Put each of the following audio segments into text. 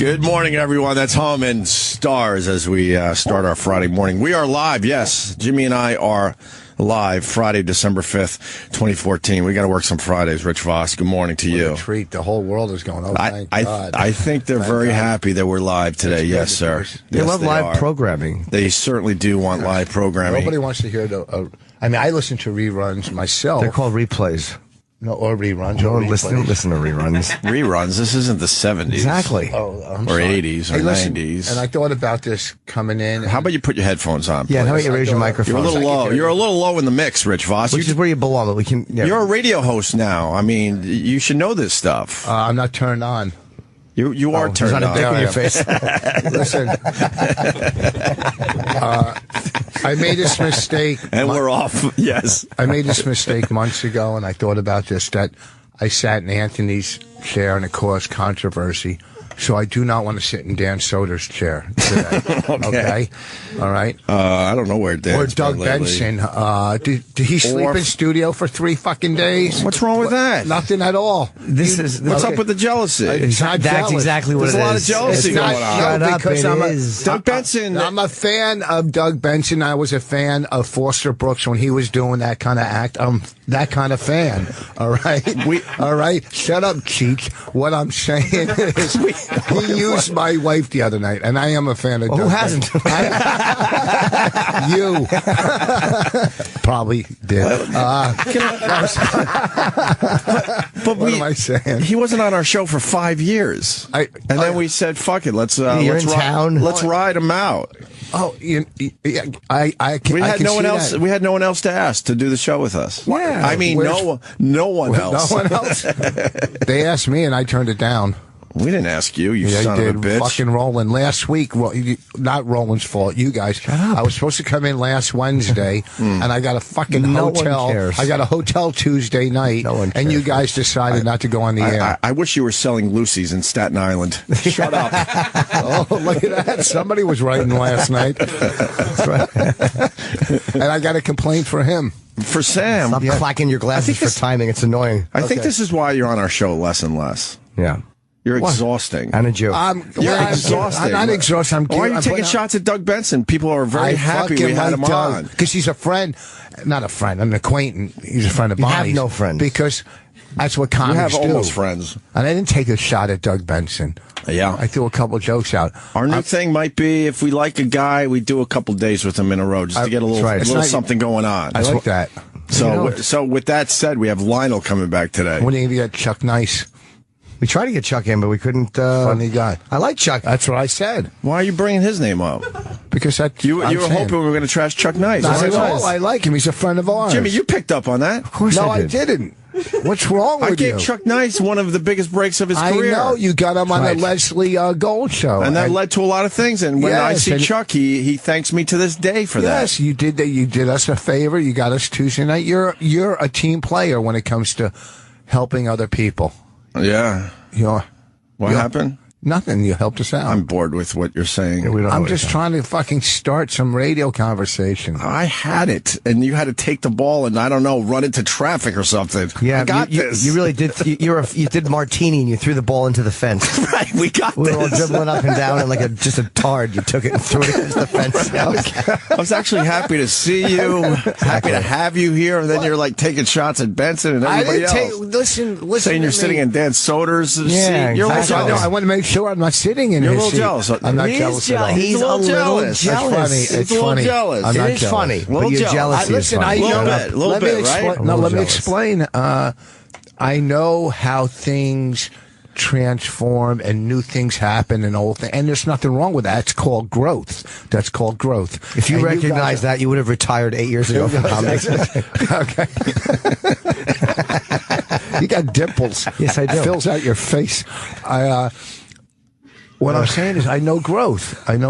Good morning, everyone. That's Home and Stars as we start our Friday morning. We are live, yes. Jimmy and I are live Friday, December 5th, 2014. We got to work some Fridays. Rich Voss, good morning to you. What a treat. The whole world is going, thank God. I think they're very happy that we're live today. Yes, sir. They love live programming. They certainly do want live programming. Nobody wants to hear I listen to reruns myself. They're called replays. No, or reruns. No, listen to reruns. Reruns. This isn't the 70s. Exactly. Or 80s or 90s. And I thought about this coming in. How about you put your headphones on? Yeah, how about you raise your microphone? You're a little low. You're a little low in the mix, Rich Voss. Which is where you belong. But we can. Yeah. You're a radio host now. I mean, you should know this stuff. I'm not turned on. You are turned on. Dick in your face. Listen, I made this mistake. And we're off, yes. I made this mistake months ago, and I thought about this, that I sat in Anthony's chair, and it caused controversy. So I do not want to sit in Dan Soder's chair today. Okay? All right? I don't know where Dan's Or Doug been lately. Benson. Did he sleep in studio for 3 fucking days? What's wrong with that? Nothing at all. What's up with the jealousy? That's exactly what There's it is. a lot of jealousy going on. Shut up, because Doug Benson. I'm a fan of Doug Benson. I was a fan of Foster Brooks when he was doing that kind of act. I'm that kind of fan. All right? All right? Shut up, Cheech. What I'm saying is he used my wife the other night, and I am a fan of Doug Who hasn't? You. Probably did. What am I saying? He wasn't on our show for 5 years. Then we said, fuck it, let's You're in town. Let's ride him out. Oh, We had no one else. We had no one else to ask to do the show with us. Yeah. I mean, no one else. No one else. They asked me, and I turned it down. We didn't ask you, you son did. of a bitch. Fucking Roland. Last week, not Roland's fault, you guys. Shut up. I was supposed to come in last Wednesday, and I got a fucking hotel. No one cares. I got a hotel Tuesday night, No one cares. and you guys decided not to go on the air. I wish you were selling Lucy's in Staten Island. Shut up. Oh, look at that. Somebody was writing last night. That's right. And I got a complaint for him. For Sam. Stop clacking your glasses for timing. It's annoying. I think this is why you're on our show less and less. Yeah. You're exhausting. And a Jew. You're exhausting. I'm not exhausting. Why are you taking shots at Doug Benson? People are very happy we had him on. Because he's a friend. Not a friend. an acquaintance. He's a friend of mine. You have no friends. Because that's what comics do. You have almost friends. And I didn't take a shot at Doug Benson. Yeah. I threw a couple jokes out. Our new thing might be, if we like a guy, we do a couple days with him in a row just to get a little something going on. I like that. So with that said, we have Lionel coming back today. When are you going to get Chuck Nice? We tried to get Chuck in, but we couldn't. Funny guy. I like Chuck. That's what I said. Why are you bringing his name up? Because you were hoping we were going to trash Chuck Nice. Not at all. I like him. He's a friend of ours. Jimmy, you picked up on that. Of course I didn't. What's wrong with you? I gave Chuck Nice one of the biggest breaks of his career. I know. You got him on the Leslie Gold show. And that led to a lot of things. And when I see Chuck, he thanks me to this day for that. Yes, you did that. You did us a favor. You got us Tuesday night. You're a team player when it comes to helping other people. Yeah. What happened? Nothing. You helped us out. I'm bored with what you're saying. I'm just trying to fucking start some radio conversation. I had it, and you had to take the ball and, I don't know, run into traffic or something. Yeah, I got this. You really did. You did Martini, and you threw the ball into the fence. Right, we got we this. were all dribbling up and down, and like just a tard, you took it and threw it into the fence. I was actually happy to see you, happy to have you here, and then you're like taking shots at Benson and everybody else. Listen. Saying you're sitting in Dan Soder's seat. You're exactly. I want to make sure I'm not sitting in You're his a little seat. jealous. I'm not jealous at all. He's a little jealous. That's funny. It's a little jealous. I'm not It is jealous. funny, but your jealousy is funny. I know. A little bit, right? No, let me explain. I know how things transform and new things happen and old things, and there's nothing wrong with that. It's called growth. That's called growth. If you recognize that, you would have retired 8 years ago from comics. Okay. You got dimples. Yes, I do. It fills out your face. What I'm saying is, I know growth. And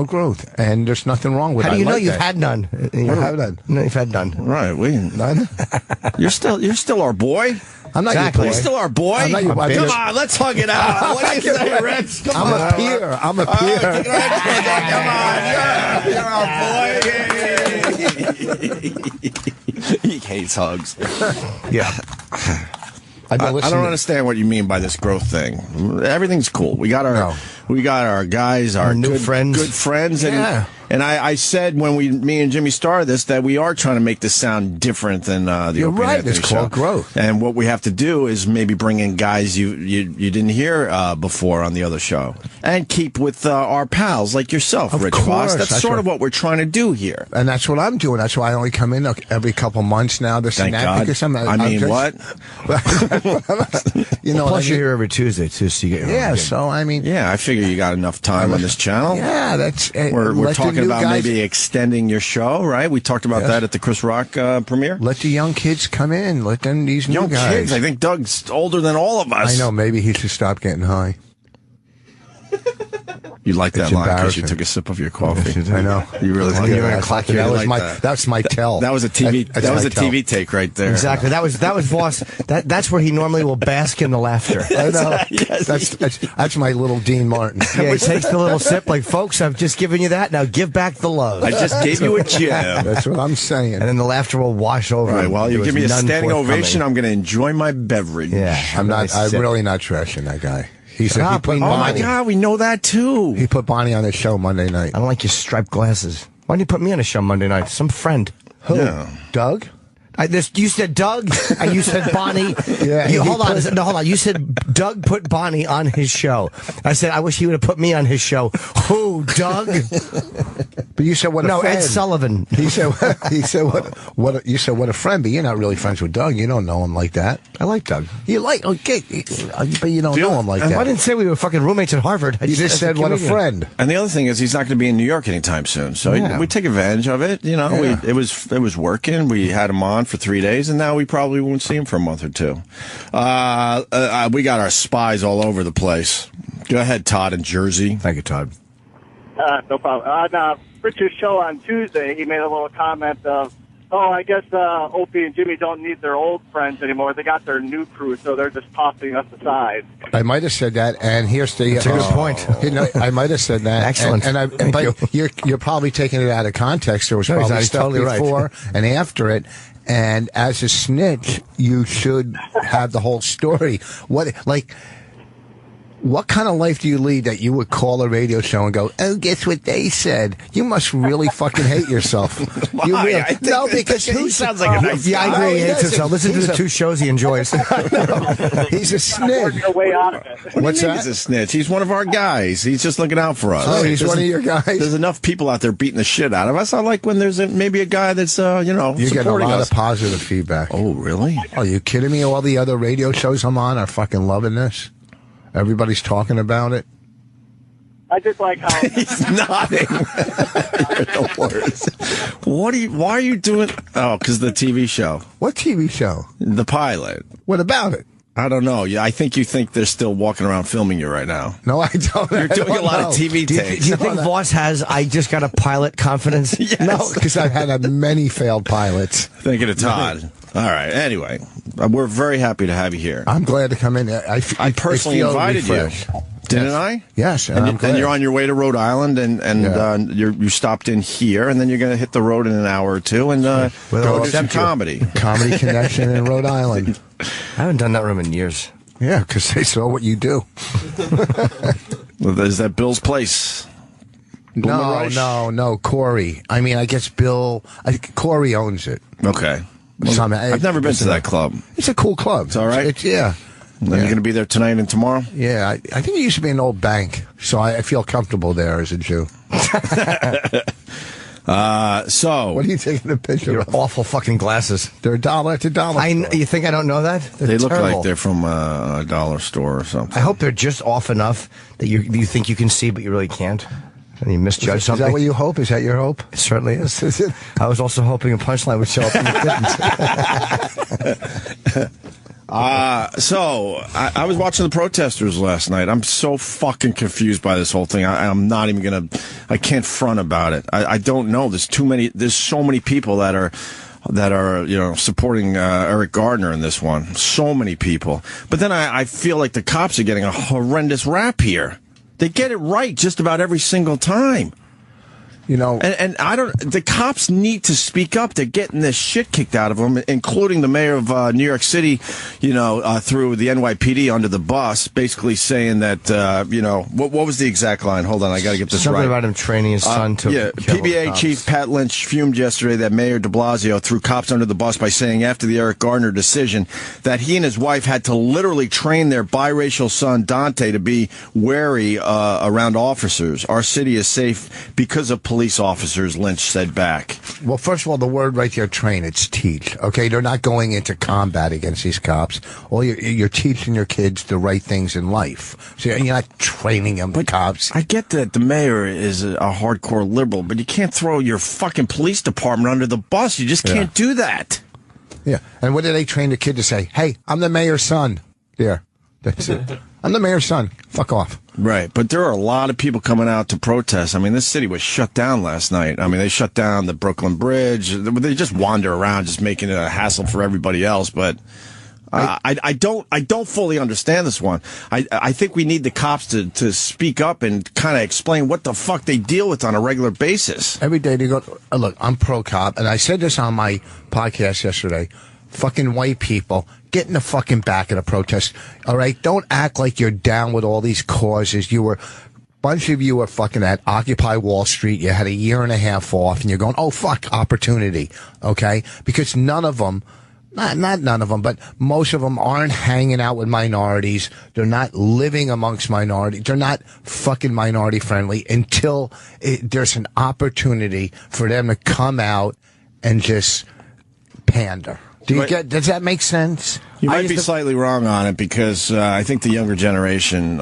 there's nothing wrong with it. How do you know you've had none? You have none. No, you've had none. Right, None? You're still our boy. I'm not Exactly. your boy. He's still our boy. I'm not your boy. Come on, let's hug it out. What do you say, Rich? Come I'm on. a peer. I'm a peer. Come on. You're our boy. He hates hugs. Yeah. I don't understand what you mean by this growth thing. Everything's cool. We got our We got our guys, our new good friends. Good friends. And, Yeah. and I said when me and Jimmy started this that we are trying to make this sound different than the Opie and right. Anthony It's show. called growth. And what we have to do is maybe bring in guys you didn't hear before on the other show. And keep with our pals like yourself, Of Rich course. Voss. That's That's sort what- of what we're trying to do here. And that's what I'm doing. That's why I only come in every couple months now. Thank God. Because what? You know, Plus, you're here every Tuesday, too, so you get your Yeah, own so I mean, Yeah, I figure you got enough time on this channel. yeah, that's We're let the talking new about guys- maybe extending your show, right? We talked about Yes. that at the Chris Rock premiere. let the young kids come in. Let them these new Young guys. kids. I think Doug's older than all of us. I know. Maybe he should stop getting high. You like that It's line because you embarrassing. took a sip of your coffee. I know. You really like Yeah, that. that You was like my that. that's my tell. That was a TV. That's That was my a tell. TV take right there. Exactly. That was Voss. That's where he normally will bask in the laughter. I know. Yes. That's my little Dean Martin. Yeah, he takes the little sip like, folks, I've just given you that. Now give back the love. I just gave you a gem. That's what I'm saying. And then the laughter will wash over All right. him. Well, There you was give me a none standing forthcoming. ovation. I'm going to enjoy my beverage. Yeah. I'm Nice I'm sip. really not trashing that guy. He Stop put it. Oh my Bonnie. God, we know that too. He put Bonnie on his show Monday night. I don't like your striped glasses. Why didn't you put me on a show Monday night? Some friend. Who? Yeah. Doug? You said Doug, and you said Bonnie. Yeah, Hold on. You said Doug put Bonnie on his show. I said, I wish he would have put me on his show. Who, Doug? But you said what a No, friend. Ed Sullivan. He said you said what a friend, but you're not really friends with Doug. You don't know him like that. I like Doug. You like but you don't know him like I that. didn't say we were fucking roommates at Harvard. I You just said what a comedian. friend. And the other thing is, he's not going to be in New York anytime soon. So Yeah. we take advantage of it. You know, Yeah. it was working. We had him on for 3 days, and now we probably won't see him for a month or two. We got our spies all over the place. Go ahead, Todd in Jersey. Thank you, Todd. No problem. On Richard's show on Tuesday, he made a little comment of, I guess Opie and Jimmy don't need their old friends anymore. They got their new crew, so they're just tossing us aside. I might have said that, and here's the. That's a good point. You know, I might have said that. Excellent. And but you're probably taking it out of context. There was No, he's probably not. He's stuff totally right. before and after it. And as a snitch, you should have the whole story. What kind of life do you lead that you would call a radio show and go, "Oh, guess what they said"? You must really fucking hate yourself. You Why? really- I think no, that- because he sounds like a nice Yeah, I guy. agree. Oh, He he hates does. himself. Listen to He's the a- two shows he enjoys. he's a snitch. Working your way out of it. What do What's you mean that? he's a snitch? He's one of our guys. He's just looking out for us. Oh, he's one of your guys? There's enough people out there beating the shit out of us. I like when there's maybe a guy that's You're getting a supporting lot us. of positive feedback. Oh, really? Are you kidding me? All the other radio shows I'm on are fucking loving this. Everybody's talking about it. I just like how He's nodding. You're the worst. Why are you doing? Oh, because the TV show, What TV show? the pilot. What about it? I don't know. Yeah, I think you think they're still walking around filming you right now. No, I don't. You're I doing a don't lot know. of TV Do takes. you think Voss has, I just got a pilot confidence? Yes. No, because I've had many failed pilots. Thinking of Todd. All right. Anyway, we're very happy to have you here. I'm glad to come in. I personally invited you, didn't I? Yes, and I'm glad. And you're on your way to Rhode Island, and Yeah. you stopped in here, and then you're going to hit the road in an hour or two and Well, go do some accept you. comedy. Comedy Connection in Rhode Island. I haven't done that room in years. Yeah, because they saw what you do. Well, there's that Bill's Place. No, Corey. I mean, I guess Corey owns it. Okay. I've never been to that club. It's a cool club. It's all right? Yeah. And then you're going to be there tonight and tomorrow? Yeah, I think it used to be an old bank, so I feel comfortable there as a Jew. So What are you taking a picture Your of? awful fucking glasses. They're $1 to $1. You think I don't know that? They're they look terrible. like they're from a dollar store or something. I hope they're just off enough that you think you can see, but you really can't. And you misjudge Is something. that what you hope? Is that your hope? It certainly is. Is it? I was also hoping a punchline would show up, and it didn't. So I was watching the protesters last night. I'm so fucking confused by this whole thing. I'm not even gonna. I can't front about it. I don't know. There's so many people that are supporting Eric Gardner in this one. So many people. But then I feel like the cops are getting a horrendous rap here. They get it right just about every single time. You know, and the cops need to speak up. They're getting this shit kicked out of them, including the mayor of New York City, through the NYPD under the bus, basically saying that, what was the exact line? Hold on, I got to get this Something right. about him training his son to kill PBA cops. Chief Pat Lynch fumed yesterday that Mayor de Blasio threw cops under the bus by saying after the Eric Gardner decision that he and his wife had to literally train their biracial son, Dante, to be wary around officers. Our city is safe because of police officers, Lynch said back. well, first of all, the word right there, train, it's teach. Okay, they're not going into combat against these cops. All you're teaching your kids the right things in life. So you're not training them, the cops. I get that the mayor is a hardcore liberal, but you can't throw your fucking police department under the bus. You just can't do that. Yeah, and what do they train the kid to say? Hey, I'm the mayor's son. There, that's it. I'm the mayor's son. Fuck off. Right, but there are a lot of people coming out to protest. I mean, this city was shut down last night. I mean, they shut down the Brooklyn Bridge. They just wander around, just making it a hassle for everybody else. But I don't fully understand this one. I think we need the cops to speak up and kind of explain what the fuck they deal with on a regular basis. Every day they go, look, I'm pro-cop, and I said this on my podcast yesterday. Fucking white people, get in the fucking back of the protest, all right? Don't act like you're down with all these causes. Bunch of you were fucking at Occupy Wall Street. You had a year and a half off, and you're going, oh, fuck, opportunity, okay? Because none of them, not none of them, but most of them aren't hanging out with minorities. They're not living amongst minorities. They're not fucking minority friendly until there's an opportunity for them to come out and just pander. Does that make sense? You might be slightly wrong on it because I think the younger generation,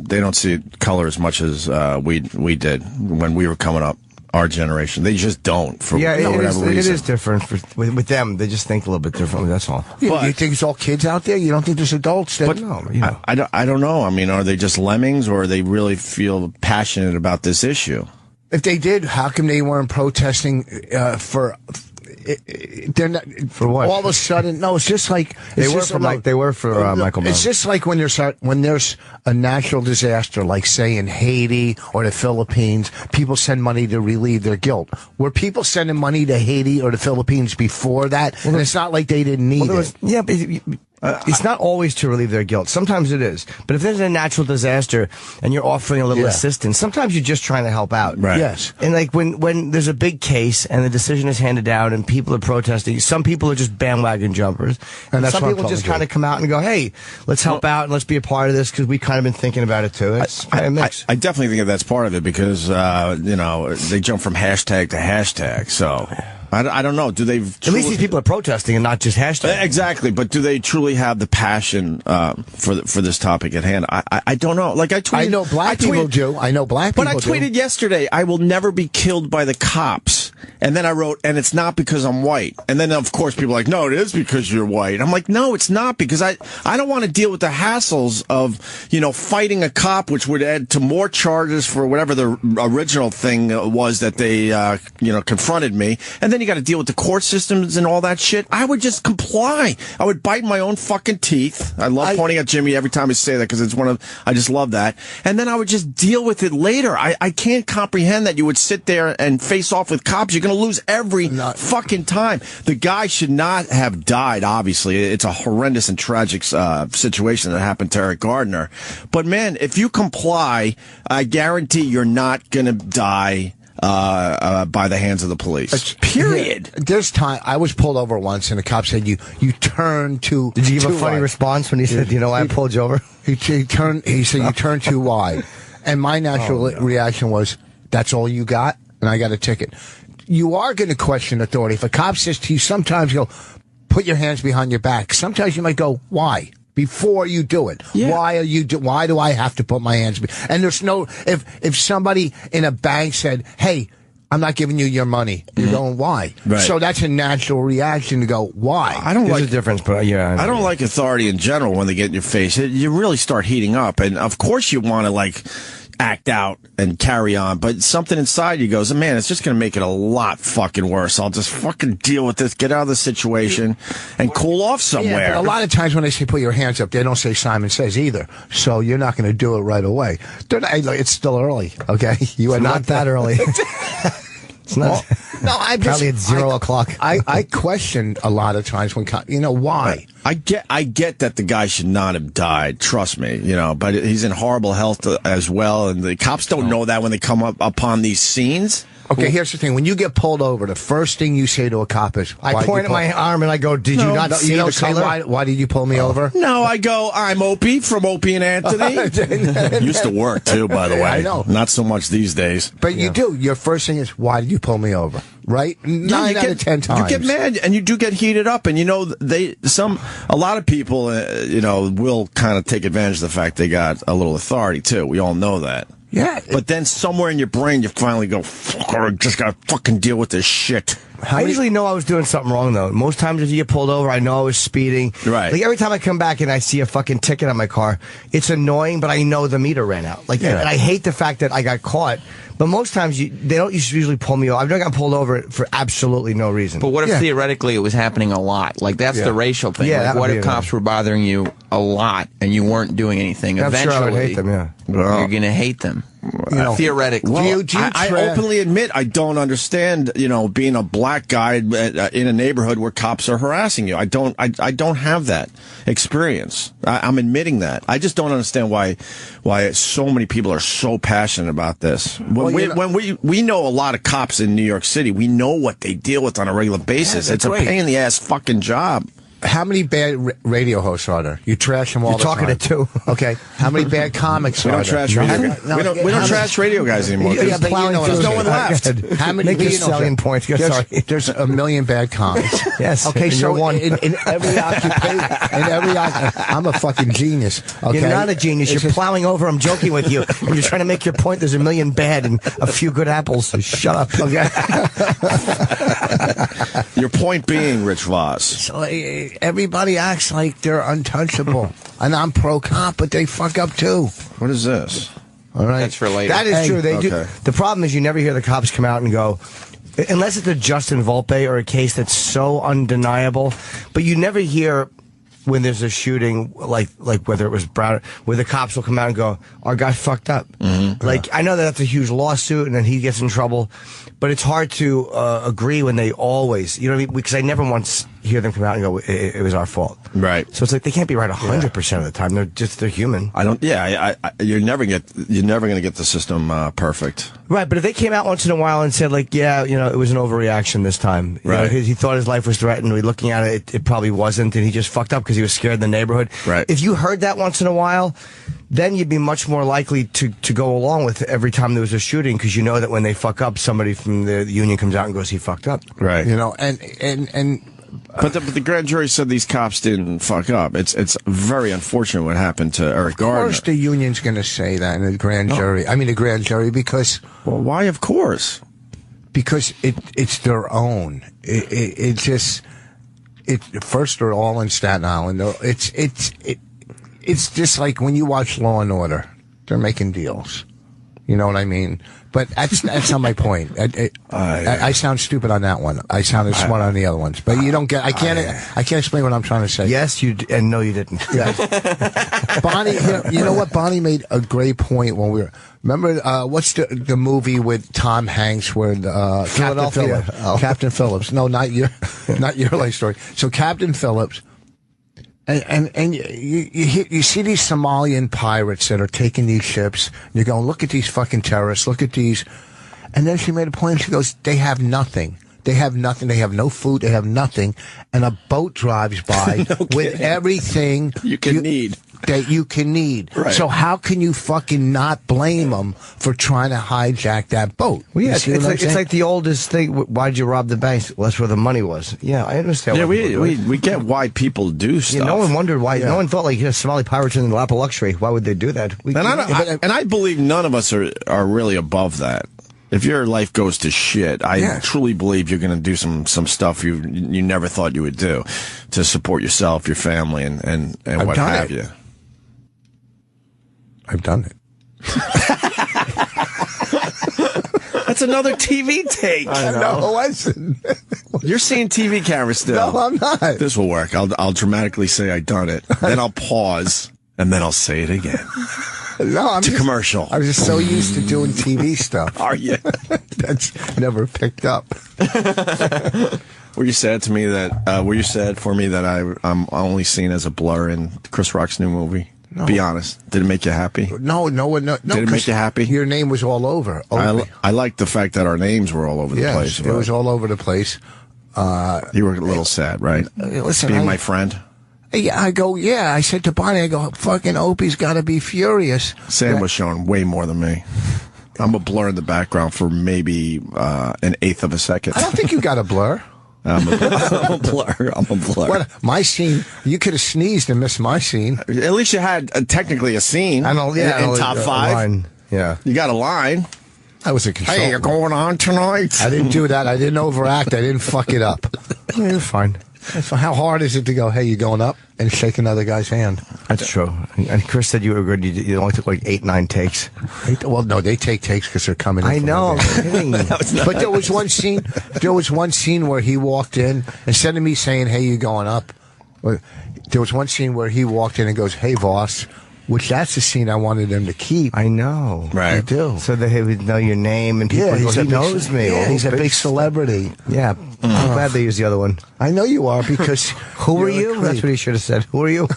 they don't see color as much as we did when we were coming up. Our generation, they just don't. For whatever reason, it is different with them. They just think a little bit differently. That's all. But, you think it's all kids out there? You don't think there's adults? But no, I don't know. I mean, are they just lemmings, or they really feel passionate about this issue? If they did, how come they weren't protesting for? They're not for what? All of a sudden, no. It's just like they were for Michael Mann. It's just like when there's a natural disaster, like say in Haiti or the Philippines, people send money to relieve their guilt. Were people sending money to Haiti or the Philippines before that? Well, and it's not like they didn't need it. Yeah, but it's not always to relieve their guilt. Sometimes it is. But if there's a natural disaster and you're offering a little assistance, sometimes you're just trying to help out. Right. Yes. And like when there's a big case and the decision is handed down and people are protesting, some people are just bandwagon jumpers. And that's some people just kind of come out and go, hey, let's help out and let's be a part of this because we kind of been thinking about it too. It's kind of mixed. I definitely think that's part of it because, they jump from hashtag to hashtag. So I don't know. Do they? At least these people are protesting and not just hashtags. Exactly, but do they truly have the passion for this topic at hand? I don't know. Like I tweeted, I know black people do. I know black people do. But I tweeted yesterday, I will never be killed by the cops. And then I wrote, and it's not because I'm white. And then, of course, people are like, no, it is because you're white. I'm like, no, it's not, because I don't want to deal with the hassles of, fighting a cop, which would add to more charges for whatever the original thing was that they, confronted me. And then you got to deal with the court systems and all that shit. I would just comply. I would bite my own fucking teeth. I love pointing at Jimmy every time I say that because I just love that. And then I would just deal with it later. I can't comprehend that you would sit there and face off with cops. You're going to lose every fucking time. The guy should not have died, obviously. It's a horrendous and tragic situation that happened to Eric Gardner. But, man, if you comply, I guarantee you're not going to die by the hands of the police. Period. There's time. I was pulled over once, and the cop said, "You turn too." Did you give a funny response when he said, I pulled you over? He said, "You turn too wide," and my natural reaction was, "That's all you got?" And I got a ticket. You are going to question authority. If a cop says to you, sometimes you'll put your hands behind your back. Sometimes you might go, "Why?" Before you do it. Yeah. Why do I have to put my hands behind? And there's no, if somebody in a bank said, "Hey, I'm not giving you your money," you're going, "Why?" Right. So that's a natural reaction to go, "Why?" There's a difference, but I don't like authority in general when they get in your face. You really start heating up, and of course you want to act out and carry on, but something inside you goes, man, it's just going to make it a lot fucking worse. I'll just fucking deal with this, get out of the situation, and cool off somewhere. Yeah, but a lot of times when they say put your hands up, they don't say Simon Says either, so you're not going to do it right away. It's still early, okay? You are not that early. It's not. No, I'm probably at 0 o'clock. I questioned a lot of times when why. I get that the guy should not have died. Trust me, but he's in horrible health as well, and the cops don't know that when they come up upon these scenes. Okay, here's the thing. When you get pulled over, the first thing you say to a cop is, I point at my arm and I go, did you not see the color? Why did you pull me over? No, I go, I'm Opie from Opie and Anthony. Used to work, too, by the way. I know. Not so much these days. But you do. Your first thing is, why did you pull me over? Right? 9 out of 10 times. You get mad, and you do get heated up, and a lot of people, will kind of take advantage of the fact they got a little authority, too. We all know that. Yeah. But then somewhere in your brain, you finally go, fuck, I just gotta fucking deal with this shit. I usually know I was doing something wrong, though. Most times if you get pulled over, I know I was speeding. Right. Like, every time I come back and I see a fucking ticket on my car, it's annoying, but I know the meter ran out. And I hate the fact that I got caught. But most times, they don't usually pull me over. I've never gotten pulled over for absolutely no reason. But what if theoretically it was happening a lot? Like, that's the racial thing. Yeah, like, what if cops were bothering you a lot and you weren't doing anything? I'm Eventually, sure I would hate them, you're going to hate them. Theoretically. Well, I openly admit I don't understand, being a black guy in a neighborhood where cops are harassing you. I don't have that experience. I'm admitting that. I just don't understand why so many people are so passionate about this. When we know a lot of cops in New York City, we know what they deal with on a regular basis. It's a pain in the ass fucking job. How many bad radio hosts are there? You trash them all the time. You're talking to two. Okay. How many bad comics are there? We don't trash radio guys anymore. Yeah, but there's no one left. How many? Make your selling points. There's a million bad comics. Yes. Okay, so one. in every occupation, I'm a fucking genius. Okay? You're not a genius. You're plowing over. I'm joking with you. And you're trying to make your point. There's a million bad and a few good apples. So shut up. Okay. Your point being, Rich Voss. So, everybody acts like they're untouchable. And I'm pro-cop, but they fuck up too. What is this? All right. That's for later. That is true. They do. The problem is you never hear the cops come out and go, unless it's a Justin Volpe or a case that's so undeniable, but you never hear when there's a shooting, like whether it was Brown, where the cops will come out and go, our guy fucked up. Mm-hmm. Like, I know that's a huge lawsuit and then he gets in trouble, but it's hard to agree when they always, you know what I mean? Because I never once hear them come out and go, it was our fault. Right. So it's like they can't be right 100% of the time. They're human. You're never going to get the system perfect. Right, but if they came out once in a while and said, like, yeah, it was an overreaction this time. Right. He thought his life was threatened. We're looking at it, it probably wasn't, and he just fucked up because he was scared in the neighborhood. Right. If you heard that once in a while, then you'd be much more likely to go along with every time there was a shooting because you know that when they fuck up, somebody from the union comes out and goes, he fucked up. Right. But the grand jury said these cops didn't fuck up. It's very unfortunate what happened to Eric Gardner. Of course the union's going to say that in the grand jury. I mean, the grand jury, because... Well, why of course? Because it's their own. First, they're all in Staten Island. It's just like when you watch Law and Order. They're making deals. You know what I mean? But that's not my point. I sound stupid on that one. I sounded smart on the other ones. But you don't get. I can't explain what I'm trying to say. Yes, you and no, you didn't. Yes. Bonnie, you know what? Bonnie made a great point when we were. Remember what's the movie with Tom Hanks where Captain Phillips? Oh. Captain Phillips. No, not your life story. So Captain Phillips. And you see these Somalian pirates that are taking these ships. And you're going, look at these fucking terrorists. Look at these. And then she made a point. She goes, they have nothing. They have nothing. They have no food. They have nothing. And a boat drives by with everything you can need. That you can need. Right. So how can you fucking not blame them for trying to hijack that boat? Well, yeah, it's like the oldest thing. Why'd you rob the bank? Well, that's where the money was. Yeah, I understand. Yeah, we get why people do stuff. Yeah, no one wondered why. Yeah. No one thought like Somali pirates in the lap of luxury. Why would they do that? I believe none of us are really above that. If your life goes to shit, I truly believe you're going to do some stuff you never thought you would do to support yourself, your family, and what have you. I've done it. That's another TV take. I know. Listen. You're seeing TV cameras still. No, I'm not. This will work. I'll dramatically say I done it. Then I'll pause, and then I'll say it again. No, to commercial. I was just so used to doing TV stuff. Are you? That's never picked up. Were you sad to me that? Were you sad for me that I'm only seen as a blur in Chris Rock's new movie? No. Be honest. Did it make you happy? No. Did it make you happy? Your name was all over. I liked the fact that our names were all over the place. It was all over the place. You were a little sad, right? Listen, being my friend. Yeah, I said to Bonnie, I go, fucking Opie's got to be furious. Sam was showing way more than me. I'm a blur in the background for maybe an eighth of a second. I don't think you got a blur. I'm a blur. What, my scene, you could have sneezed and missed my scene. At least you had technically a scene. I know, in top five. Line. Yeah. You got a line. I was a consultant. Hey, you're going on tonight? I didn't do that. I didn't overact. I didn't fuck it up. It's fine. How hard is it to go, hey, you going up, and shake another guy's hand? That's true. And Chris said you were good. You only took like 8, 9 takes. Well, no, they take takes because they're coming in. I know. But there was one scene. There was one scene where he walked in, instead of me saying, hey, you going up, there was one scene where he walked in and goes, hey, Voss. Which that's the scene I wanted them to keep. I know. Right. I do. So that he would know your name and people he knows me. Yeah, he's a big celebrity. Yeah. I'm glad they used the other one. I know you are because who are you? That's what he should have said. Who are you?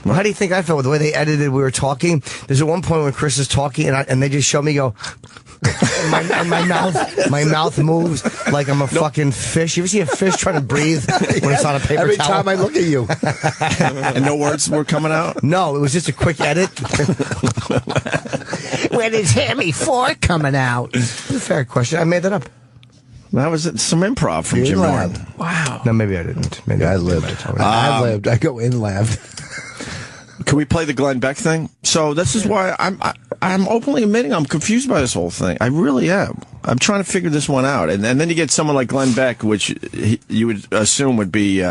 Well, how do you think I felt with the way they edited? We were talking. There's at one point when Chris is talking and they just show me go. and my mouth moves like I'm a fucking fish. You ever see a fish trying to breathe when it's on a paper Every towel? time I look at you. And no words were coming out? No, it was just a quick edit. When is Hammy 4 coming out? It's a fair question. I made that up. That was some improv from Jim Norton. Wow. No, maybe I didn't. Maybe I lived. I lived. I go in lab. Can we play the Glenn Beck thing? So this is why I'm openly admitting I'm confused by this whole thing. I really am. I'm trying to figure this one out. And then you get someone like Glenn Beck, which you would assume would be,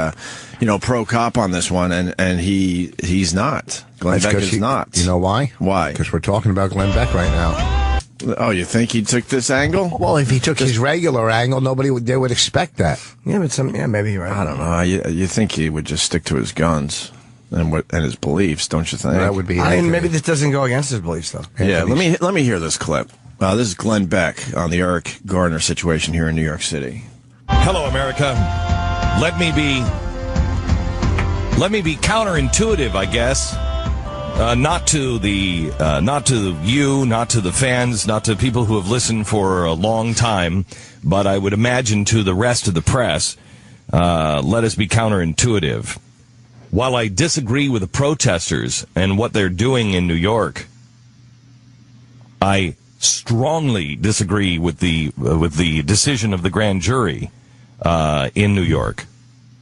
pro cop on this one, and he's not. Glenn Beck is not. You know why? Why? Because we're talking about Glenn Beck right now. Oh, you think he took this angle? Well, if he took his regular angle, they would expect that. Yeah, but maybe you're right. I don't know. You think he would just stick to his guns and his beliefs, don't you think? That would be. I mean, maybe this doesn't go against his beliefs, though. Yeah, let me hear this clip. This is Glenn Beck on the Eric Garner situation here in New York City. Hello, America. Let me be counterintuitive, I guess. Not to you, not to the fans, not to people who have listened for a long time, but I would imagine to the rest of the press. Let us be counterintuitive. While I disagree with the protesters and what they're doing in New York, I strongly disagree with the decision of the grand jury in New York.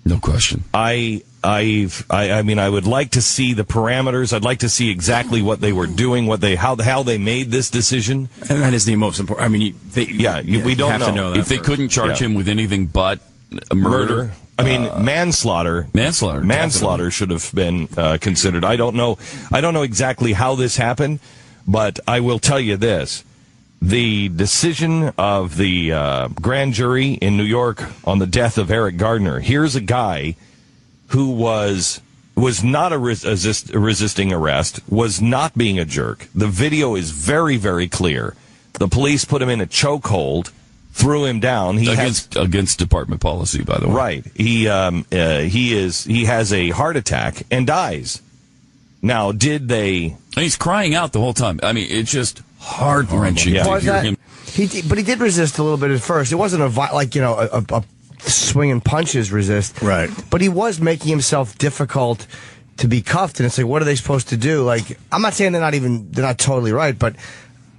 No question. I mean, I would like to see the parameters. I'd like to see exactly what they were doing, how they made this decision. And that is the most important. I mean, we don't have to know that. If they couldn't charge him with anything but murder. I mean, manslaughter. Manslaughter should have been considered. I don't know exactly how this happened, but I will tell you this. The decision of the grand jury in New York on the death of Eric Gardner. Here's a guy who was not a resisting arrest, was not being a jerk. The video is very, very clear. The police put him in a chokehold, threw him down. Against department policy, by the way. Right. He has a heart attack and dies. Now, did they? And he's crying out the whole time. I mean, it's just heart-wrenching to hear him. But he did resist a little bit at first. It wasn't a swinging punches resist. Right. But he was making himself difficult to be cuffed, and it's like, what are they supposed to do? Like, I'm not saying they're not totally right, but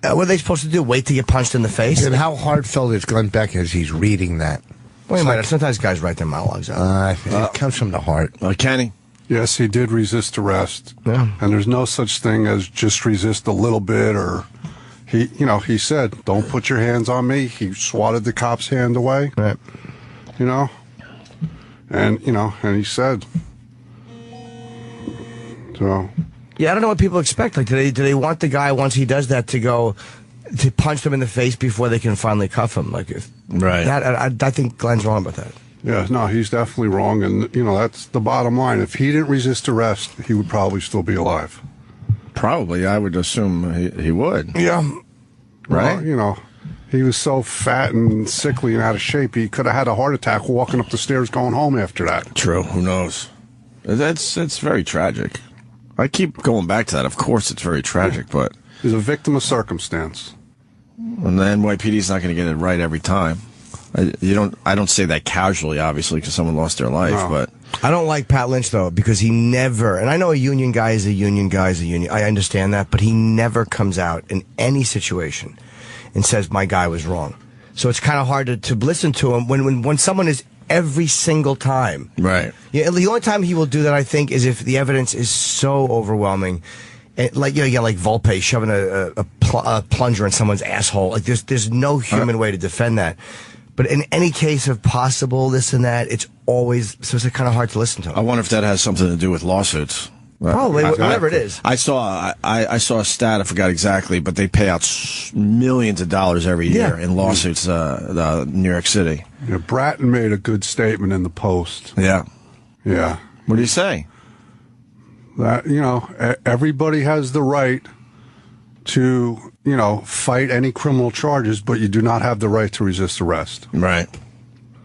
what are they supposed to do? Wait to get punched in the face? And how heartfelt is Glenn Beck as he's reading that? Wait a minute. Sometimes guys write their monologues out. It comes from the heart. Kenny? Yes, he did resist arrest. Yeah. And there's no such thing as just resist a little bit or he said, don't put your hands on me. He swatted the cop's hand away. Right. And he said, so. Yeah, I don't know what people expect. Like, do they want the guy, once he does that, to punch them in the face before they can finally cuff him? Like, right. I think Glenn's wrong about that. Yeah, no, he's definitely wrong. And, that's the bottom line. If he didn't resist arrest, he would probably still be alive. Probably, I would assume he would. Yeah. Right? Well, you know, he was so fat and sickly and out of shape, he could have had a heart attack walking up the stairs going home after that. True. Who knows? It's very tragic. I keep going back to that. Of course, it's very tragic, but He's a victim of circumstance. and the NYPD's not going to get it right every time. I don't say that casually, obviously, because someone lost their life, No. but I don't like Pat Lynch, though, because he never, and I know a union guy is a union guy is a union. I understand that, but he never comes out in any situation and says, my guy was wrong. So it's kind of hard to listen to him when someone is every single time. right. Yeah, the only time he will do that, I think, is if the evidence is so overwhelming. Like like Volpe shoving a plunger in someone's asshole. Like there's no human way to defend that. But in any case of possible this and that, it's always so it's kind of hard to listen to him. I wonder if that has something to do with lawsuits. Probably, whatever it is. I saw a stat. I forgot exactly, but they pay out millions of dollars every year in lawsuits. New York City. Yeah, Bratton made a good statement in the Post. Yeah. Yeah. What do you say? That, you know, everybody has the right to, you know, fight any criminal charges, but you do not have the right to resist arrest. Right.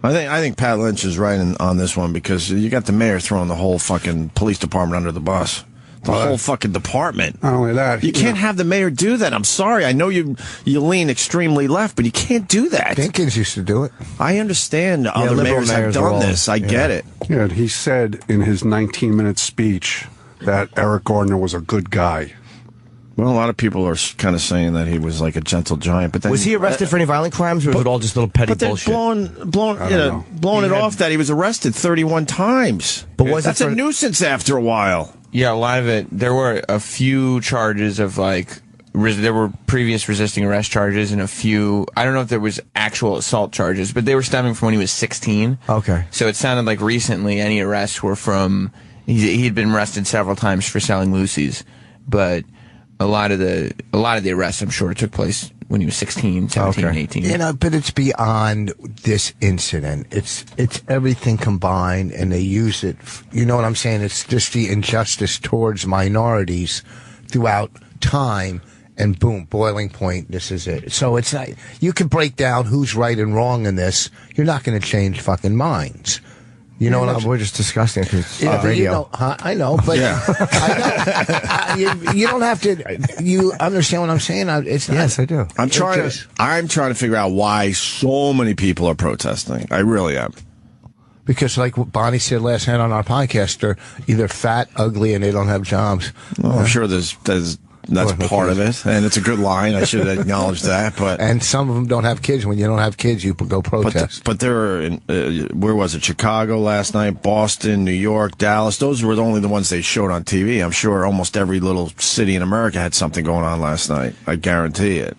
I think Pat Lynch is right on this one because you got the mayor throwing the whole fucking police department under the bus. The whole fucking department. Not only that, you can't have the mayor do that. I'm sorry. I know you lean extremely left, but you can't do that. Dinkins used to do it. I understand other mayors have done this. I get it. Yeah, he said in his 19-minute speech that Eric Gardner was a good guy. Well, a lot of people are kind of saying that he was like a gentle giant, but then Was he arrested for any violent crimes, or was it all just little petty but they're bullshit? blowing it off that he was arrested 31 times. But was that's it for, a nuisance after a while? Yeah, a lot of it. There were a few charges of like there were previous resisting arrest charges and a few. I don't know if there was actual assault charges, but they were stemming from when he was 16. Okay. So it sounded like recently any arrests were from. He'd been arrested several times for selling Lucy's, but a lot of the arrests, I'm sure, took place when he was 16, 17, 18. You know, but it's beyond this incident. It's everything combined, and they use it. You know what I'm saying? It's just the injustice towards minorities throughout time, and boom, boiling point. This is it. So it's not. You can break down who's right and wrong in this. You're not going to change fucking minds. You know what I'm saying? We're just discussing it because Yeah, radio. you know, I know, but I know. You don't have to. You understand what I'm saying? It's not, Yes, I do. I'm trying to figure out why so many people are protesting. I really am. Because, like what Bonnie said last night on our podcast, they're either fat, ugly, and they don't have jobs. Well, I'm sure that's part of it, and it's a good line. I should acknowledge that. But And some of them don't have kids. When you don't have kids, you go protest. But there were where was it? Chicago last night, Boston, New York, Dallas. Those were only the ones they showed on TV. I'm sure almost every little city in America had something going on last night. I guarantee it.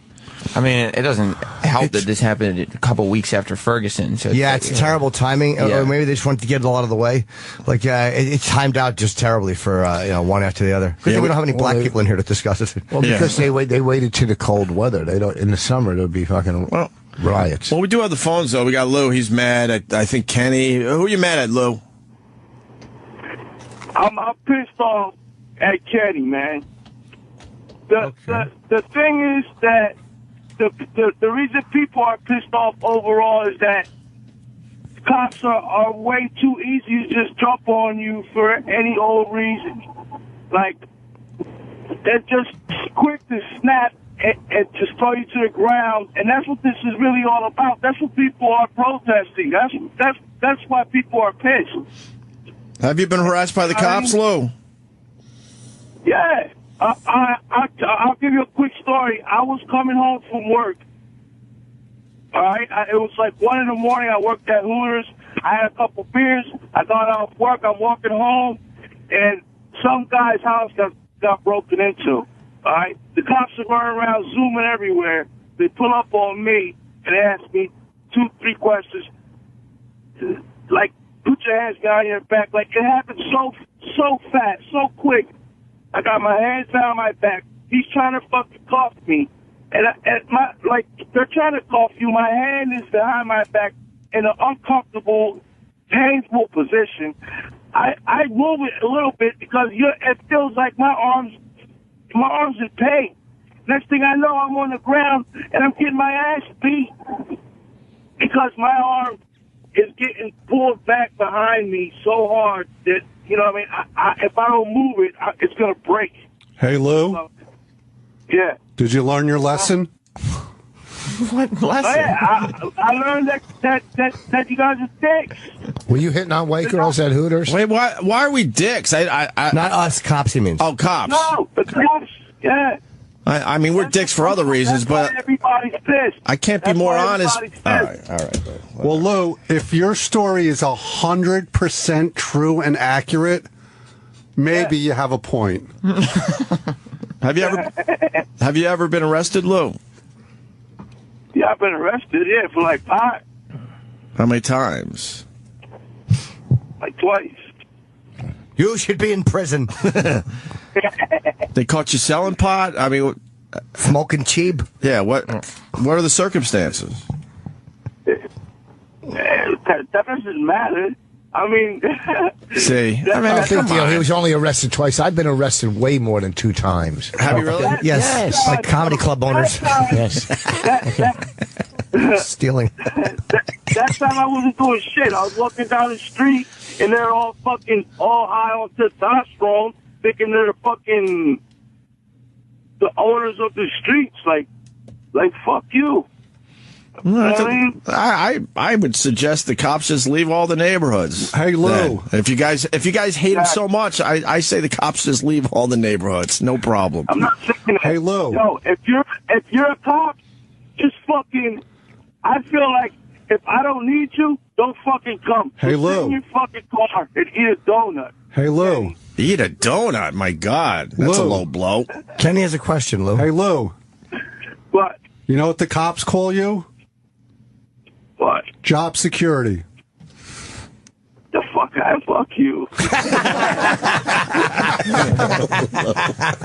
I mean, it doesn't help that this happened a couple weeks after Ferguson. So Yeah, it's terrible timing, Yeah. or maybe they just wanted to get it all out of the way. Like, it timed out just terribly for one after the other. Good thing we don't have any black people in here to discuss it. Well, because they waited to the cold weather. They don't. In the summer, there'll be fucking riots. Well, we do have the phones though. We got Lou. He's mad at I think Kenny. Who are you mad at, Lou? I'm pissed off at Kenny, man. The thing is that the reason people are pissed off overall is that cops are way too easy to just jump on you for any old reason. Like, they're just quick to snap and just throw you to the ground, and that's what this is really all about. That's what people are protesting. That's why people are pissed. Have you been harassed by the cops, Lou? Yeah. I'll give you a quick story. I was coming home from work. All right, it was like 1 in the morning. I worked at Hooters. I had a couple beers. I got off work. I'm walking home, and some guy's house got broken into. All right, the cops are running around, zooming everywhere. They pull up on me and they ask me 2-3 questions, like, put your hands behind your back. Like, it happened so fast, so quick. I got my hands behind my back. He's trying to fucking cuff me. And they're trying to cuff you. My hand is behind my back in an uncomfortable, painful position. I move it a little bit because it feels like my arms my arm's in pain. Next thing I know, I'm on the ground and I'm getting my ass beat because my arm is getting pulled back behind me so hard that, you know what I mean, if I don't move it, it's going to break. Hey, Lou? Yeah. Did you learn your lesson? What lesson? Oh, yeah, I learned that you guys are dicks. Were you hitting on white girls at Hooters? Wait, why are we dicks? Not us, cops, he means. Oh, cops. No, the cops, yeah. I mean, we're dicks for other reasons, That's but why everybody's pissed. I can't be That's more why honest. everybody's All pissed. right. Well, Lou, if your story is 100% true and accurate, maybe you have a point. Have you ever been arrested, Lou? Yeah, I've been arrested, for like pot, How many times? like twice. You should be in prison. They caught you selling pot? I mean, Smoking cheap. yeah, what are the circumstances? That doesn't matter. I mean, See, I mean, I think come on. he was only arrested twice. I've been arrested way more than 2 times. Have you really? Yes. Like comedy club owners. Yes. Stealing. that time I wasn't doing shit. I was walking down the street, and they're all high on testosterone, thinking they're the owners of the streets. Like fuck you. You know what I mean? I would suggest the cops just leave all the neighborhoods. Hey, Lou. Then. If you guys hate them so much, I say the cops just leave all the neighborhoods. No problem. I'm not saying that. Hey, Lou. Yo, if you're a cop, just fucking. I feel like if I don't need you, don't fucking come. Hey, Just Lou. sit in your fucking car and eat a donut. Hey, Lou. Eat a donut? My God, that's a Lou. low blow. Kenny has a question, Lou. Hey, Lou. What? You know what the cops call you? What? Job security. The fuck? Fuck you.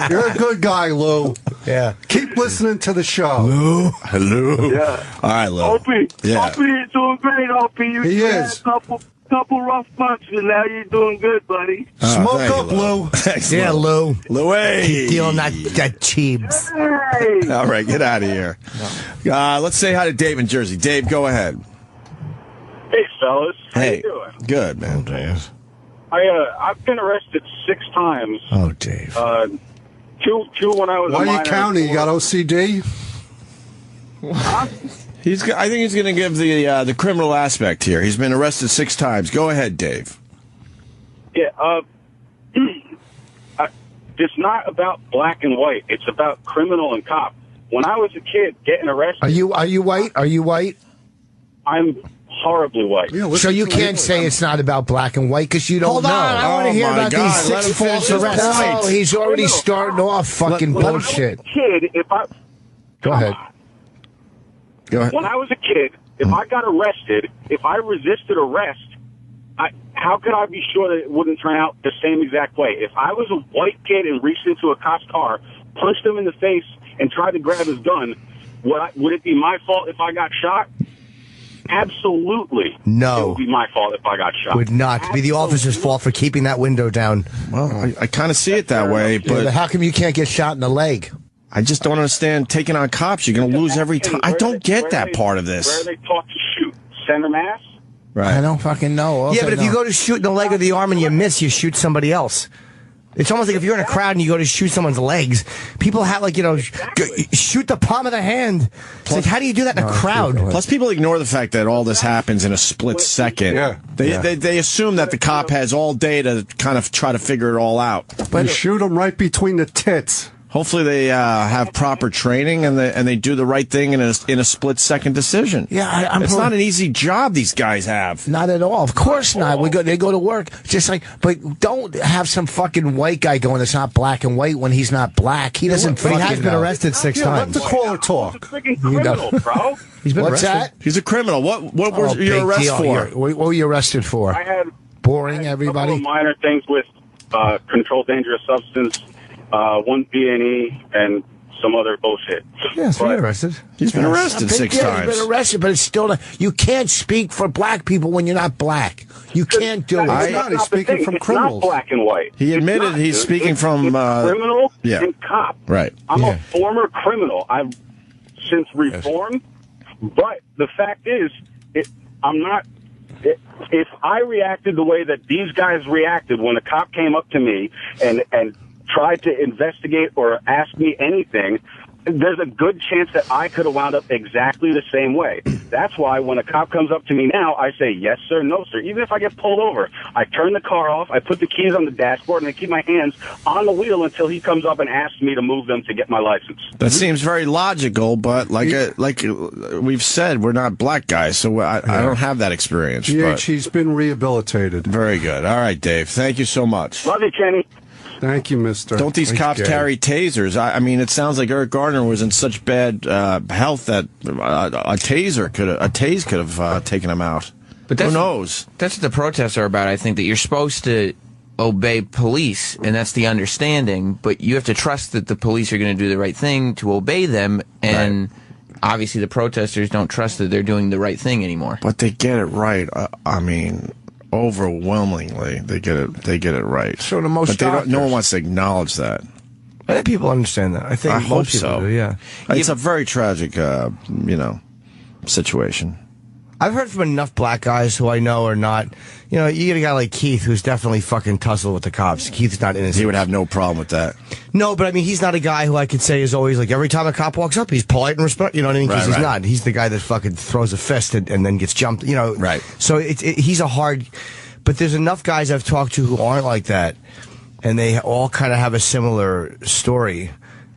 You're a good guy, Lou. Yeah. Keep listening to the show. Hello. Yeah. All right, Lou. Opie. Yeah. Opie, you're doing great, Opie. He You is. had a couple rough months, and now you're doing good, buddy. Smoke thank up, you, Lou. Thanks, Yeah, Lou. Louie. Dealing that cheebs. Hey. All right, get out of here. Let's say hi to Dave in Jersey. Dave, go ahead. Hey, fellas. How Hey. you doing? Good, man. Dave. I've been arrested 6 times. Oh, Dave. Two when I was a Why minor. you counting? You got OCD? I think he's going to give the criminal aspect here. He's been arrested 6 times. Go ahead, Dave. Yeah, it's not about black and white. It's about criminal and cop. When I was a kid getting arrested... Are you white? Are you white? I'm horribly white. Yeah, So you can't say it's not about black and white because you don't Hold know. on, I want to hear my about God, these let 6 him finish false his arrests. point. Oh, he's already starting off fucking bullshit. Kid, Go ahead. Go ahead. When I was a kid, if I got arrested, if I resisted arrest, how could I be sure that it wouldn't turn out the same exact way? If I was a white kid and reached into a cop's car, punched him in the face, and tried to grab his gun, would it be my fault if I got shot? Absolutely. No. It would be my fault if I got shot. Would not be the officer's fault for keeping that window down. Well, I kind of see it that way, But but how come you can't get shot in the leg? I just don't understand taking on cops. You're going to lose every time. I don't get that part of Where this. are they taught to shoot? Center mass? Right. I don't fucking know. All Yeah, I but if know- you go to shoot in the leg or the arm and you miss, you shoot somebody else. It's almost like if you're in a crowd and you go to shoot someone's legs, people have shoot the palm of the hand. It's like, how do you do that in a crowd? Plus, people ignore the fact that all this happens in a split second. Yeah. They assume that the cop has all day to kind of try to figure it all out. You shoot him right between the tits. Hopefully, they have proper training and they do the right thing in a split second decision. Yeah, it's not an easy job these guys have. Not at all. Of course not. They go to work just like, but don't have some fucking white guy going. It's not black and white when he's not black. He doesn't. But he fucking has been know. arrested 6 Yeah, let times. the caller talk. It's a freaking criminal, bro. He's been What's arrested. that? He's a criminal. What Oh, were you big arrested deal. for? What were you arrested for? I had Boring a everybody. couple of minor things with controlled dangerous substance, 1 B&E, and some other bullshit. Yes, But- he's arrested. He's been arrested 6 times. He's been arrested, but it's still not, you can't speak for black people when you're not black. You can't do it. He's not. He's speaking from criminals. It's not black and white. He admitted It's not, he's dude. speaking from, it's criminal yeah. and cop. Right. I'm Yeah. a former criminal. I've since reformed, but the fact is, I'm not. If I reacted the way that these guys reacted when a cop came up to me and tried to investigate or ask me anything, there's a good chance that I could have wound up exactly the same way. That's why when a cop comes up to me now, I say, yes, sir, no, sir. Even if I get pulled over, I turn the car off, I put the keys on the dashboard, and I keep my hands on the wheel until he comes up and asks me to move them to get my license. That seems very logical, but like we've said, we're not black guys, so I don't have that experience. but- He's been rehabilitated. Very good. All right, Dave. Thank you so much. Love you, Kenny. Thank you, mister. Don't these cops carry tasers? I mean, it sounds like Eric Gardner was in such bad health that a tase could have taken him out. But who knows? That's what the protests are about. I think that you're supposed to obey police, and that's the understanding. But you have to trust that the police are going to do the right thing to obey them, and obviously the protesters don't trust that they're doing the right thing anymore. But they get it right. I mean, overwhelmingly, they get it right. So the most but they don't, doctors. no one wants to acknowledge that. I think people understand that. I think I most hope people so. do, yeah. It's a very tragic, situation. I've heard from enough black guys who I know are not, you get a guy like Keith who's definitely fucking tussled with the cops. Keith's not innocent. He would have no problem with that. No, but I mean, he's not a guy who I could say is always like, every time a cop walks up, he's polite and respect, you know what I mean? Because he's not. He's the guy that fucking throws a fist and then gets jumped, Right. So he's a hard, but there's enough guys I've talked to who aren't like that, and they all kind of have a similar story.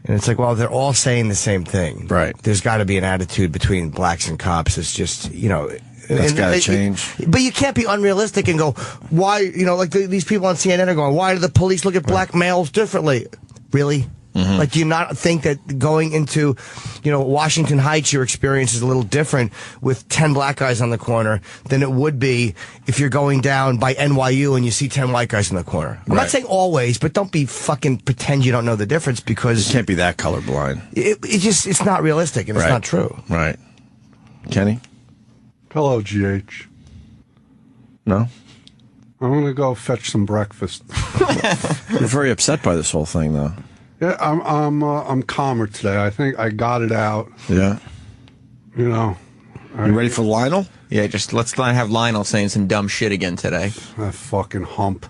And it's like, well, they're all saying the same thing. Right. There's got to be an attitude between blacks and cops. It's just, That's got to change. But you can't be unrealistic and go, why, like these people on CNN are going, why do the police look at black males differently? Really? Mm-hmm. Like, do you not think that going into, Washington Heights, your experience is a little different with 10 black guys on the corner than it would be if you're going down by NYU and you see 10 white guys in the corner? I'm not saying always, but don't be fucking pretend you don't know the difference, because You can't be that colorblind. it's not realistic and it's not true. Right. Kenny? Hello, GH. No? I'm going to go fetch some breakfast. You're very upset by this whole thing, though. Yeah, I'm calmer today. I think I got it out. Yeah. You ready for Lionel? Yeah, just let's not have Lionel saying some dumb shit again today. That fucking hump.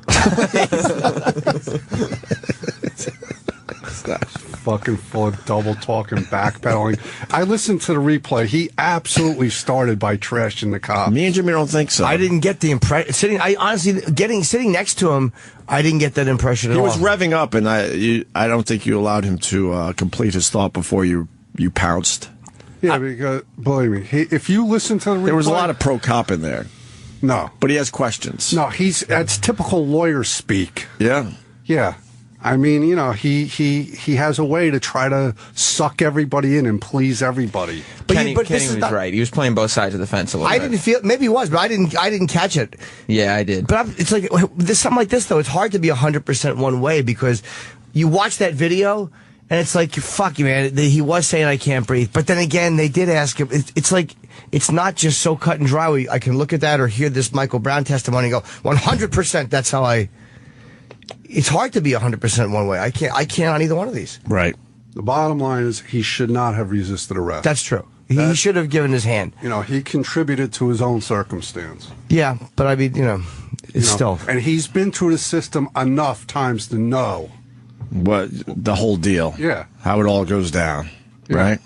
Fucking full of double talk and backpedaling. I listened to the replay. He absolutely started by trashing the cops. Me and Jimmy don't think so. I didn't get the impression. Sitting next to him, I didn't get that impression at all. He was revving up, and I don't think you allowed him to complete his thought before you pounced. Yeah, because, believe me, if you listen to the replay... There was a lot of pro-cop in there. No. But he has questions. No, that's typical lawyer speak. Yeah. Yeah. I mean, he has a way to try to suck everybody in and please everybody. Kenny was right. He was playing both sides of the fence a little bit. I didn't feel, maybe he was, but I didn't catch it. Yeah, I did. But it's like something like this though. It's hard to be 100% one way, because you watch that video and it's like, fuck you, man. He was saying I can't breathe, but then again, they did ask him. It's like, it's not just so cut and dry. I can look at that or hear this Michael Brown testimony and go 100%. That's how It's hard to be 100% one way. I can't on either one of these. Right. The bottom line is he should not have resisted arrest. That's true. He should have given his hand. He contributed to his own circumstance. Yeah, but I mean, it's still. And he's been through the system enough times to know. What the whole deal. Yeah. How it all goes down. Yeah. Right?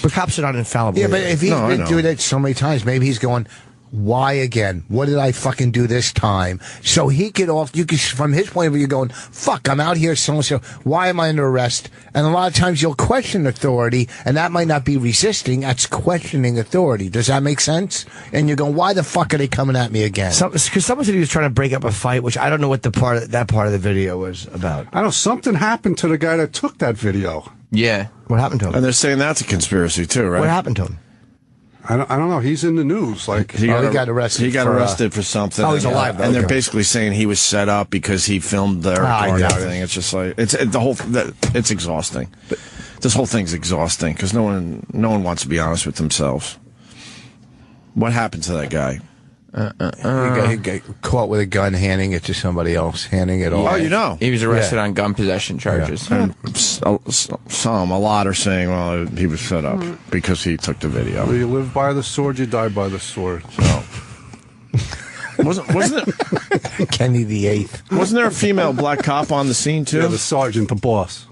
But cops are not infallible. Yeah, but if he's been doing it so many times, maybe he's going, why again? What did I fucking do this time? So you could, from his point of view, you're going, fuck, I'm out here so-and-so. Why am I under arrest? And a lot of times you'll question authority, and that might not be resisting. That's questioning authority. Does that make sense? And you're going, why the fuck are they coming at me again? Because someone said he was trying to break up a fight, which I don't know what that part of the video was about. I know something happened to the guy that took that video. Yeah. What happened to him? And they're saying that's a conspiracy, too, right? What happened to him? I don't know. He's in the news. Like he got arrested. He got arrested for something. Oh, he's alive. And they're basically saying he was set up because he filmed their car and everything. It's just like it's exhausting. But This whole thing's exhausting because no one wants to be honest with themselves. What happened to that guy? He got caught with a gun, handing it to somebody else, handing it off. Oh, you know. He was arrested on gun possession charges. Yeah. And a lot are saying, well, he was set up because he took the video. You live by the sword, you die by the sword. So. Wasn't it Kenny the Eighth? Wasn't there a female black cop on the scene too? Yeah, the sergeant, the boss.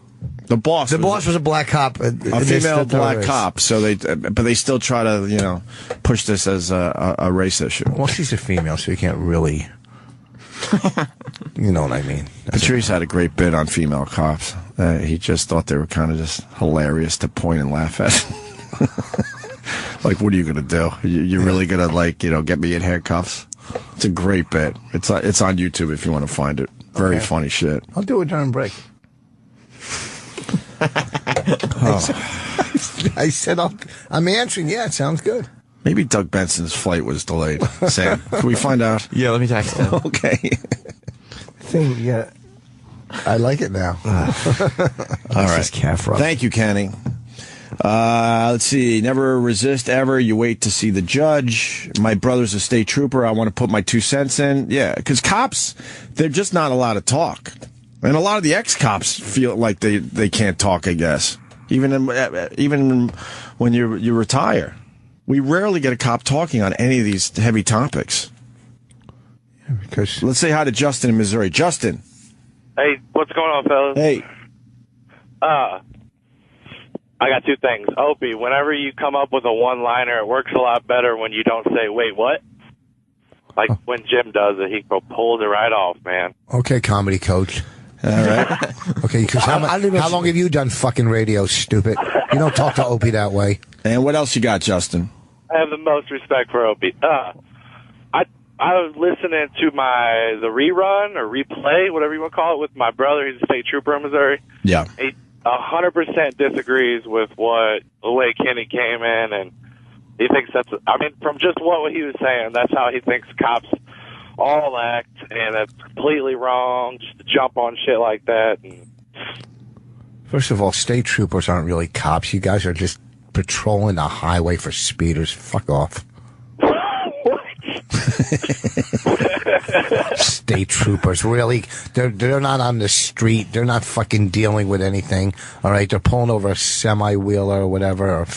The boss was a black cop. A female black cop. So but they still try to, push this as a race issue. Well, she's a female, so you can't really. You know what I mean? Patrice had a great bit on female cops. He just thought they were kind of just hilarious to point and laugh at. Like, what are you gonna do? You're really gonna get me in handcuffs? It's a great bit. It's on YouTube if you want to find it. Very funny shit. I'll do it during break. I said I'm answering. Yeah, it sounds good. Maybe Doug Benson's flight was delayed. Sam, can we find out? Yeah, let me text him. Okay. I like it now. All right. Calf rub. Thank you, Kenny. Let's see. Never resist ever. You wait to see the judge. My brother's a state trooper. I want to put my 2 cents in. Yeah, because cops, they're just not allowed to talk. And a lot of the ex-cops feel like they can't talk, I guess. Even when you retire. We rarely get a cop talking on any of these heavy topics. Yeah, because let's say hi to Justin in Missouri. Justin. Hey, what's going on, fellas? Hey. I got 2 things. Opie, whenever you come up with a one-liner, it works a lot better when you don't say, wait, what? Like when Jim does it, he pulls it right off, man. Okay, comedy coach. All right. Okay, because how long have you done fucking radio, stupid? You don't talk to Opie that way. And what else you got, Justin? I have the most respect for Opie. I was listening to the rerun or replay, whatever you want to call it, with my brother. He's a state trooper in Missouri. Yeah. He 100% disagrees with the way Kenny came in, and he thinks from just what he was saying, that's how he thinks cops all act, and that's completely wrong, just to jump on shit like that. First of all, state troopers aren't really cops. You guys are just patrolling the highway for speeders. Fuck off. State troopers, really? They're not on the street. They're not fucking dealing with anything. All right, they're pulling over a semi-wheeler or whatever, or a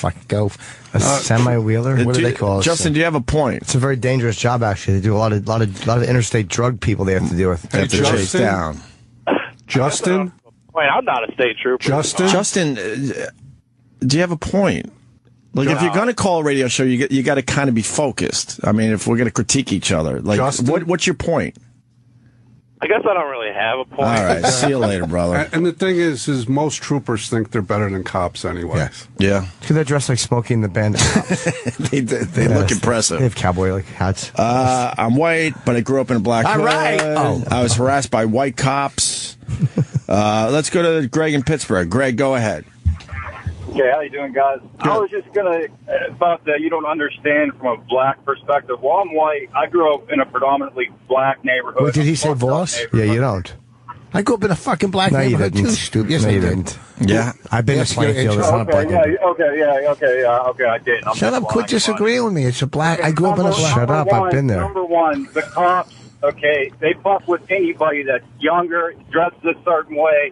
semi-wheeler. What do they call it? Justin, do you have a point? It's a very dangerous job. Actually, they do a lot of interstate drug people. They have to deal with. They have to chase down. Justin. Wait, I'm not a state trooper. Justin, do you have a point? Like, if you're going to call a radio show, you got to kind of be focused. I mean, if we're going to critique each other, like, what's your point? I guess I don't really have a point. All right, see you later, brother. And the thing is most troopers think they're better than cops anyway. Yes. Yeah. Because they're dressed like Smokey and the Bandit cops. they look impressive. They have cowboy-like hats. I'm white, but I grew up in a black hood. All right. I was harassed by white cops. Let's go to Greg in Pittsburgh. Greg, go ahead. Okay, how you doing, guys? Good. I was just about that you don't understand from a black perspective. Well, I'm white. I grew up in a predominantly black neighborhood. What, did he say boss? Yeah, you don't. I grew up in a fucking black neighborhood too, stupid. Yes, no, I you did. didn't. Yeah. I've been to Plainfield. It's not a black neighborhood. Okay, I did. Shut up, quit disagreeing with me. It's a black. I grew up in a black. Shut up, I've been there. Number one, the cops, okay, they fuck with anybody that's younger, dressed a certain way,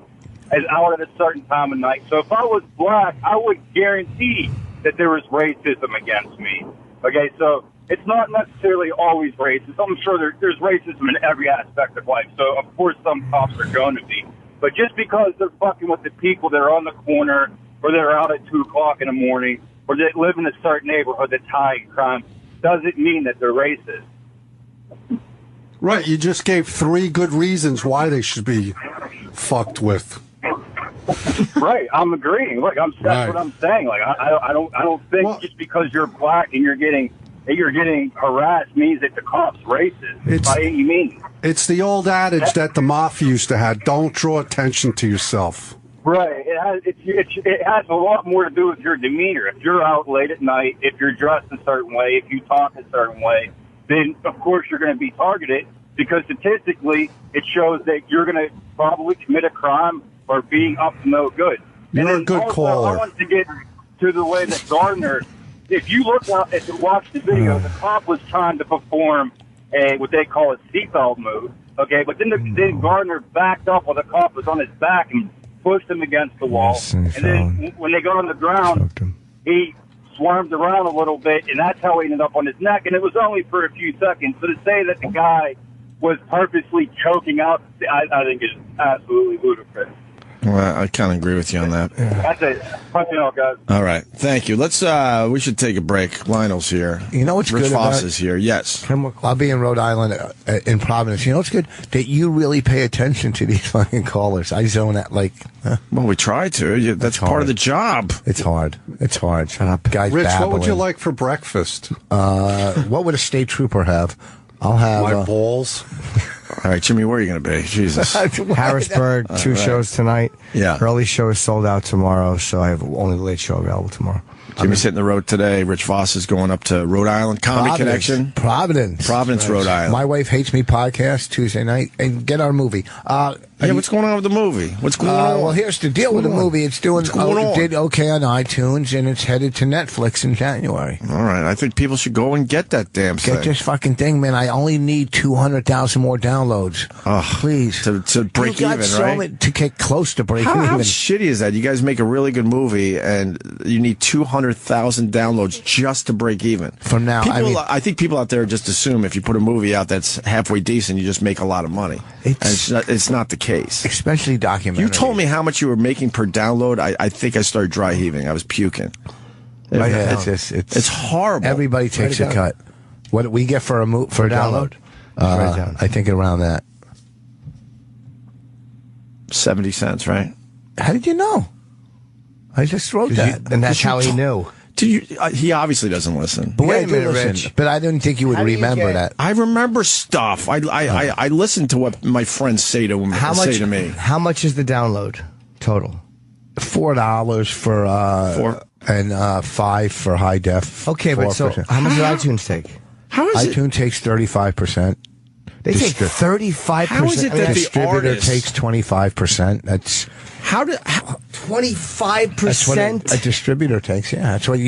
is out at a certain time of night. So if I was black, I would guarantee that there was racism against me. Okay, so it's not necessarily always racist. I'm sure there's racism in every aspect of life. So, of course, some cops are going to be. But just because they're fucking with the people that are on the corner, or they're out at 2 o'clock in the morning, or they live in a certain neighborhood that's high in crime, doesn't mean that they're racist. Right, you just gave 3 good reasons why they should be fucked with. Right, I'm agreeing. Look, that's what I'm saying. Like, I don't think just because you're black and you're getting harassed means that the cop's racist by any means. It's the old adage that the mafia used to have: don't draw attention to yourself. Right. It has a lot more to do with your demeanor. If you're out late at night, if you're dressed a certain way, if you talk a certain way, then of course you're going to be targeted, because statistically it shows that you're going to probably commit a crime or being up to no good. You're a good caller. I want to get to the way that Gardner, if you look out and watch the video, the cop was trying to perform what they call a seatbelt move. Okay, but then Gardner backed up while the cop was on his back and pushed him against the wall. And then when they got on the ground, he swarmed around a little bit, and that's how he ended up on his neck. And it was only for a few seconds. So to say that the guy was purposely choking out, I think is absolutely ludicrous. Well, I kind of agree with you on that. That's it. Punching out, guys. All right. Thank you. Let's, we should take a break. Lionel's here. You know what's Rich good Voss about is here. Yes. I'll be in Rhode Island in Providence. You know what's good? That you really pay attention to these fucking callers. I zone out like... Well, we try to. That's part of the job. It's hard. Shut up. Guys Rich, babbling. what would you like for breakfast? What would a state trooper have? I'll have... My balls. All right, Jimmy, where are you going to be? Jesus. Harrisburg, two shows tonight. Yeah. Early show is sold out tomorrow, so I have only the late show available tomorrow. Jimmy's hitting the road today. Rich Voss is going up to Rhode Island Comedy Connection. Providence, Rhode Island. My Wife Hates Me podcast Tuesday night, and get our movie. What's going on with the movie? What's going on? Well, here's the deal with the movie. It's doing did okay on iTunes, and it's headed to Netflix in January. All right, I think people should go and get that damn thing. Get this fucking thing, man. I only need 200,000 more downloads. Please. To break even, right? To get close to breaking How even. shitty is that? You guys make a really good movie, and you need 200,000 downloads just to break even. From now, I think people out there just assume if you put a movie out that's halfway decent, you just make a lot of money. It's not the case. Especially documentaries. You told me how much you were making per download. I think I started dry heaving. I was puking. It's horrible. Everybody takes a cut. What do we get for a download? I think around that. 70 cents, right? How did you know? I just wrote that. And that's how he knew. He obviously doesn't listen. But wait a minute, Rich. But I didn't think you would remember that. I remember stuff. I listen to what my friends say to me. How much is the download total? $4 for and $5 for high def. Okay, but so how much does iTunes take? How is it? iTunes takes 35%. They take 35%. How is it that the distributor takes 25%? That's 25%. That's what a distributor takes. Yeah, that's what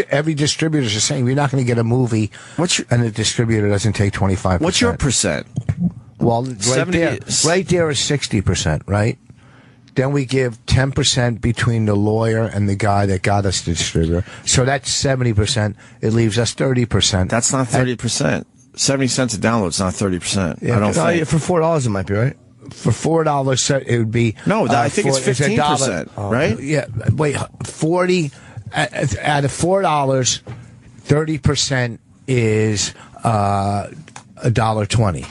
every distributor is saying. You're not going to get a movie, and the distributor doesn't take 25%. What's your percent? Well, right there is 60%, right? Then we give 10% between the lawyer and the guy that got us the distributor. So that's 70%. It leaves us 30%. That's not 30%. 70 cents a download is not 30%. Yeah, I don't think. For $4 it might be, right? For $4, it would be... No, I think it's 15%, right? Yeah, wait, 40... Out of $4, 30% is $1.20,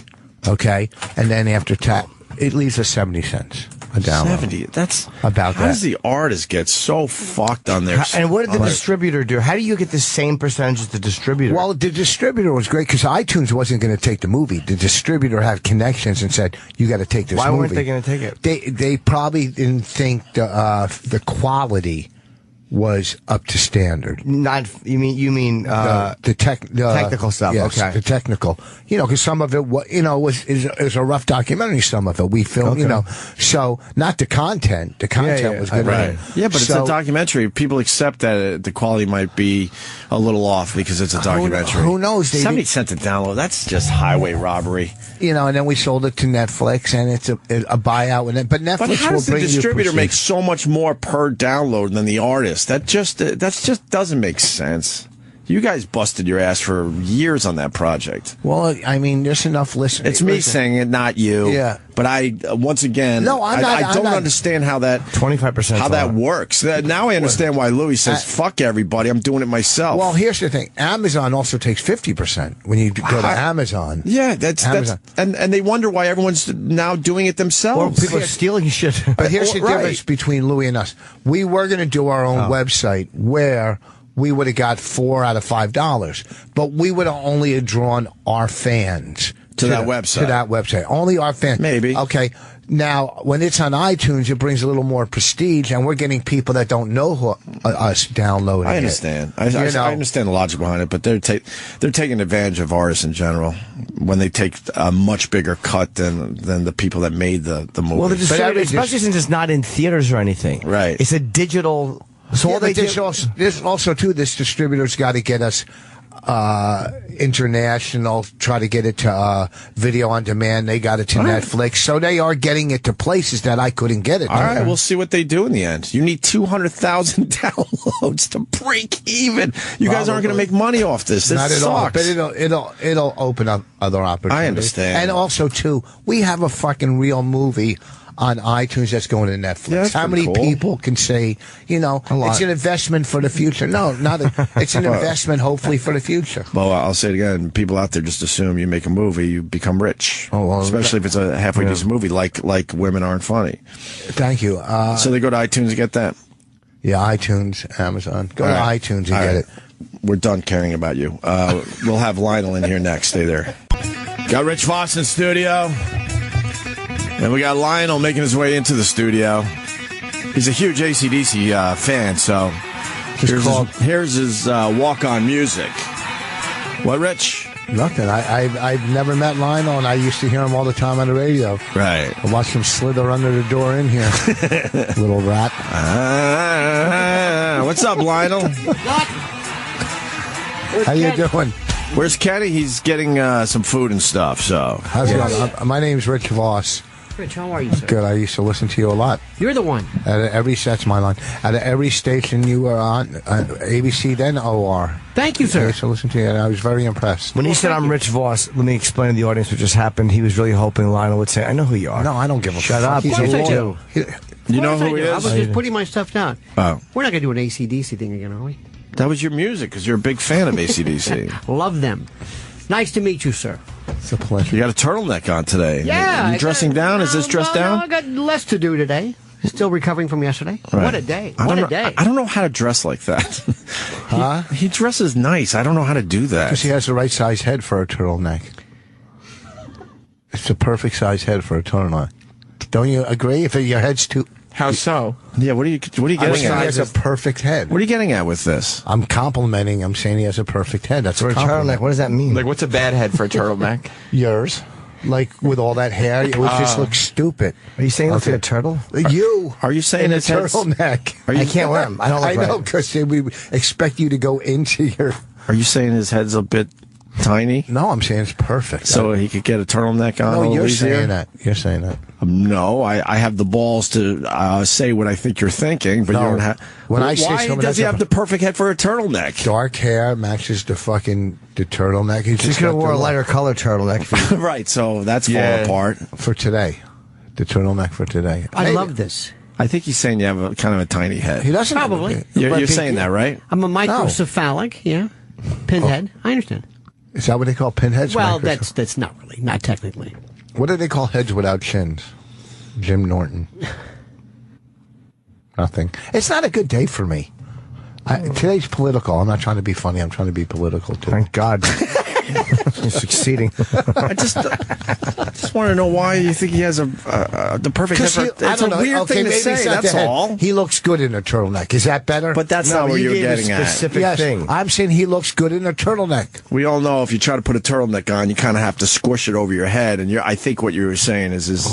okay? And then after tax, it leaves us 70 cents. A download. 70. That's about how that. does the artist get so fucked on there? And what did the distributor do? How do you get the same percentage as the distributor? Well, the distributor was great because iTunes wasn't going to take the movie. The distributor had connections and said, "You got to take this movie." Why weren't they going to take it? They probably didn't think the quality was up to standard. You mean the technical stuff? Yes, okay, the technical. Because some of it is a rough documentary. Some of it we filmed. So not the content. The content was good. Right. Yeah, but it's a documentary. People accept that the quality might be a little off because it's a documentary. Who knows? 70 cents a download. That's just highway robbery. And then we sold it to Netflix, and it's a buyout. But Netflix But how does the distributor make so much more per download than the artist? That just doesn't make sense. You guys busted your ass for years on that project. Well, I mean, there's enough listeners. It's me saying it, not you. Yeah. But I don't understand how that 25% how that works. Now I understand why Louis says fuck everybody. I'm doing it myself. Well, here's the thing. Amazon also takes 50% when you go to Amazon. Yeah, that's and they wonder why everyone's now doing it themselves. Or people are stealing shit. But here's the difference between Louis and us. We were going to do our own website where we would have got $4 out of $5, but we would have only drawn our fans to that website. To that website. Only our fans. Maybe. Okay. Now, when it's on iTunes, it brings a little more prestige, and we're getting people that don't know us downloading I understand. I understand the logic behind it, but they're taking advantage of artists in general when they take a much bigger cut than the people that made the movie. Well, especially since it's not in theaters or anything. Right. It's a digital. So all they there's also too, this distributor's got to get us international, try to get it to video on demand. They got it to Netflix, so they are getting it to places that I couldn't get it to. All right, we'll see what they do in the end. You need 200,000 downloads to break even. You guys aren't going to make money off this. This Not at all, sucks. but it'll open up other opportunities. I understand. And also too, we have a fucking real movie on iTunes that's going to Netflix. Yeah, how many people can say, it's an investment for the future? No, it's an investment, hopefully, for the future. Well, I'll say it again. People out there just assume you make a movie, you become rich. Oh, well, especially if it's a halfway decent movie, like Women Aren't Funny. Thank you. So they go to iTunes and get that? Yeah, iTunes, Amazon. Go to iTunes and get it. We're done caring about you. We'll have Lionel in here next. Stay there. Got Rich Voss in studio. And we got Lionel making his way into the studio. He's a huge AC/DC fan, so here's his walk-on music. What, Rich? Nothing. I've never met Lionel, and I used to hear him all the time on the radio. Right. I watched him slither under the door in here. Little rat. What's up, Lionel? What? How you doing? Where's Kenny? He's getting some food and stuff, so. How's it going? My name's Rich Voss. Rich, how are you, sir? Good. I used to listen to you a lot. You're the one. That's my line. Out of every station you were on, ABC, then OR. Thank you, sir. I used to listen to you, and I was very impressed. When he said, I'm Rich Voss, let me explain to the audience what just happened. He was really hoping Lionel would say, I know who you are. No, I don't give a fuck. Shut up. Of course I do. You know who he is? I was just putting my stuff down. Oh. We're not going to do an AC/DC thing again, are we? That was your music, because you're a big fan of AC/DC. Love them. Nice to meet you, sir. It's a pleasure. You got a turtleneck on today. Yeah. You dressing down? Is this dressed down? No, I got less to do today. Still recovering from yesterday. Right. What a day. What a day. I don't know how to dress like that. Huh? He dresses nice. I don't know how to do that. Because he has the right size head for a turtleneck. It's the perfect size head for a turtleneck. Don't you agree? If your head's too... How so? Yeah, what are you getting He at? has a perfect head. What are you getting at with this? I'm complimenting. I'm saying he has a perfect head. That's For a a compliment. turtleneck, what does that mean? Like, what's a bad head for a turtleneck? Yours. Like, with all that hair, it would just look stupid. Are you saying it looks like a turtle? You. Are you saying in a his head's- turtleneck? I can't wear them. I don't look I know, right. because we expect you to go into your... Are you saying his head's a bit tiny? No, I'm saying it's perfect. So he could get a turtleneck on? No, you're easier? saying that. You're saying that. No, I have the balls to say what I think you're thinking, but No. you don't have. When I say why someone does has he a- have the perfect head for a turtleneck? Dark hair matches the turtleneck. He's Just could have wore a lighter color turtleneck. Right, so that's falling apart. For today. The turtleneck for today. I love this. I think he's saying you have a kind of a tiny head. He doesn't have a Probably. big- You're saying that, right? I'm a microcephalic, yeah. Pinhead. I understand. Is that what they call pinheads? Well, Microsoft? that's not really, not technically. What do they call heads without chins? Jim Norton. Nothing. It's not a good day for me. Today's political. I'm not trying to be funny. I'm trying to be political, too. Thank God. You're succeeding. I just want to know why you think he has the perfect head for. It's a weird thing to say. That's all. He looks good in a turtleneck. Is that better? But that's not what you're getting at. Yes, I'm saying he looks good in a turtleneck. We all know if you try to put a turtleneck on, you kind of have to squish it over your head. And I think what you were saying is.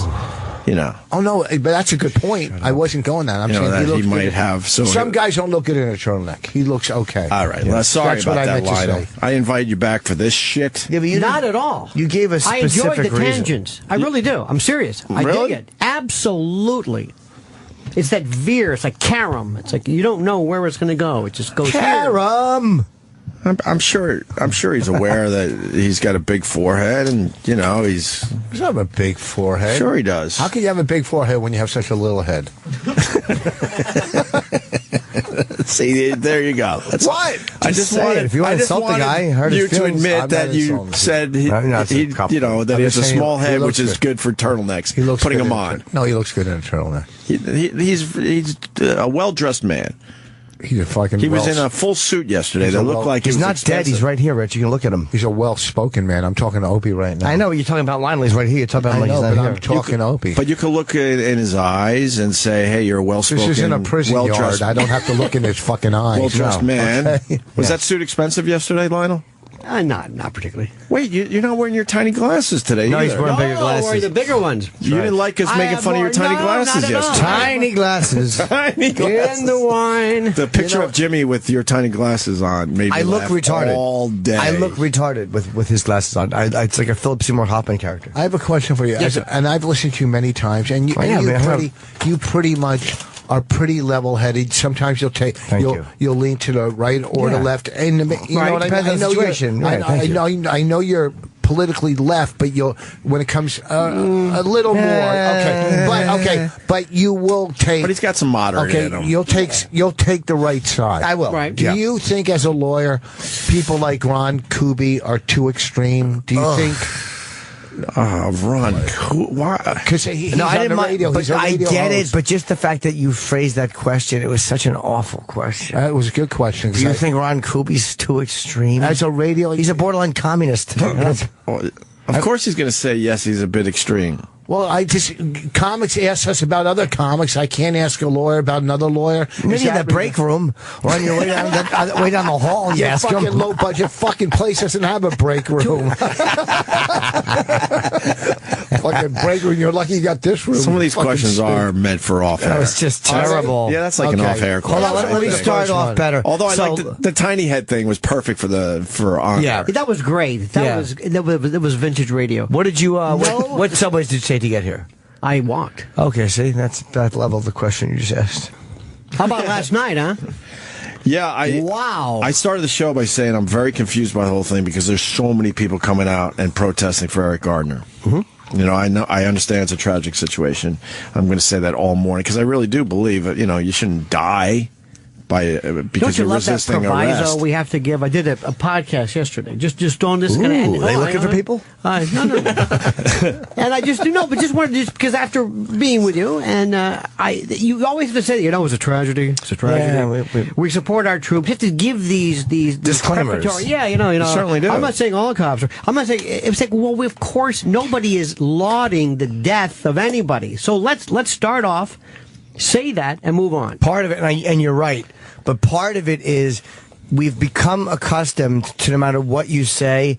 Oh no, but that's a good point. I wasn't going that. I'm saying that he looks he might good. have. So Some guys don't look good in a turtleneck. He looks okay. All right. Well, sorry That's about what I that, meant to Lionel. say. I invited you back for this shit. Yeah, but Not at all. You gave a I specific enjoyed the reason. tangents. I really do. I'm serious. I Really? dig it. Absolutely. It's that veer. It's like carom. It's like you don't know where it's going to go. It just goes here. Carom! I'm sure he's aware that he's got a big forehead, and He doesn't have a big forehead. Sure he does. How can you have a big forehead when you have such a little head? See, there you go. That's What? I just say it. wanted. If you want I to just insult the wanted guy, hurt you his to feelings, admit I'm that not you insulting said No, that's a he compliment. that I'm he has a just saying small he head, looks which is good. good for turtlenecks. He looks putting good them in a on. No, he looks good in a turtleneck. He's a well dressed man. He's a fucking. He was in a full suit yesterday that looked like he's it was not expensive. dead. He's right here, Rich. You can look at him. He's a well-spoken man. I'm talking to Opie right now. I know you're talking about Lionel. He's right here. You're talking about him like he's not but here. I'm talking to Opie. But you could look in his eyes and say, "Hey, you're a well-spoken, This isn't a prison well-dressed, yard. I don't have to look in his fucking eyes. well-dressed No. man." Okay. Was that suit expensive yesterday, Lionel? Not particularly. Wait, you're not wearing your tiny glasses today. No, he's either. wearing bigger I'm glasses. wearing the bigger ones. You didn't like us making fun of your tiny glasses not at all. yesterday. Tiny glasses. Tiny glasses. In the wine. The picture of Jimmy with your tiny glasses on made me I look laugh retarded all day. I look retarded with his glasses on. It's like a Philip Seymour Hoffman character. I have a question for you, and I've listened to you many times, and you pretty much are pretty level-headed. Sometimes you'll lean to the right or the left, and you know what I mean. Depends on the situation. I know you're politically left, but when it comes a little more, but you will take. But he's got some moderate in him. You'll take the right side. I will. Right. Do you think, as a lawyer, people like Ron Kuby are too extreme? Do you think? Ron, why? Because he's No, I on didn't the mind, radio. but He's a I radio get host. it. But just the fact that you phrased that question, it was such an awful question. It was a good question. Do you think Ron Kuby's too extreme? As a radio, he's a borderline communist. Of course he's going to say yes, he's a bit extreme. Well, comics ask us about other comics. I can't ask a lawyer about another lawyer. Maybe in the break room or on your way down the hall. You ask fucking him. low budget fucking place doesn't have a break room. Fucking break room. You're lucky you got this room. Some of these questions are meant for off air. That was just terrible. Yeah, that's like an off air question. Hold on, let me start off better. Although I like the tiny head thing was perfect for on air. That was great. That was vintage radio. What did you? What subways did you take to get here? I walked. Okay, see, that's that level of the question you just asked. How about last night, huh? Yeah, wow. I started the show by saying I'm very confused by the whole thing because there's so many people coming out and protesting for Eric Gardner. Mm-hmm. You know, I understand it's a tragic situation. I'm going to say that all morning because I really do believe that, you shouldn't die because you're resisting arrest. We have to give. I did a podcast yesterday. Just on this kind of. Are they looking for people? No. And I just wanted because after being with you and you always have to say it was a tragedy. It's a tragedy. Yeah, we support our troops. You have to give these disclaimers. Yeah, you certainly do. I'm not saying all cops are. I'm not saying it's like of course nobody is lauding the death of anybody. So let's start off. Say that and move on. Part of it, and you're right, but part of it is we've become accustomed to no matter what you say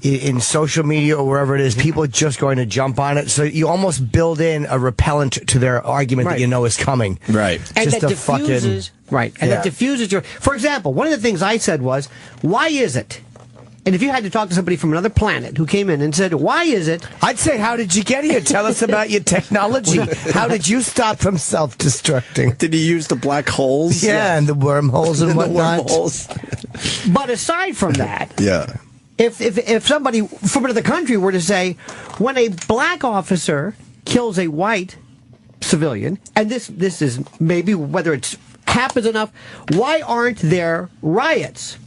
in social media or wherever it is, people are just going to jump on it. So you almost build in a repellent to their argument that you know is coming. Right. And just that diffuses. Right. And that diffuses your. For example, one of the things I said was, why is it? And if you had to talk to somebody from another planet who came in and said, why is it? I'd say, how did you get here? Tell us about your technology. How did you stop from self-destructing? Did he use the black holes? Yeah, and the wormholes and whatnot. But aside from that, if somebody from another country were to say, when a black officer kills a white civilian, and this is maybe whether it happens enough, why aren't there riots?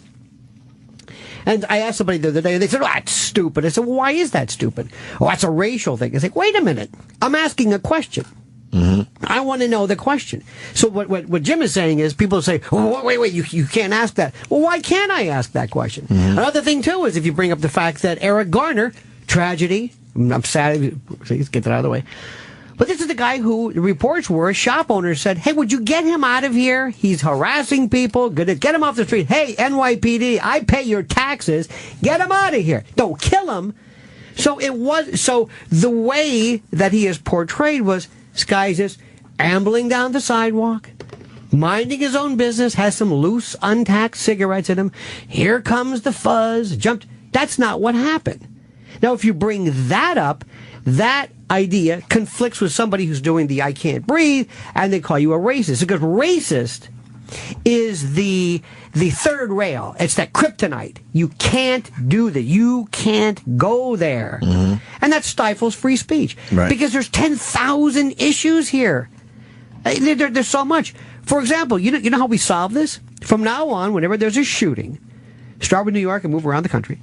And I asked somebody the other day, and they said, that's stupid. I said, well, why is that stupid? Oh, that's a racial thing. I said, wait a minute. I'm asking a question. Mm-hmm. I want to know the question. So what Jim is saying is people say, oh, wait, you can't ask that. Well, why can't I ask that question? Mm-hmm. Another thing, too, is if you bring up the fact that Eric Garner, tragedy, I'm sad, let's get that out of the way. But this is the guy who, the reports were, shop owners said, hey, would you get him out of here? He's harassing people. Get him off the street. Hey, NYPD, I pay your taxes. Get him out of here. Don't kill him. So the way that he is portrayed was, this guy's just ambling down the sidewalk, minding his own business, has some loose, untaxed cigarettes in him. Here comes the fuzz. Jumped. That's not what happened. Now, if you bring that up, that idea conflicts with somebody who's doing the I can't breathe, and they call you a racist. Because racist is the third rail. It's that kryptonite. You can't do that. You can't go there. Mm-hmm. And that stifles free speech. Right. Because there's 10,000 issues here. There's so much. For example, you know how we solve this? From now on, whenever there's a shooting, start with New York and move around the country,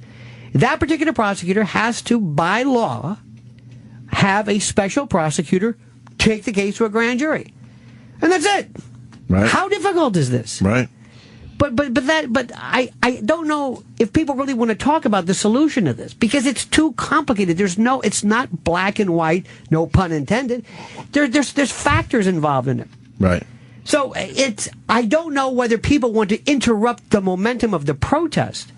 that particular prosecutor has to, by law, have a special prosecutor take the case to a grand jury. And that's it. Right. How difficult is this? Right. But I don't know if people really want to talk about the solution to this because it's too complicated. It's not black and white, no pun intended. There's factors involved in it. Right. So I don't know whether people want to interrupt the momentum of the protest.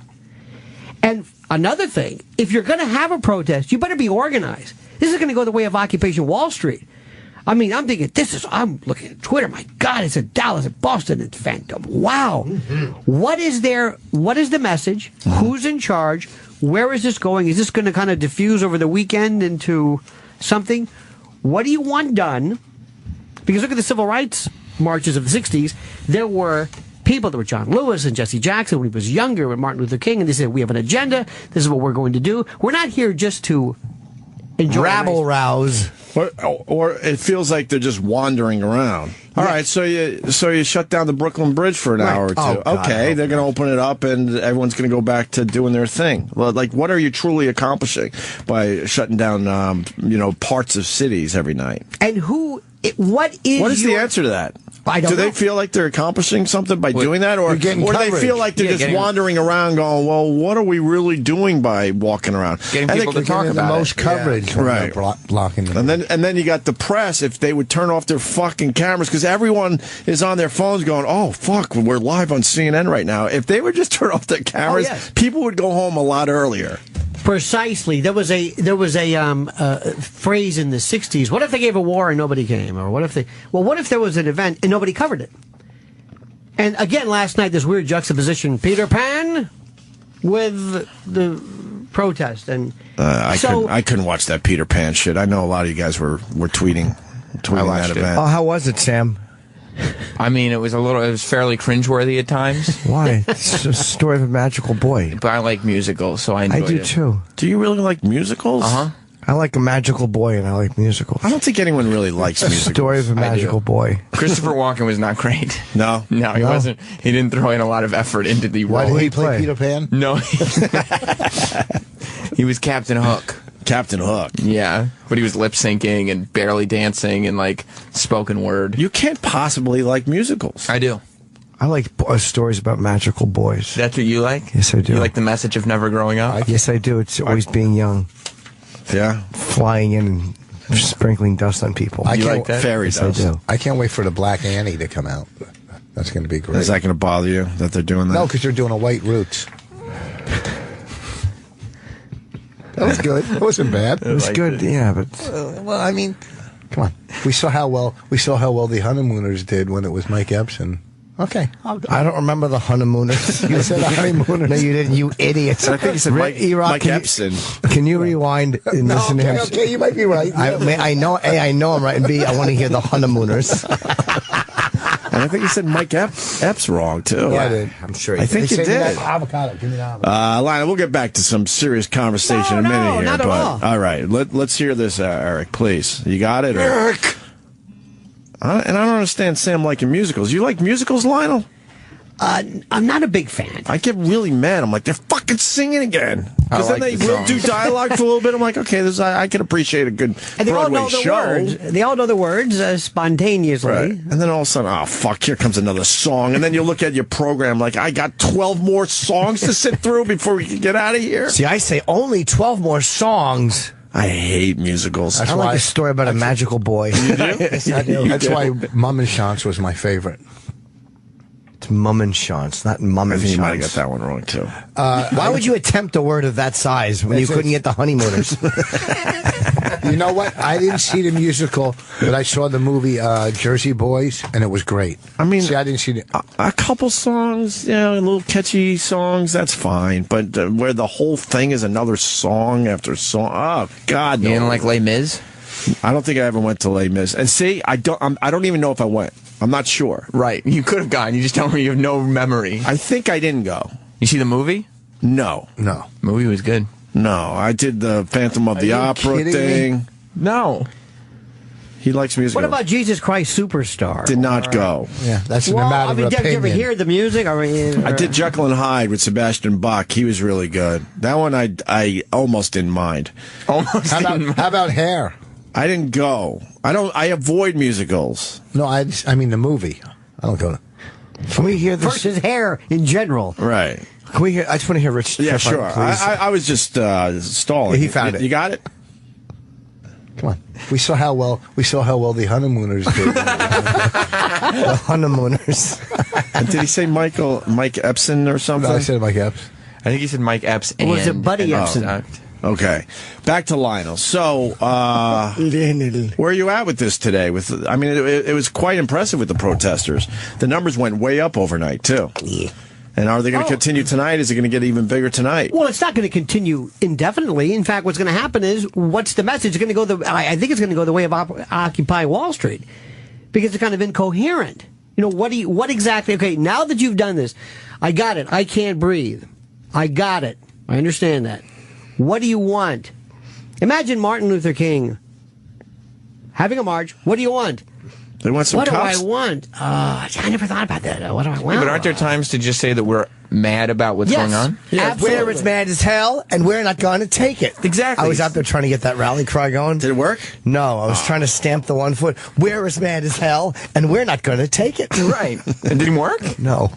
And another thing, if you're going to have a protest, you better be organized. This is going to go the way of Occupation Wall Street. I mean, I'm thinking, I'm looking at Twitter, my God, it's at Dallas, at Boston, it's Phantom. Wow. What is the message? Who's in charge? Where is this going? Is this going to kind of diffuse over the weekend into something? What do you want done? Because look at the civil rights marches of the 60s. There were people, there were John Lewis and Jesse Jackson when he was younger with Martin Luther King, and they said, we have an agenda. This is what we're going to do. We're not here just to enjoy rabble rouse. Or it feels like they're just wandering around. All right, so you shut down the Brooklyn Bridge for an hour or two. Oh, God, okay, they're going to open it up, and everyone's going to go back to doing their thing. Well, like, what are you truly accomplishing by shutting down, parts of cities every night? And what is the answer to that? I don't know. Do they feel like they're accomplishing something by doing that? Or do they feel like they're just wandering around going, well, what are we really doing by walking around? Getting people to talk about the most coverage when they're blocking them. And then you got the press, if they would turn off their fucking cameras, because everyone is on their phones going, oh, fuck, we're live on CNN right now. If they would just turn off their cameras, people would go home a lot earlier. Precisely. There was a phrase in the 60s. What if they gave a war and nobody came? Or what if there was an event and nobody covered it? And again, last night, this weird juxtaposition, Peter Pan with the protest. And I couldn't watch that Peter Pan shit. I know a lot of you guys were tweeting that event. Oh, how was it, Sam? I mean, it was fairly cringeworthy at times. Why? It's a story of a magical boy. But I like musicals, so I enjoyed it. I do too. Do you really like musicals? Uh-huh. I like a magical boy, and I like musicals. I don't think anyone really likes musicals. Story of a magical boy. Christopher Walken was not great. No, he wasn't. He didn't throw in a lot of effort into the role. Why did he play Peter Pan? No, he was Captain Hook. Captain Hook. Yeah, but he was lip syncing and barely dancing and like spoken word. You can't possibly like musicals. I do. I like stories about magical boys. That's what you like? Yes, I do. You like the message of never growing up? Yes, I do. It's always being young. Yeah. Flying in and sprinkling dust on people. You like that? Fairy dust. I do. I can't wait for the Black Annie to come out. That's going to be great. Is that going to bother you that they're doing that? No, because they're doing a White Roots. That was good. It wasn't bad. It was good, yeah, but well, I mean, come on. We saw how well the Honeymooners did when it was Mike Epson. Okay, I don't remember the Honeymooners. You said the Honeymooners. No, you didn't. You idiot. I think you said Mike Epson. Can you rewind and listen to him? Okay, you might be right. I know. A, I know I'm right, and B, I want to hear the Honeymooners. And I think you said Mike Epps wrong, too. Yeah, I did. I'm sure I think you did. Avocado. Give me the avocado. Lionel, we'll get back to some serious conversation in a minute here. Not at all right, let's hear this, Eric, please. You got it? Eric! And I don't understand Sam liking musicals. You like musicals, Lionel? I'm not a big fan. I get really mad. I'm like, they're fucking singing again. Because then they will do dialogue for a little bit. I'm like, okay, I can appreciate a good Broadway show. Words. They all know the words spontaneously. Right. And then all of a sudden, oh, fuck, here comes another song. And then you look at your program like, I got 12 more songs to sit through before we can get out of here. See, I say only 12 more songs. I hate musicals. I like a story about a magical boy. You do? Yes, I do. That's why Mum and Chance was my favorite. It's Mum and Chance, not Mum and I think Chance. you might have got that one wrong, too. Why would you attempt a word of that size when you couldn't get the Honeymooners? You know what? I didn't see the musical, but I saw the movie Jersey Boys, and it was great. I mean, see, I didn't see a couple songs, little catchy songs, that's fine. But where the whole thing is another song after song, oh, God, no. You didn't like Les Mis? I don't think I ever went to Les Mis. And see, I don't even know if I went. I'm not sure. Right. You could have gone. You just don't. You have no memory. I think I didn't go. You see the movie? No. Movie was good. No. I did the Phantom of the Opera thing. No. He likes music. What about Jesus Christ Superstar? Did not go. Yeah, that's a matter of opinion. Did you ever hear the music? I did Jekyll and Hyde with Sebastian Bach. He was really good. That one I almost didn't mind. How about Hair? I didn't go. I avoid musicals. No, I mean the movie. I don't go. Can we hear this? Versus hair in general. Right. Can we hear? I just want to hear Rich. Yeah, Trip sure. on, please. I was just stalling. Yeah, he found it. You got it? Come on. We saw how well the honeymooners did. The honeymooners. Did he say Mike Epson or something? No, I said Mike Epps. I think he said Mike Epps. Or was it Buddy Epson? Okay, back to Lionel. So, where are you at with this today? I mean, it was quite impressive with the protesters. The numbers went way up overnight too. Yeah. And are they going to continue tonight? Is it going to get even bigger tonight? Well, it's not going to continue indefinitely. In fact, what's going to happen is, what's the message? It's going to go I think it's going to go the way of Occupy Wall Street, because it's kind of incoherent. You know, what exactly? Okay, now that you've done this, I got it. I can't breathe. I got it. I understand that. What do you want? Imagine Martin Luther King having a march. What do you want? They want some cops. What do I want? I never thought about that. What do I want? Yeah, but aren't there times to just say that we're mad about what's going on? Yeah, we're as mad as hell, and we're not going to take it. Exactly. I was out there trying to get that rally cry going. Did it work? No, I was trying to stamp the 1 foot. We're as mad as hell, and we're not going to take it. Right. It didn't work? No.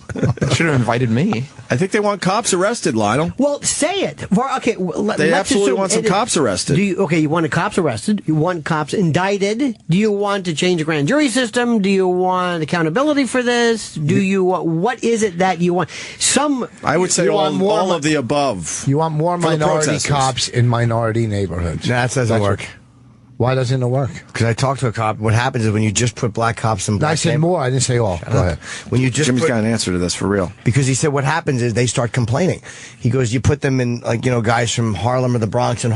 Should have invited me. I think they want cops arrested, Lionel. Well, say it. They absolutely want some cops arrested. You want the cops arrested? You want cops indicted? Do you want to change the grand jury system? Do you want accountability for this? What is it that you want? I would say all of the above. You want more minority cops in minority neighborhoods. That doesn't work. Why doesn't it work? Because I talked to a cop. What happens is when you just put black cops in black... I said more. I didn't say all. Go ahead. When you just Jimmy's got an answer to this, for real. Because he said what happens is they start complaining. He goes, you put them in, guys from Harlem or the Bronx and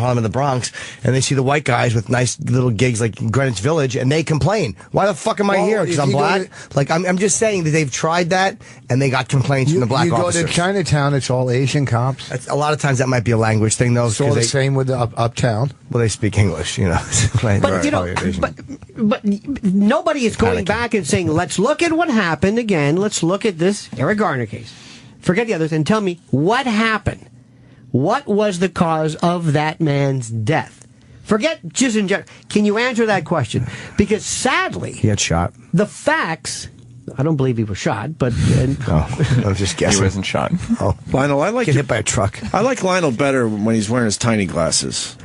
they see the white guys with nice little gigs like Greenwich Village, and they complain. Why the fuck am I here? Because I'm black? I'm just saying that they've tried that, and they got complaints from the black officers. You go to Chinatown, it's all Asian cops. A lot of times that might be a language thing, though. It's all the same with the uptown. Well, they speak English, But nobody is going back and saying, let's look at what happened again. Let's look at this Eric Garner case. Forget the others and tell me what happened. What was the cause of that man's death? Forget just in general. Can you answer that question? Because sadly, he had shot. The facts. I don't believe he was shot, but I was just guessing. He wasn't shot. Oh, Lionel, I like get hit by a truck. I like Lionel better when he's wearing his tiny glasses.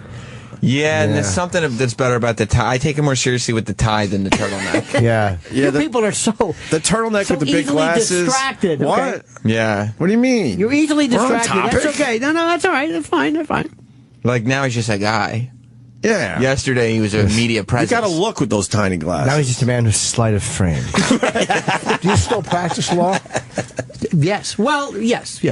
Yeah, and there's something that's better about the tie. I take it more seriously with the tie than the turtleneck. Yeah. People are so the turtleneck with the big glasses. Distracted. What? Okay? Yeah. What do you mean? You're easily distracted. That's okay. No, that's all right. That's fine. Like now he's just a guy. Yeah. Yesterday he was a media presence. You got to look with those tiny glasses. Now he's just a man with sleight of frame. Do you still practice law? Yes. Well, yes.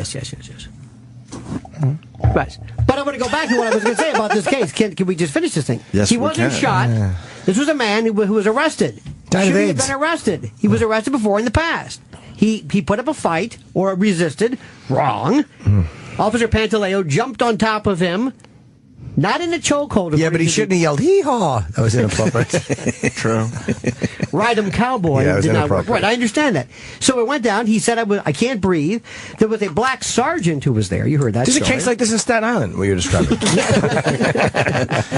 Right. But I want to go back to what I was going to say about this case. Can we just finish this thing? Yes, he wasn't shot. Yeah. This was a man who was arrested. Should he have been arrested? He was arrested before in the past. He put up a fight or resisted. Wrong. Officer Pantaleo jumped on top of him. Not in a chokehold. Yeah, but he shouldn't have yelled, hee-haw. That was inappropriate. True. Ride 'em cowboy did not work. Right, I understand that. So it went down. He said, I can't breathe. There was a black sergeant who was there. You heard that There's a case like this in Staten Island, what you're describing.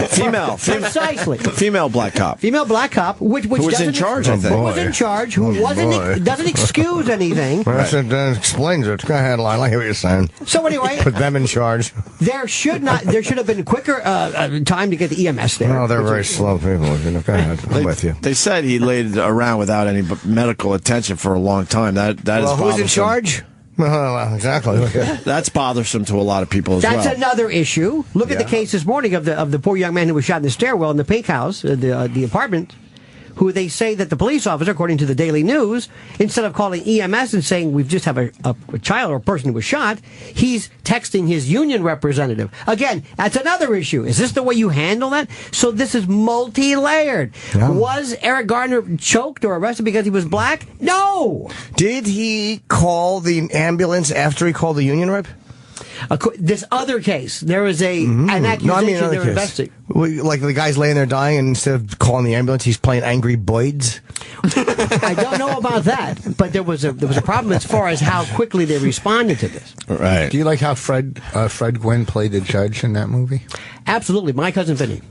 Female. Precisely. Female black cop. Female black cop, which who was in charge, I think. Who was in charge, who doesn't excuse anything. Well, that explains it. Go ahead, Lionel. I hear what you're saying. So anyway. Put them in charge. There should have been quicker time to get the EMS there. No, they're very slow people. Go ahead. I'm with you. They said he laid around without any medical attention for a long time. That is bothersome. Who's in charge? Well, exactly. That's bothersome to a lot of people as well. That's another issue. Look at the case this morning of the poor young man who was shot in the stairwell in the Pink House, the apartment, who they say that the police officer, according to the Daily News, instead of calling EMS and saying we've just have a child or a person who was shot, he's texting his union representative. Again, that's another issue. Is this the way you handle that? So this is multi-layered. Yeah. Was Eric Garner choked or arrested because he was black? No! Did he call the ambulance after he called the union rep? This other case, there was an accusation they're investigating. Like the guy's laying there dying, and instead of calling the ambulance, he's playing Angry Boyds. I don't know about that, but there was a problem as far as how quickly they responded to this. Right. Do you like how Fred Gwynn played the judge in that movie? Absolutely. My Cousin Vinny.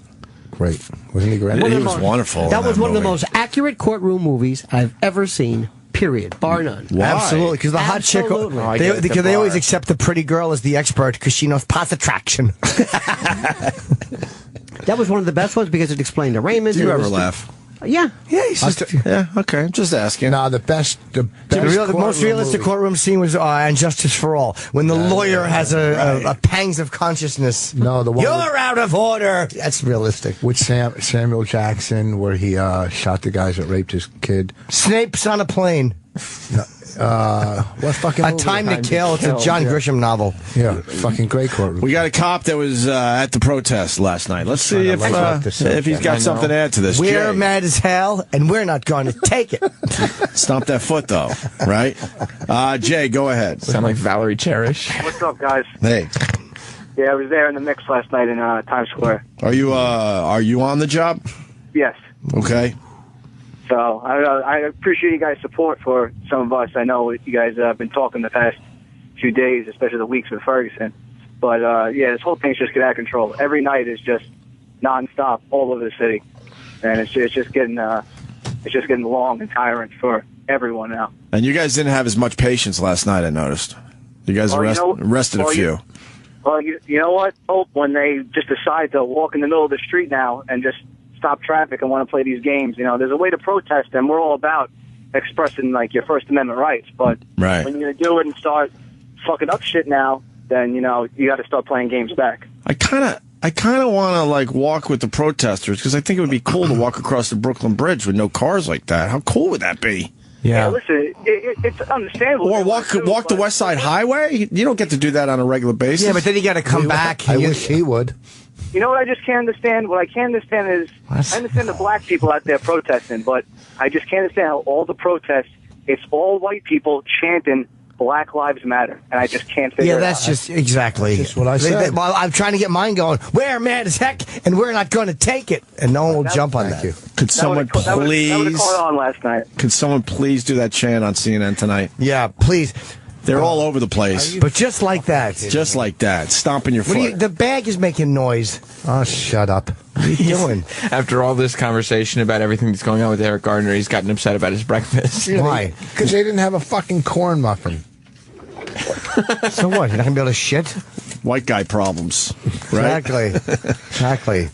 Great. Wasn't he great? He was wonderful. That was one of the most accurate courtroom movies I've ever seen Period. Bar none. Why? Absolutely, because the hot chick, they always accept the pretty girl as the expert because she knows path attraction. That was one of the best ones because it explained arraignment. Do you ever laugh? Yeah. Yeah, he's just... Yeah, okay. Just asking. No, the most realistic courtroom scene was And Justice for All, when the lawyer has a pangs of consciousness. No, the one You're out of order. That's realistic. with Samuel Jackson, where he shot the guys that raped his kid. Snape's on a plane. What fucking A movie? Time to Kill. It's a John Grisham novel. Yeah, fucking great courtroom. We got a cop that was at the protest last night. Let's see if he's got something to add to this. We're Jay. mad as hell, and we're not going to take it. Stomp that foot, though, right? Jay, go ahead. Sound like Valerie Cherish. What's up, guys? Hey. Yeah, I was there in the mix last night in Times Square. Are you on the job? Yes. Okay. So I appreciate you guys' support for some of us. I know you guys have been talking the past few days, especially the weeks with Ferguson. But yeah, this whole thing's just getting out of control. Every night is just nonstop all over the city, and it's just getting long and tiring for everyone now. And you guys didn't have as much patience last night, I noticed. You guys arrested a few. You know what, Hope? When they just decide to walk in the middle of the street now and just stop traffic and want to play these games, there's a way to protest, and we're all about expressing like your First Amendment rights. But right. when you're gonna do it and start fucking up shit now, then you got to start playing games back. I kind of want to like walk with the protesters because I think it would be cool to walk across the Brooklyn Bridge with no cars like that. How cool would that be? Yeah, listen, it's understandable. Or walk the West Side Highway. You don't get to do that on a regular basis. Yeah, but then you got to come back. I wish he would. You know what I just can't understand? What I can't understand is, I understand the black people out there protesting, but I just can't understand how all the protests, it's all white people chanting Black Lives Matter, and I just can't figure it out. Yeah, that's just exactly That's just what I said. Well, I'm trying to get mine going. We're mad as heck, and we're not going to take it, and no one will jump on that. Could someone please? That would have caught on last night. Could someone please do that chant on CNN tonight? Yeah, please. They're all over the place. But just like that. Just like that. Stomping your foot. The bag is making noise. Oh, shut up. What are you doing? After all this conversation about everything that's going on with Eric Gardner, he's gotten upset about his breakfast. Why? Because they didn't have a fucking corn muffin. So what? You're not going to be able to shit? White guy problems. Right? Exactly.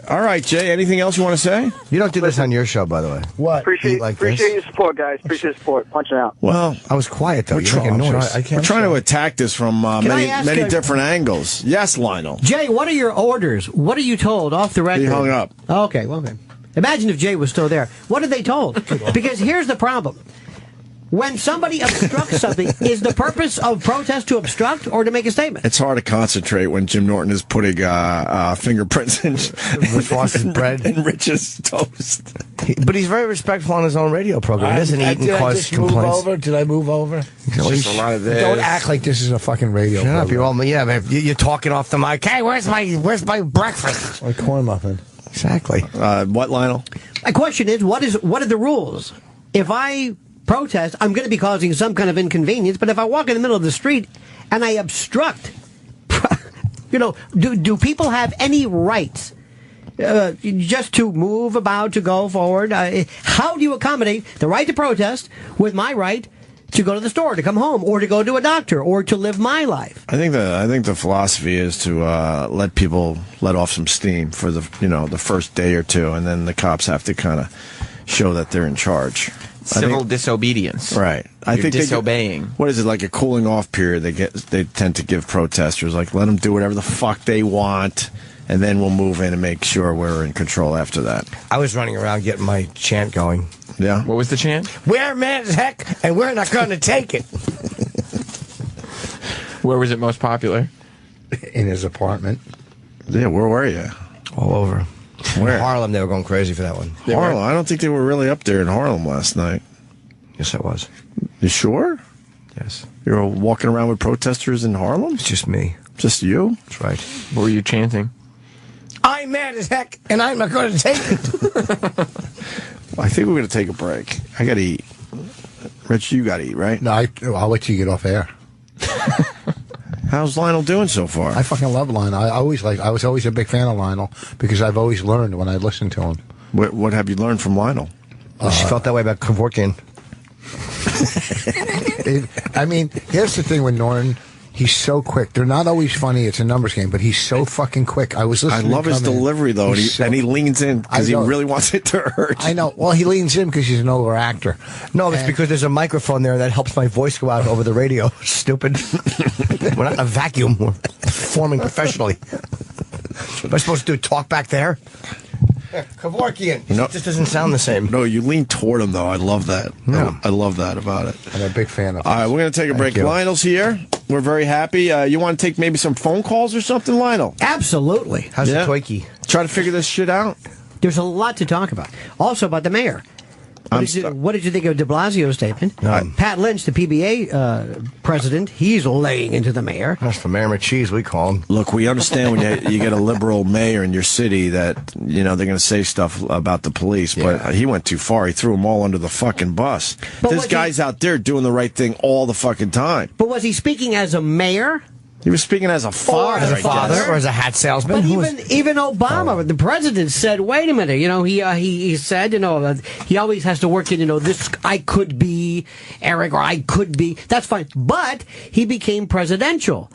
All right, Jay, anything else you want to say? You don't do this on your show, by the way. What? Appreciate your support, guys. Appreciate your support. Punching out. Well, I was quiet, though. You're making noise. We're trying to attack this from many different angles. Yes, Lionel. Jay, what are your orders? What are you told off the record? He hung up. Okay, well, okay. Imagine if Jay was still there. What are they told? Because here's the problem. When somebody obstructs something, is the purpose of protest to obstruct or to make a statement? It's hard to concentrate when Jim Norton is putting fingerprints in Rich Ross's bread and Rich's toast. But he's very respectful on his own radio program. He doesn't eat and cause complaints. Did I move over? It's just a lot of this. Don't act like this is a fucking radio Shut program. up, you're all, yeah, man, you're talking off the mic. Hey, where's my breakfast? My corn muffin. Exactly. What, Lionel? My question is, what are the rules? If I protest, I'm going to be causing some kind of inconvenience, but if I walk in the middle of the street and I obstruct, do people have any rights just to move about, to go forward? How do you accommodate the right to protest with my right to go to the store, to come home, or to go to a doctor, or to live my life? I think the philosophy is to let people let off some steam for the first day or two, and then the cops have to kind of show that they're in charge. Civil disobedience. Right. I think disobeying. What is it, like a cooling off period they tend to give protesters? Like, let them do whatever the fuck they want, and then we'll move in and make sure we're in control after that. I was running around getting my chant going. Yeah? What was the chant? We're mad as heck, and we're not going to take it. Where was it most popular? In his apartment. Yeah, where were you? All over. Where? In Harlem, they were going crazy for that one. Harlem? I don't think they were really up there in Harlem last night. Yes, I was. You sure? Yes. You were walking around with protesters in Harlem? It's just me. Just you? That's right. What were you chanting? I'm mad as heck, and I'm not going to take it. I think we're going to take a break. I got to eat. Rich, you got to eat, right? No, I'll let you get off air. How's Lionel doing so far? I fucking love Lionel. I was always a big fan of Lionel because I've always learned when I listened to him. What have you learned from Lionel? She felt that way about Kevorkian. I mean, here's the thing with Norton. He's so quick. They're not always funny. It's a numbers game, but he's so fucking quick. I was listening. I love his delivery, though, and he leans in because he really wants it to hurt. I know. Well, he leans in because he's an over actor. No, it's because there's a microphone there that helps my voice go out over the radio. Stupid. We're not in a vacuum. We're performing professionally. Am I supposed to do talk back there? Kevorkian. No, it just doesn't sound the same. No, you lean toward him, though. I love that. Yeah. I love that about it. I'm a big fan of it. All right, we're going to take a break. Lionel's here. We're very happy. You want to take maybe some phone calls or something, Lionel? Absolutely. How's the Twikey? Try to figure this shit out. There's a lot to talk about. Also about the mayor. What did you think of de Blasio's statement? Pat Lynch, the PBA president, he's laying into the mayor. That's the mayor McCheese, we call him. Look, we understand when you get a liberal mayor in your city that, they're going to say stuff about the police, but he went too far. He threw them all under the fucking bus. This guy's out there doing the right thing all the fucking time. But was he speaking as a mayor? He was speaking as a father, or as a hat salesman. But even Obama, the president, said, "Wait a minute." He said, he always has to work in, this. I could be Eric, or I could be. That's fine, but he became presidential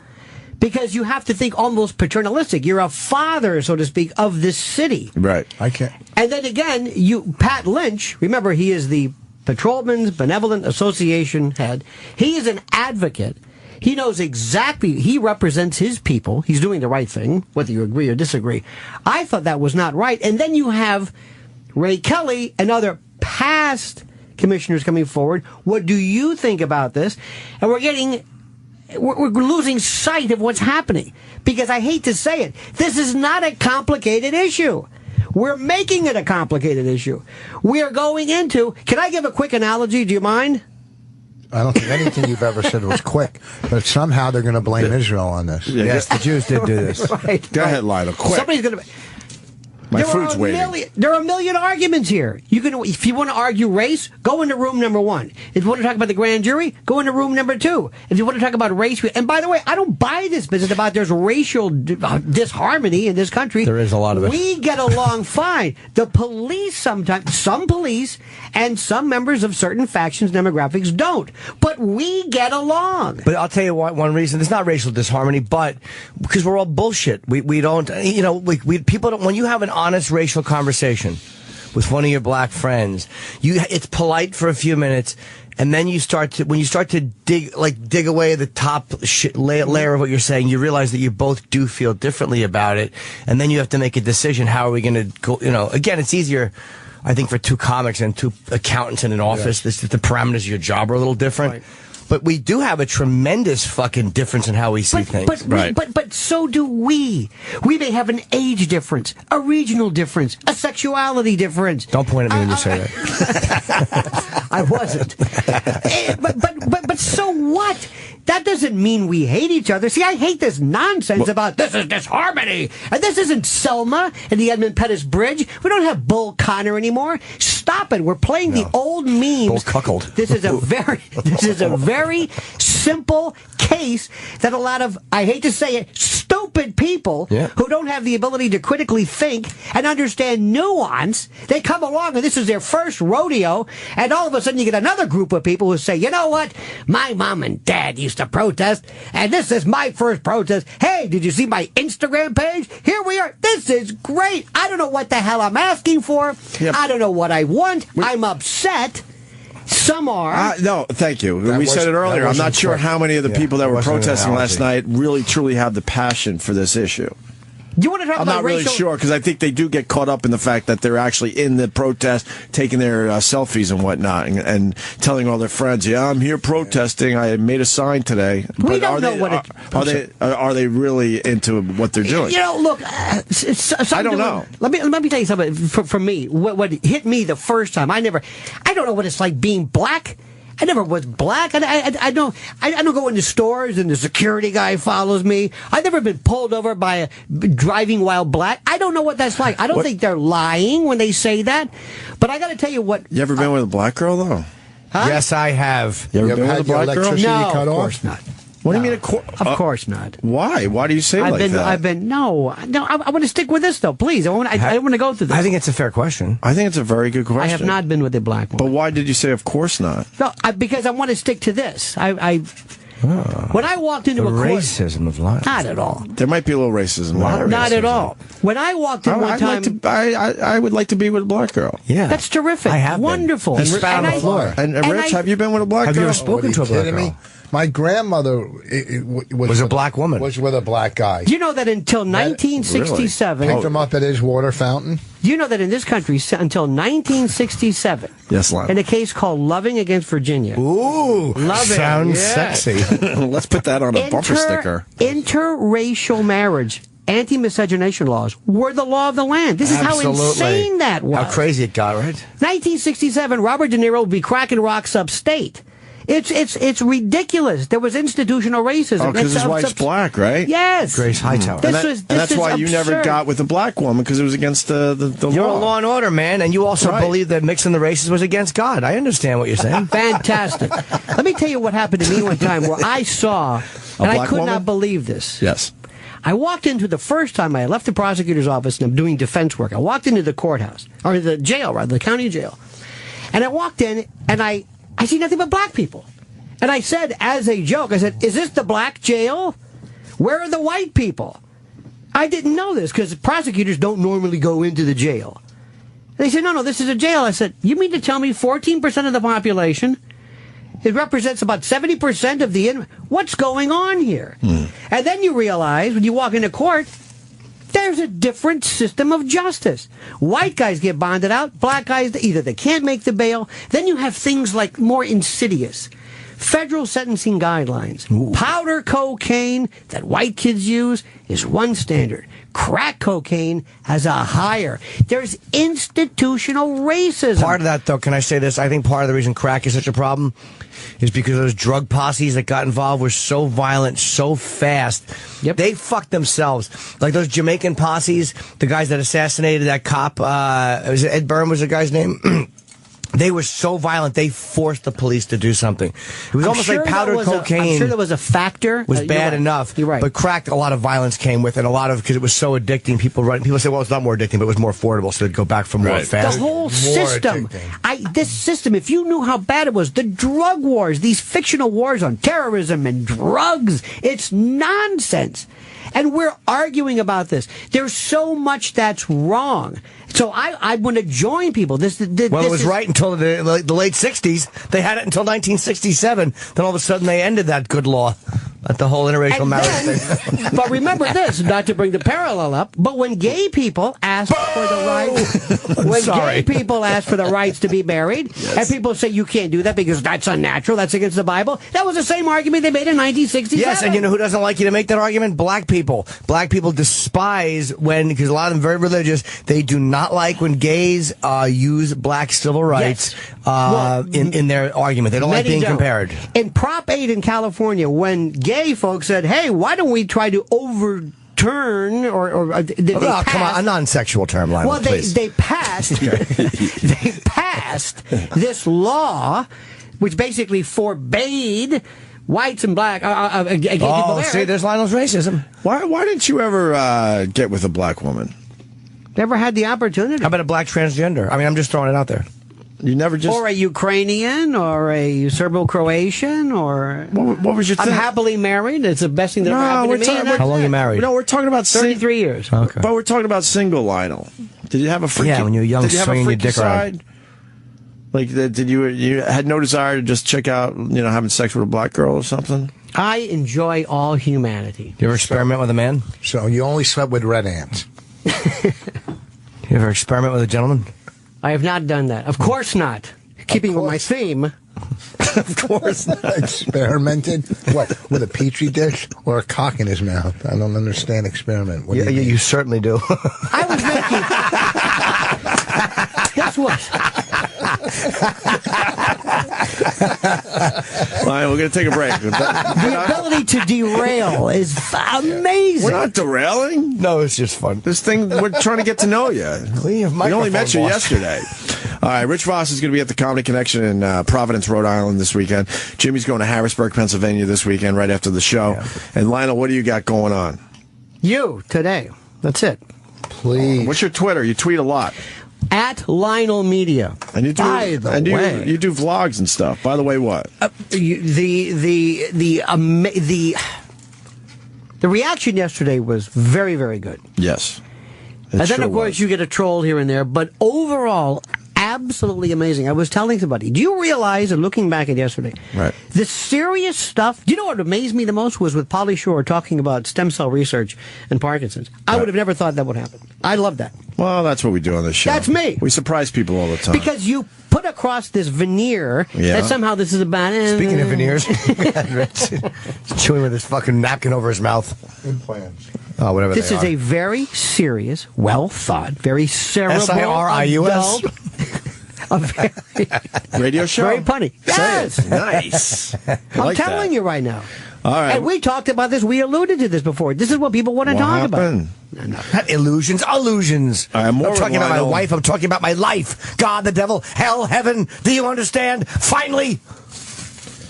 because you have to think almost paternalistic. You're a father, so to speak, of this city. Right. I can't. And then again, Pat Lynch. Remember, he is the Patrolmen's Benevolent Association head. He is an advocate. He knows exactly, he represents his people. He's doing the right thing, whether you agree or disagree. I thought that was not right. And then you have Ray Kelly and other past commissioners coming forward. What do you think about this? And we're losing sight of what's happening. Because I hate to say it, this is not a complicated issue. We're making it a complicated issue. We are going into, can I give a quick analogy? Do you mind? I don't think anything you've ever said was quick, but somehow they're going to blame Israel on this. Yes, the Jews did do this. Right. Go ahead, Lionel. Quick. Somebody's going to. My food's waiting. There are a million arguments here. If you want to argue race, go into room number 1. If you want to talk about the grand jury, go into room number 2. If you want to talk about race, and by the way, I don't buy this business about there's racial disharmony in this country. There is a lot of it. We get along fine. The police sometimes, some police and some members of certain factions, demographics don't. But we get along. But I'll tell you one reason. It's not racial disharmony, but because we're all bullshit. We don't, people don't, when you have an honest racial conversation with one of your black friends, it's polite for a few minutes, and then when you start to dig away the top layer of what you're saying, you realize that you both do feel differently about it, and then you have to make a decision. How are we going to go? Again, it's easier, I think, for two comics and two accountants in an office. Yes. The parameters of your job are a little different. Right. But we do have a tremendous fucking difference in how we see things. But so do we. We may have an age difference, a regional difference, a sexuality difference. Don't point at me when you say that. I wasn't. But so what? That doesn't mean we hate each other. See, I hate this nonsense about this is disharmony. And this isn't Selma and the Edmund Pettus Bridge. We don't have Bull Connor anymore. Stop it. We're playing the old memes. Bull cuckold. This is a very simple case that a lot of, I hate to say it, stupid people who don't have the ability to critically think and understand nuance, they come along and this is their first rodeo, and all of a sudden you get another group of people who say, you know what, my mom and dad used to protest, and this is my first protest. Hey, did you see my Instagram page? Here we are. This is great. I don't know what the hell I'm asking for. Yep. I don't know what I want. I'm upset. Some are. No, thank you. We said it earlier. I'm not sure how many of the people that were protesting last night really, truly have the passion for this issue. You want to talk I'm about not really sure, because I think they do get caught up in the fact that they're actually in the protest, taking their selfies and whatnot, and telling all their friends, "Yeah, I'm here protesting. I made a sign today." We don't know what are they really into what they're doing? Look, I don't know. Let me tell you something. For me, what hit me the first time, I don't know what it's like being black. I never was black. I don't go into stores and the security guy follows me. I've never been pulled over by a driving while black. I don't know what that's like. I don't think they're lying when they say that. But I got to tell you what. You ever been with a black girl, though? Huh? Yes, I have. You ever been with a black girl? No, of course not. What do you mean? Of course not. Why? Why do you say that? I want to stick with this though, please. I want to go through this. I think it's a fair question. I think it's a very good question. I have not been with a black woman. But why did you say of course not? No, because I want to stick to this. When I walked into a court, racism of life. Not at all. There might be a little racism. Not at all. When I walked in one time, I would like to be with a black girl. Yeah, that's terrific. I have wonderful. And spat on the floor. And Rich, have you been with a black girl? Have you ever spoken to a black girl? My grandmother was a black woman. Was with a black guy. Do you know that until 1967... Picked him up at his water fountain. Do you know that in this country, until 1967... Yes, Lionel. In a case called Loving against Virginia... Ooh, Loving. Sounds sexy. Let's put that on a bumper sticker. Interracial marriage, anti-miscegenation laws were the law of the land. This is how insane that was. How crazy it got, right? 1967, Robert De Niro would be cracking rocks upstate. It's ridiculous. There was institutional racism. Oh, because his wife's black, right? Yes. Grace Hightower. This that's why you absurd. never got with a black woman, because it was against the You're law. a law and order, man, and you also believe that mixing the races was against God. I understand what you're saying. Fantastic. Let me tell you what happened to me one time where I saw, and I could not believe this. Yes. I walked into the first time I left the prosecutor's office and I'm doing defense work. I walked into the courthouse, or the jail, rather, the county jail. And I walked in and I see nothing but black people. And I said, as a joke, I said, is this the black jail? Where are the white people? I didn't know this because prosecutors don't normally go into the jail. They said, no, this is a jail. I said, you mean to tell me 14% of the population? It represents about 70% of the... What's going on here? And then you realize, when you walk into court, there's a different system of justice. White guys get bonded out. Black guys, either they can't make the bail. Then you have things like more insidious federal sentencing guidelines. Ooh. Powder cocaine that white kids use is one standard. Crack cocaine has a higher. There's institutional racism. Part of that, though, can I say this? I think part of the reason crack is such a problem is because those drug posses that got involved were so violent, so fast. Yep. They fucked themselves. Like those Jamaican posses, the guys that assassinated that cop, was it Ed Burr was the guy's name? They were so violent, they forced the police to do something. It was almost like powder cocaine. I'm sure there was a factor. Was bad enough. You're right. But crack, a lot of violence came with it, because it was so addicting. People say, well, it's not more addicting, but it was more affordable, so they'd go back for more fast. The whole system. This system, if you knew how bad it was, the drug wars, these fictional wars on terrorism and drugs, it's nonsense. And we're arguing about this. There's so much that's wrong. So I want to join people. It was right until the late 60s. They had it until 1967. Then all of a sudden they ended that good law. The whole interracial marriage thing. But remember this, not to bring the parallel up, but when gay people asked for the rights, gay people asked for the rights to be married, and people say you can't do that because that's unnatural, that's against the Bible, that was the same argument they made in 1967. Yes, and you know who doesn't like you to make that argument? Black people. Black people despise because a lot of them are very religious, they do not like when gays use black civil rights in their argument. They don't like being compared. In Prop 8 in California, when gay folks said, hey, why don't we try to overturn come on, a non-sexual term, Lionel, well, they passed they passed this law which basically forbade whites and black gay people see, there's Lionel's racism. Why didn't you ever get with a black woman? Never had the opportunity. How about a black transgender? I mean, I'm just throwing it out there. You never just... Or a Ukrainian, or a Serbo-Croatian, or... What was your thing? I'm happily married. It's the best thing that ever happened to me. How long are you married? No, we're talking about... 33 years. Okay. But we're talking about single, Lionel. Did you have a freaky... Yeah, when you were young, swinging your dick around. Like, did you had no desire to just check out, having sex with a black girl or something? I enjoy all humanity. You ever experiment with a man? So you only slept with red ants. You ever experiment with a gentleman? I have not done that. Of course not. Keeping with my theme. Of course not. Experimented? What, with a petri dish or a cock in his mouth? I don't understand experiment. What do you certainly do. I was making... Guess what? Lion, we're going to take a break. The ability to derail is amazing. We're not derailing. No, it's just fun. This thing, we're trying to get to know you. We only met you yesterday. All right, Rich Voss is going to be at the Comedy Connection in Providence, Rhode Island this weekend. Jimmy's going to Harrisburg, Pennsylvania this weekend right after the show. Yeah. And Lionel, what do you got going on? You, today. That's it. Please. What's your Twitter? You tweet a lot. At Lionel Media. And you do, you do vlogs and stuff. By the way, what? The reaction yesterday was very, very good. Yes. And then, of course, you get a troll here and there. But overall, absolutely amazing. I was telling somebody, do you realize, and looking back at yesterday, right, the serious stuff, do you know what amazed me the most was with Pauly Shore talking about stem cell research and Parkinson's. I would have never thought that would happen. I love that. Well, that's what we do on this show. That's me. We surprise people all the time. Because you put across this veneer that somehow this is a bad... Speaking of veneers, chewing with his fucking napkin over his mouth. Implants. Oh, whatever This is a very serious, well-thought, very cerebral... S-I-R-I-U-S? A very... Radio show? Very punny. Yes! Nice. I'm telling you right now. All right. And we talked about this. We alluded to this before. This is what people want to talk about. Not illusions, illusions. I'm talking about my wife. I'm talking about my life. God, the devil, hell, heaven. Do you understand? Finally.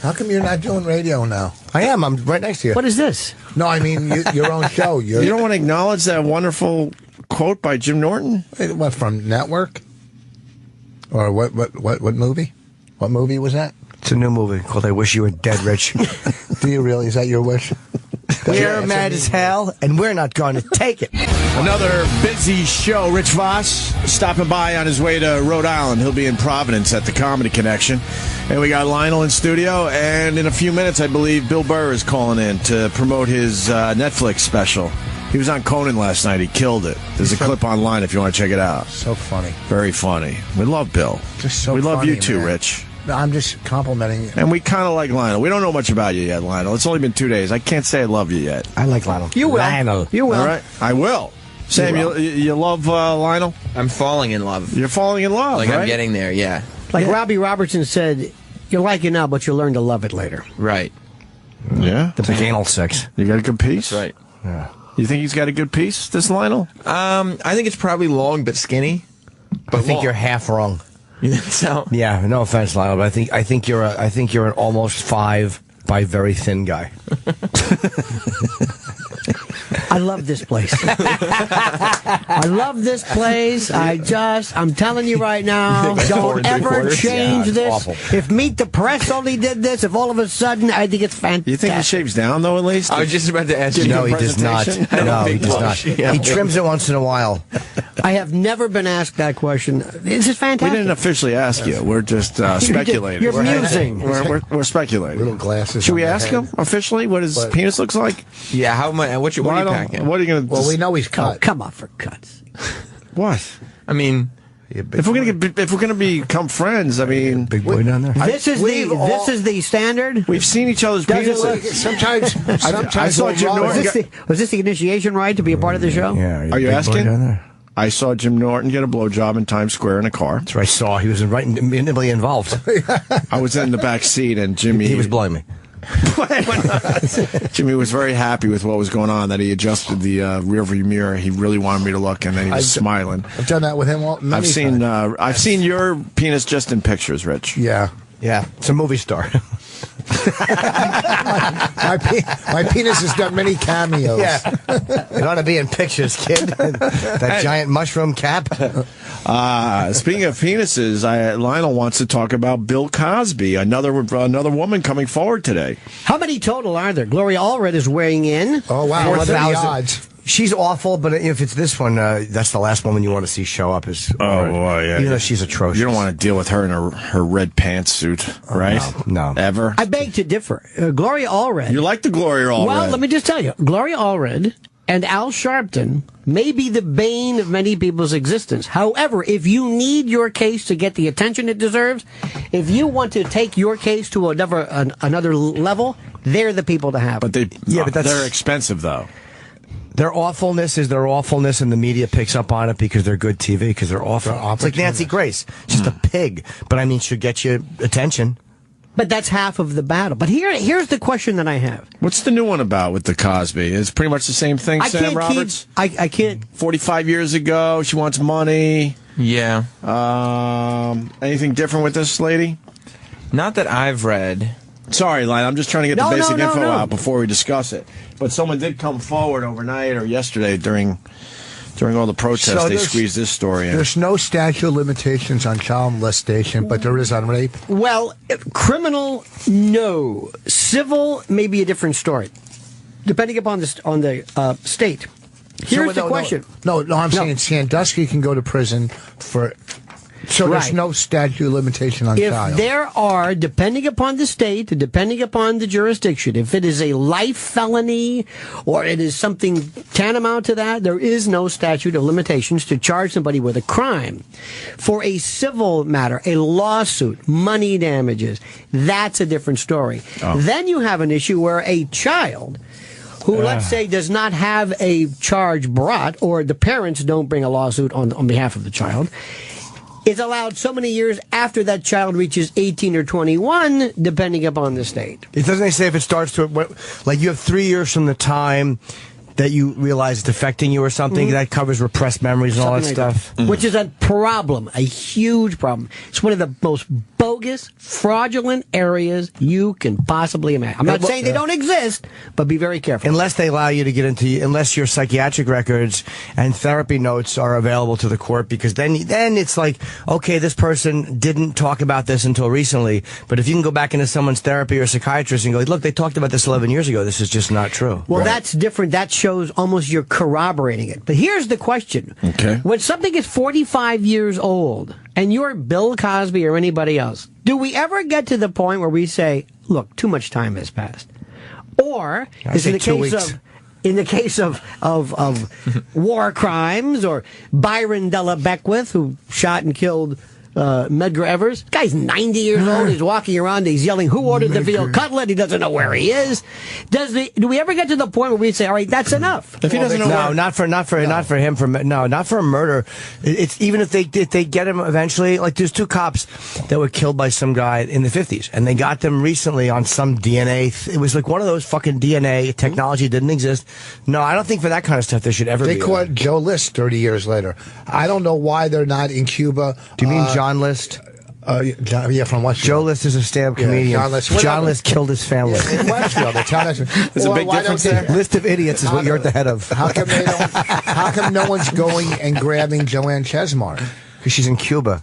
How come you're not doing radio now? I am. I'm right next to you. What is this? No, I mean your own show. You don't want to acknowledge that wonderful quote by Jim Norton? What, from Network? Or what movie? What movie was that? It's a new movie called I Wish You Were Dead, Rich. Do you really? Is that your wish? We're mad as hell, and we're not going to take it. Another busy show. Rich Voss stopping by on his way to Rhode Island. He'll be in Providence at the Comedy Connection. And we got Lionel in studio. And in a few minutes, I believe, Bill Burr is calling in to promote his Netflix special. He was on Conan last night. He killed it. There's a clip online if you want to check it out. So funny. Very funny. We love Bill. Just so we love funny, you too, man. Rich. I'm just complimenting you. And we kind of like Lionel. We don't know much about you yet, Lionel. It's only been 2 days. I can't say I love you yet. I like Lionel. You will. Lionel. You will. All right. I will. Sam, you love Lionel? I'm falling in love. You're falling in love, Like, right? I'm getting there, yeah. Like Robbie Robertson said, you like it now, but you'll learn to love it later. Right. Yeah? The big anal sex. You got a good piece? That's right. Yeah. You think he's got a good piece, this Lionel? I think it's probably long but skinny. I think you're half wrong. You think so? Yeah, no offense, Lionel, but I think you're an almost 5 by very thin guy. I love this place. I love this place. I'm telling you right now, don't ever change this. Awful. If Meet the Press only did this, if all of a sudden, I think it's fantastic. You think he shaves down, though, at least? I was just about to ask you. No, he does not. No, he does not. Yeah. He trims it once in a while. I have never been asked that question. This is fantastic. We didn't officially ask you. We're just speculating. You're musing. We're speculating. Little glasses. Should we on your ask head. him officially what his penis looks like? Yeah, how much? What are you packing? What are you going to... Well, we know he's Oh, cut. come on, for cuts. What? I mean... If we're gonna become friends, I mean, Big boy down there. This is the standard. We've seen each other's penises. Sometimes I saw Jim Norton. Was this the initiation rite to be a part of the show? Yeah. Are you asking? I saw Jim Norton get a blowjob in Times Square in a car. That's what I saw. He was intimately involved. I was in the back seat, and Jimmy... He was blowing me. Jimmy was very happy with what was going on, that he adjusted the rearview mirror. He really wanted me to look, and then he was smiling. I've done that with him many times. I've seen your penis just in pictures, Rich. Yeah. Yeah, it's a movie star. my penis has done many cameos. Yeah. It ought to be in pictures, kid. That giant mushroom cap. Speaking of penises, Lionel wants to talk about Bill Cosby, another woman coming forward today. How many total are there? Gloria Allred is weighing in. Oh, wow. What are the 4,000. odds? She's awful, but if it's this one, that's the last woman you want to see show up. Yeah. Even though she's atrocious. You don't want to deal with her in her red pantsuit, right? No. Ever? I beg to differ. Gloria Allred. You like the Gloria Allred? Well, let me just tell you. Gloria Allred and Al Sharpton may be the bane of many people's existence. However, if you need your case to get the attention it deserves, if you want to take your case to another level, they're the people to have. But they're expensive, though. Their awfulness is their awfulness, and the media picks up on it because they're good TV, because they're awful. It's like Nancy Grace. She's just a pig, but I mean, she'll get you attention. But that's half of the battle. But here's the question that I have. What's the new one about with the Cosby? It's pretty much the same thing, Sam Roberts? I can't. 45 years ago, she wants money. Yeah. Anything different with this lady? Not that I've read. Sorry, Lionel, I'm just trying to get the basic info out before we discuss it. But someone did come forward overnight or yesterday during all the protests. They squeezed this story in. There's no statute of limitations on child molestation, but there is on rape. Well, criminal, no. Civil, maybe a different story, depending upon the state. Here's the question. No, I'm saying Sandusky can go to prison for... So there's no statute of limitation on child. If there are, depending upon the state, depending upon the jurisdiction, if it is a life felony or it is something tantamount to that, there is no statute of limitations to charge somebody with a crime. For a civil matter, a lawsuit, money damages, that's a different story. Then you have an issue where a child who, let's say, does not have a charge brought, or the parents don't bring a lawsuit on behalf of the child, is allowed so many years after that child reaches 18 or 21, depending upon the state. It doesn't say if it starts to, like you have 3 years from the time that you realize it's affecting you or something. That covers repressed memories and all that stuff. Which is a problem, a huge problem. It's one of the most bogus, fraudulent areas you can possibly imagine. I'm not saying they don't exist, but be very careful. Unless they allow you to get into, unless your psychiatric records and therapy notes are available to the court, because then it's like, okay, this person didn't talk about this until recently, but if you can go back into someone's therapy or psychiatrist and go, look, they talked about this 11 years ago, this is just not true. Well, that's different. That shows almost you're corroborating it. But here's the question. Okay. When something is 45 years old and you're Bill Cosby or anybody else, do we ever get to the point where we say, look, too much time has passed? Or is in the case of war crimes, or Byron Della Beckwith, who shot and killed Medgar Evers. Guy's 90 years old. He's walking around. He's yelling, "Who ordered the veal cutlet?" He doesn't know where he is. Do we ever get to the point where we say, "All right, that's enough"? If he doesn't know, not for him. Not for a murder. It's even if they get him eventually. Like there's 2 cops that were killed by some guy in the 50s, and they got them recently on some DNA. It was like one of those fucking DNA technology didn't exist. No, I don't think for that kind of stuff there should ever be. They caught Joe List 30 years later. I don't know why they're not in Cuba. Do you mean John List? Yeah, from Westfield. Joe List is a stand-up comedian. John List killed his family. In Westfield. There's a big difference there. List of idiots is what you're at the head of. How come no one's going and grabbing Joanne Chesmar? Because she's in Cuba.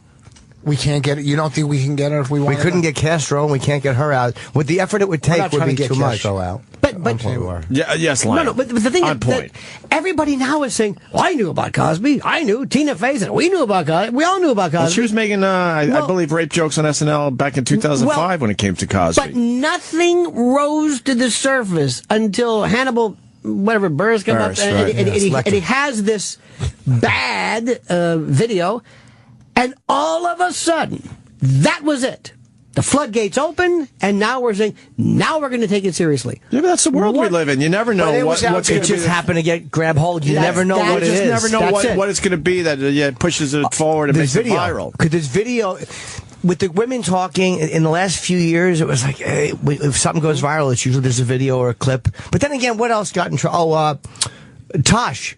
We can't get it. You don't think we can get her if we want? We couldn't get Castro, and we can't get her out. With the effort it would take, would be too much. Out. But yes, Lionel. But the thing is that everybody now is saying, well, I knew about Cosby. I knew. Tina Fey said, we knew about Cosby. We all knew about Cosby. Well, she was making, I believe, rape jokes on SNL back in 2005 when it came to Cosby. But nothing rose to the surface until Hannibal, whatever, Burr's come up, and he has this bad video, and all of a sudden, that was it. The floodgates open, and now we're saying, now we're going to take it seriously. Yeah, but that's the world we live in. You never know what's going to be. It just happened to grab hold. You never know what it is. You just never know what it's going to be that pushes it forward and makes it viral. Because this video, with the women talking, in the last few years, it was like, hey, if something goes viral, it's usually there's a video or a clip. But then again, what else got in trouble? Oh, Tosh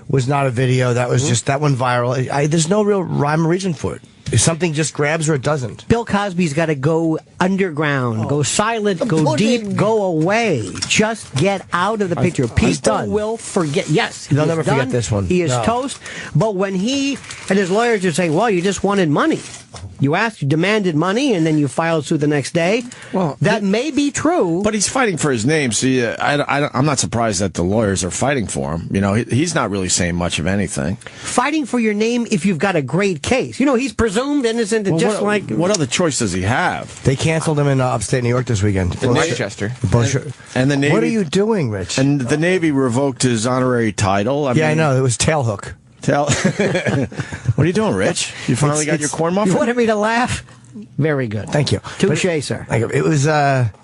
was not a video. That was just, that one viral. There's no real rhyme or reason for it. If something just grabs or it doesn't. Bill Cosby's got to go underground, go silent, go deep, go away. Just get out of the picture. People will forget. Yes, they'll never forget this one. He is toast. But when he and his lawyers are saying, well, you just wanted money. You asked, you demanded money, and then you filed suit the next day. Well, that may be true. But he's fighting for his name, so I'm not surprised that the lawyers are fighting for him. You know, he's not really saying much of anything. Fighting for your name if you've got a great case. You know, he's presumed innocent, and what other choice does he have? They canceled him in upstate New York this weekend. In Westchester. And the Navy. What are you doing, Rich? And the Navy revoked his honorary title. I know. It was tailhook. What are you doing, Rich? You finally got your corn muffin? You wanted me to laugh? Very good. Thank you. Touché, sir.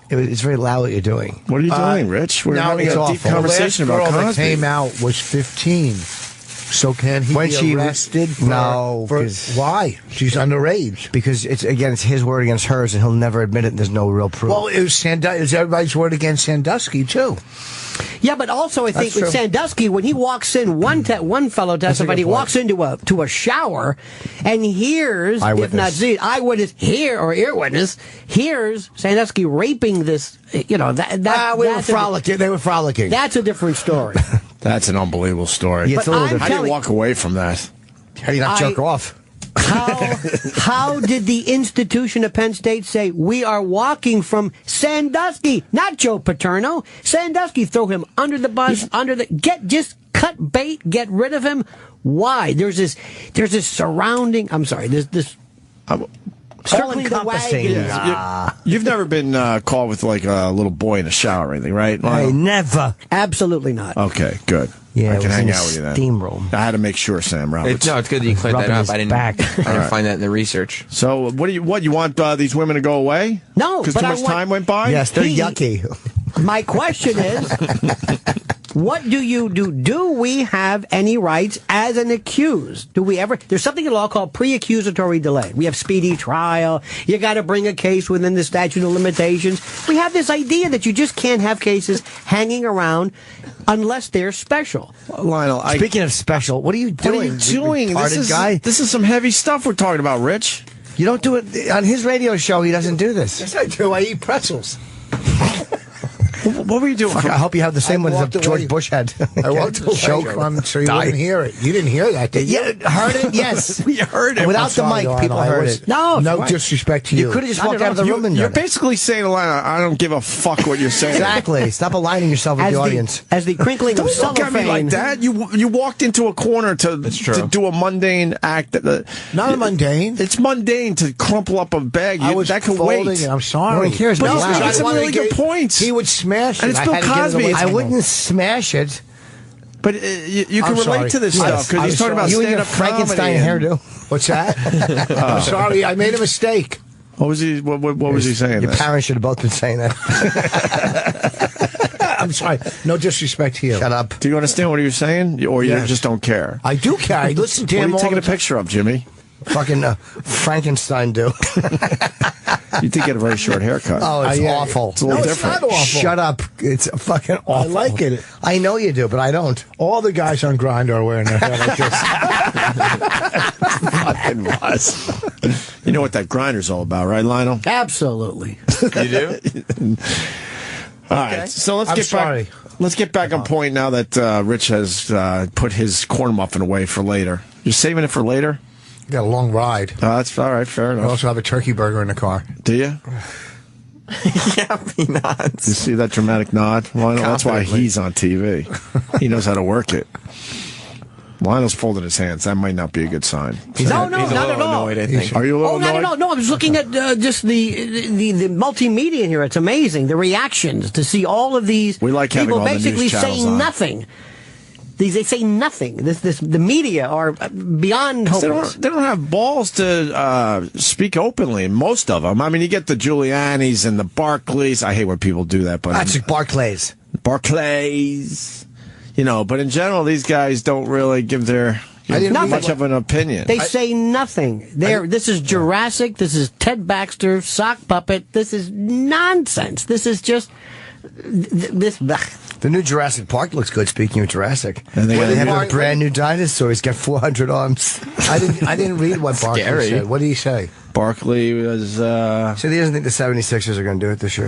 It's very loud what you're doing. What are you doing, Rich? We're having a deep conversation about Cosby. The last girl that came out was 15. So can he be arrested? No. Why? She's underage. Because it's his word against hers, and he'll never admit it, and there's no real proof. Well, it was everybody's word against Sandusky, too. Yeah, but also I think with Sandusky, when he walks in, one fellow testified, he walks into a shower and hears, if not the eyewitness, hears Sandusky raping this, we were frolicking. They were frolicking. That's a different story. That's an unbelievable story. Yeah, how do you walk away from that? How do you not jerk off? How did the institution of Penn State say, we are walking from Sandusky, not Joe Paterno? Sandusky, throw him under the bus, just cut bait, get rid of him. Why? There's this surrounding, there's this circling the wagon. You've never been caught with like a little boy in a shower or anything, right? I never. Absolutely not. Okay, good. Yeah, I can hang out with you then. Steam room. I had to make sure, Sam Roberts. It's good that you cleared that up. I didn't find that in the research. So, you want these women to go away? No, because too much time went by. Yes, they're yucky. My question is, what do you do? Do we have any rights as an accused? Do we ever? There's something in law called pre-accusatory delay. We have speedy trial. You got to bring a case within the statute of limitations. We have this idea that you just can't have cases hanging around unless they're special. Lionel, speaking of special, what are you doing? What are you doing? This is some heavy stuff we're talking about, Rich. You don't do it on his radio show. He doesn't do this. Yes, I do. I eat pretzels. What were you doing? I hope you have the same one as George Bush had. I walked away from so you wouldn't hear it. You didn't hear that, did you? Yeah, heard it? Yes. We heard it. Without the mic, people heard it. No disrespect to you. You could have just walked out of the room and you're basically saying a line, I don't give a fuck what you're saying. Exactly. Stop aligning yourself with the audience. As the crinkling of cellophane. Don't look at me like that. You walked into a corner to do a mundane act. Not a mundane. It's mundane to crumple up a bag. That can wait. I'm sorry. No one cares. But he's got some really good points. He would smash it. And it's Bill Cosby. I wouldn't smash it. But you can relate to this stuff because he's talking about you and your Frankenstein hairdo. What's that? I'm sorry, I made a mistake. What was he? What was he saying? Your parents should have both been saying that. I'm sorry. No disrespect here. Shut up. Do you understand what he was saying, or you just don't care? I do care. I listen to him. What are you taking a picture of, Jimmy? Fucking Frankenstein do. You did get a very short haircut. Oh, it's awful. It's a little different. It's not awful. Shut up. It's fucking awful. I like it. I know you do, but I don't. All the guys on Grindr are wearing their hair like this. Fucking was. You know what that Grindr's all about, right, Lionel? Absolutely. You do? All right. So let's get back on point now that Rich has put his corn muffin away for later. You're saving it for later? Got a long ride. That's all right. Fair enough. I also have a turkey burger in the car. Do you? Yeah, he nods. You see that dramatic nod? Lionel, that's why he's on TV. He knows how to work it. Lionel's folding his hands. That might not be a good sign. No, not at all. Are you a little annoyed? No, I was looking at just the multimedia here. It's amazing. The reactions to see all of these people basically saying nothing. They say nothing. The media are beyond hopeless. They don't have balls to speak openly. Most of them. I mean, you get the Giulianis and the Barclays. I hate when people do that, but that's Barclays. But in general, these guys don't really give their much of an opinion. They say nothing. This is Jurassic. This is Ted Baxter, sock puppet. This is nonsense. This is just this. The new Jurassic Park looks good. Speaking of Jurassic, and they have a brand new dinosaur. He's got 400 arms. I didn't read what Barkley said. What did he say? Barkley was. So he doesn't think the 76ers are going to do it this year.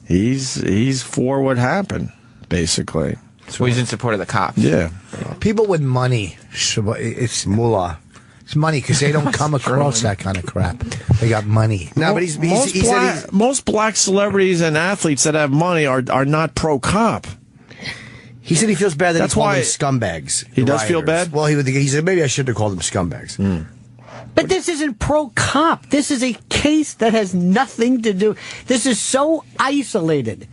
He's for what happened, basically. Well, he's in support of the cops. Yeah. People with money, it's moolah. It's money because they don't come across that kind of crap. They got money. No, but most black celebrities and athletes that have money are not pro-cop. He said he feels bad that he called them scumbags. He does feel bad? Well, he said maybe I shouldn't have called them scumbags. But this isn't pro-cop. This is a case that has nothing to do. This is so isolated.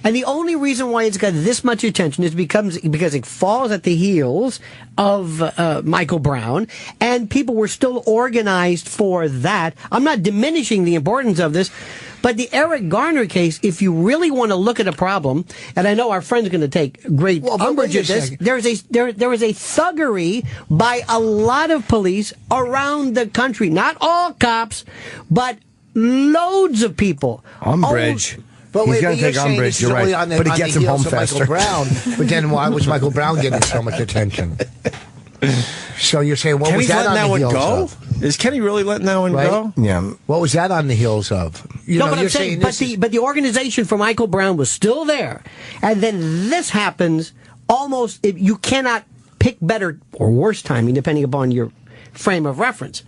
And the only reason why it's got this much attention is because it falls at the heels of Michael Brown, and people were still organized for that. I'm not diminishing the importance of this, But the Eric Garner case, if you really want to look at a problem, and I know our friend's going to take great umbrage at this, there is a thuggery by a lot of police around the country. Not all cops, but loads of people. Umbrage. But He's going to take umbrage, you're right. But he gets him home faster. Brown. But then why was Michael Brown getting so much attention? So you're saying, what Kenny's was that letting on the that one heels go? of? Is Kenny really letting that one go? Yeah. What was that on the heels of? But I'm saying, but the organization for Michael Brown was still there, and then this happens. Almost, you cannot pick better or worse timing depending upon your frame of reference.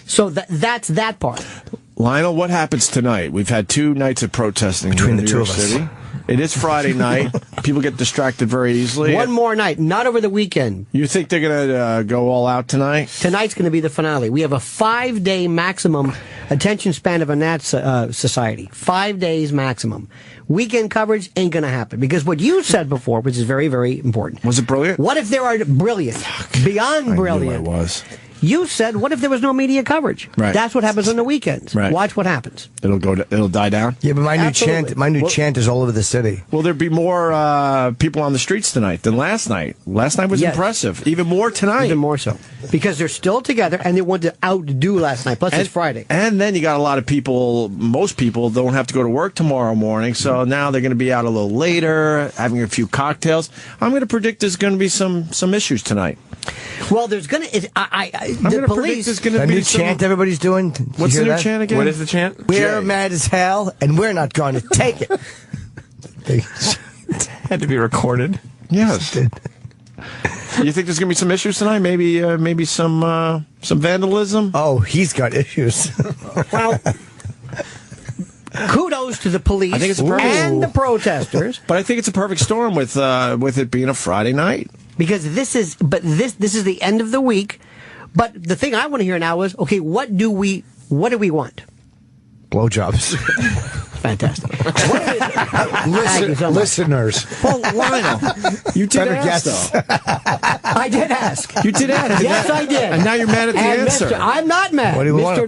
So that's that part. Lionel, what happens tonight? We've had 2 nights of protesting between in the New York two of us. City. It is Friday night. People get distracted very easily. One more night, not over the weekend. You think they're going to go all out tonight? Tonight's going to be the finale. We have a 5-day maximum attention span of a Nat society. 5 days maximum. Weekend coverage ain't going to happen. Because what you said before, which is very, very important. Was it brilliant? What if there are brilliant, beyond brilliant? I knew I was. You said, what if there was no media coverage? Right. That's what happens on the weekends. Right. Watch what happens. It'll die down. Yeah, but my new chant is all over the city. Will there be more people on the streets tonight than last night? Last night was impressive. Even more tonight. Even more so. Because they're still together and they want to outdo last night. Plus, it's Friday. And then you got a lot of people, most people don't have to go to work tomorrow morning, so now they're going to be out a little later, having a few cocktails. I'm going to predict there's going to be some issues tonight. Well, there's going to... the police... There's going to be new chant everybody's doing. What's the new chant again? What is the chant? We're mad as hell, and we're not going to take it. It had to be recorded. Yes. You think there's going to be some issues tonight? Maybe some vandalism? Oh, he's got issues. Well... Kudos to the police and the protesters. But I think it's a perfect storm with it being a Friday night. Because this is the end of the week. But the thing I want to hear now is, okay, what do we want? Blowjobs. Fantastic. Listeners. Well, Lionel, you did ask, though. I did ask. You did ask. Yes, I did. And now you're mad at the answer. I'm not mad. What do you want?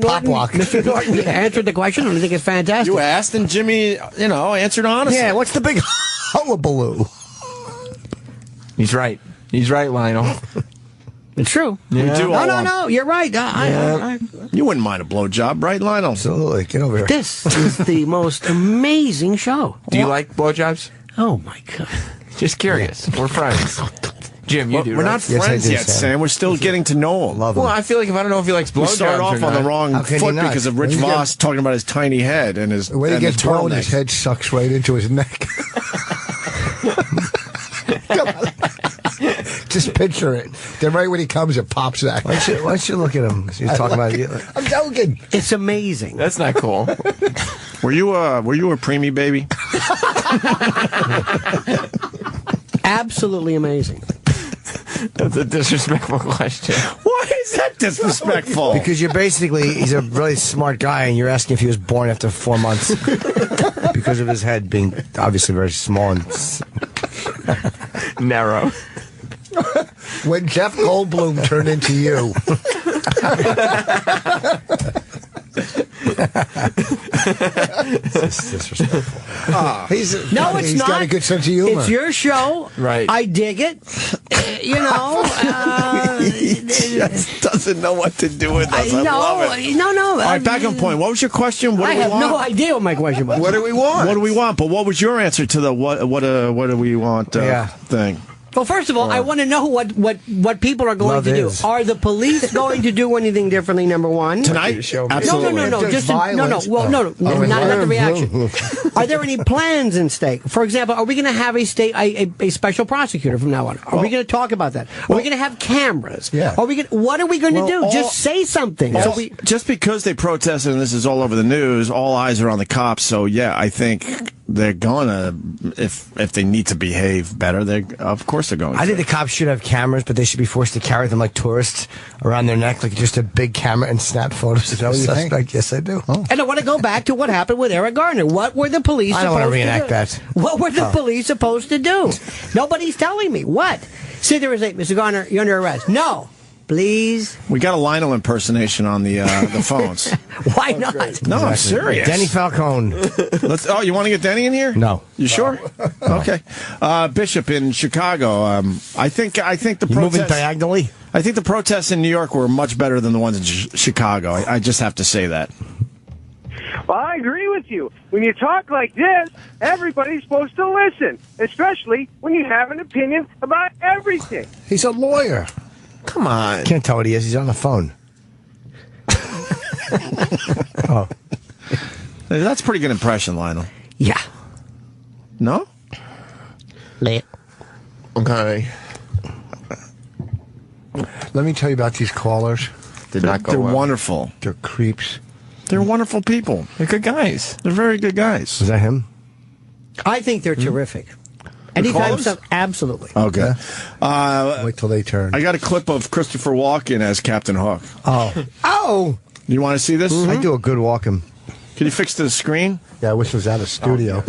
Mr. Norton answered the question, and I think it's fantastic. You asked, and Jimmy, answered honestly. Yeah, what's the big hullabaloo? He's right. He's right, Lionel. It's true. Yeah. No, you're right. You wouldn't mind a blowjob, right, Lionel? Absolutely. Get over here. This is the most amazing show. Do you like blowjobs? Oh, my God. Just curious. We're friends. Jim, you do, We're right? not friends yet, Sam. We're still getting to know him. Love him. Well, I feel like if I don't know if he likes blowjobs, We started off on the wrong foot because of Rich Voss talking about his tiny head and his when he gets blown, his head sucks right into his neck. Just picture it. Then right when he comes, it pops out. Why don't you look at him? He's talking about you. I'm joking. It's amazing. That's not cool. Were you a preemie baby? Absolutely amazing. That's a disrespectful question. Why is that disrespectful? Because he's a really smart guy, and you're asking if he was born after 4 months. Because of his head being obviously very small and narrow. When Jeff Goldblum turned into you. It's disrespectful. He's not. got a good sense of humor. It's your show. Right. I dig it. He just doesn't know what to do with us. I love it. No. All right, back on point. What was your question? What I do we have want? no idea what my question was. What do we want? What do we want? But what was your answer to the what do we want thing? Well, first of all, I want to know what people are going to do. Are the police going to do anything differently? Number one, tonight. Absolutely. No. Just not the reaction. Are there any plans in stake? For example, are we going to have a special prosecutor from now on? Are we going to talk about that? Are we going to have cameras? Yeah. What are we going to do? Just say something. Just because they protested and this is all over the news, all eyes are on the cops. So yeah, I think they're gonna, if they need to behave better, of course they're going to. I think the cops should have cameras, but they should be forced to carry them like tourists around their neck, like just a big camera and snap photos of the suspect. Yes, I do. Oh. And I want to go back to what happened with Eric Garner. What were the police I don't want to reenact that. What were the police supposed to do? Nobody's telling me. What? See, there was Mr. Garner, you're under arrest. No. please. We got a Lionel impersonation on the phones. Why not? No, I'm serious. Denny Falcone. Oh, you want to get Denny in here? No. You sure? Okay. Bishop in Chicago. I think the You moving protests. diagonally? I think the protests in New York were much better than the ones in Chicago. I just have to say that. Well, I agree with you. When you talk like this, everybody's supposed to listen, especially when you have an opinion about everything. He's a lawyer. Come on. Can't tell what he is. He's on the phone. Oh. That's a pretty good impression, Lionel. Yeah. No? Okay. Let me tell you about these callers. They're wonderful. They're creeps. They're wonderful people. They're good guys. They're very good guys. Is that him? I think they're terrific. Anytime absolutely. Okay. Wait till they turn. I got a clip of Christopher Walken as Captain Hook. Oh. Oh! You want to see this? I do a good walking. Can you fix the screen? Yeah, I wish it was out of studio.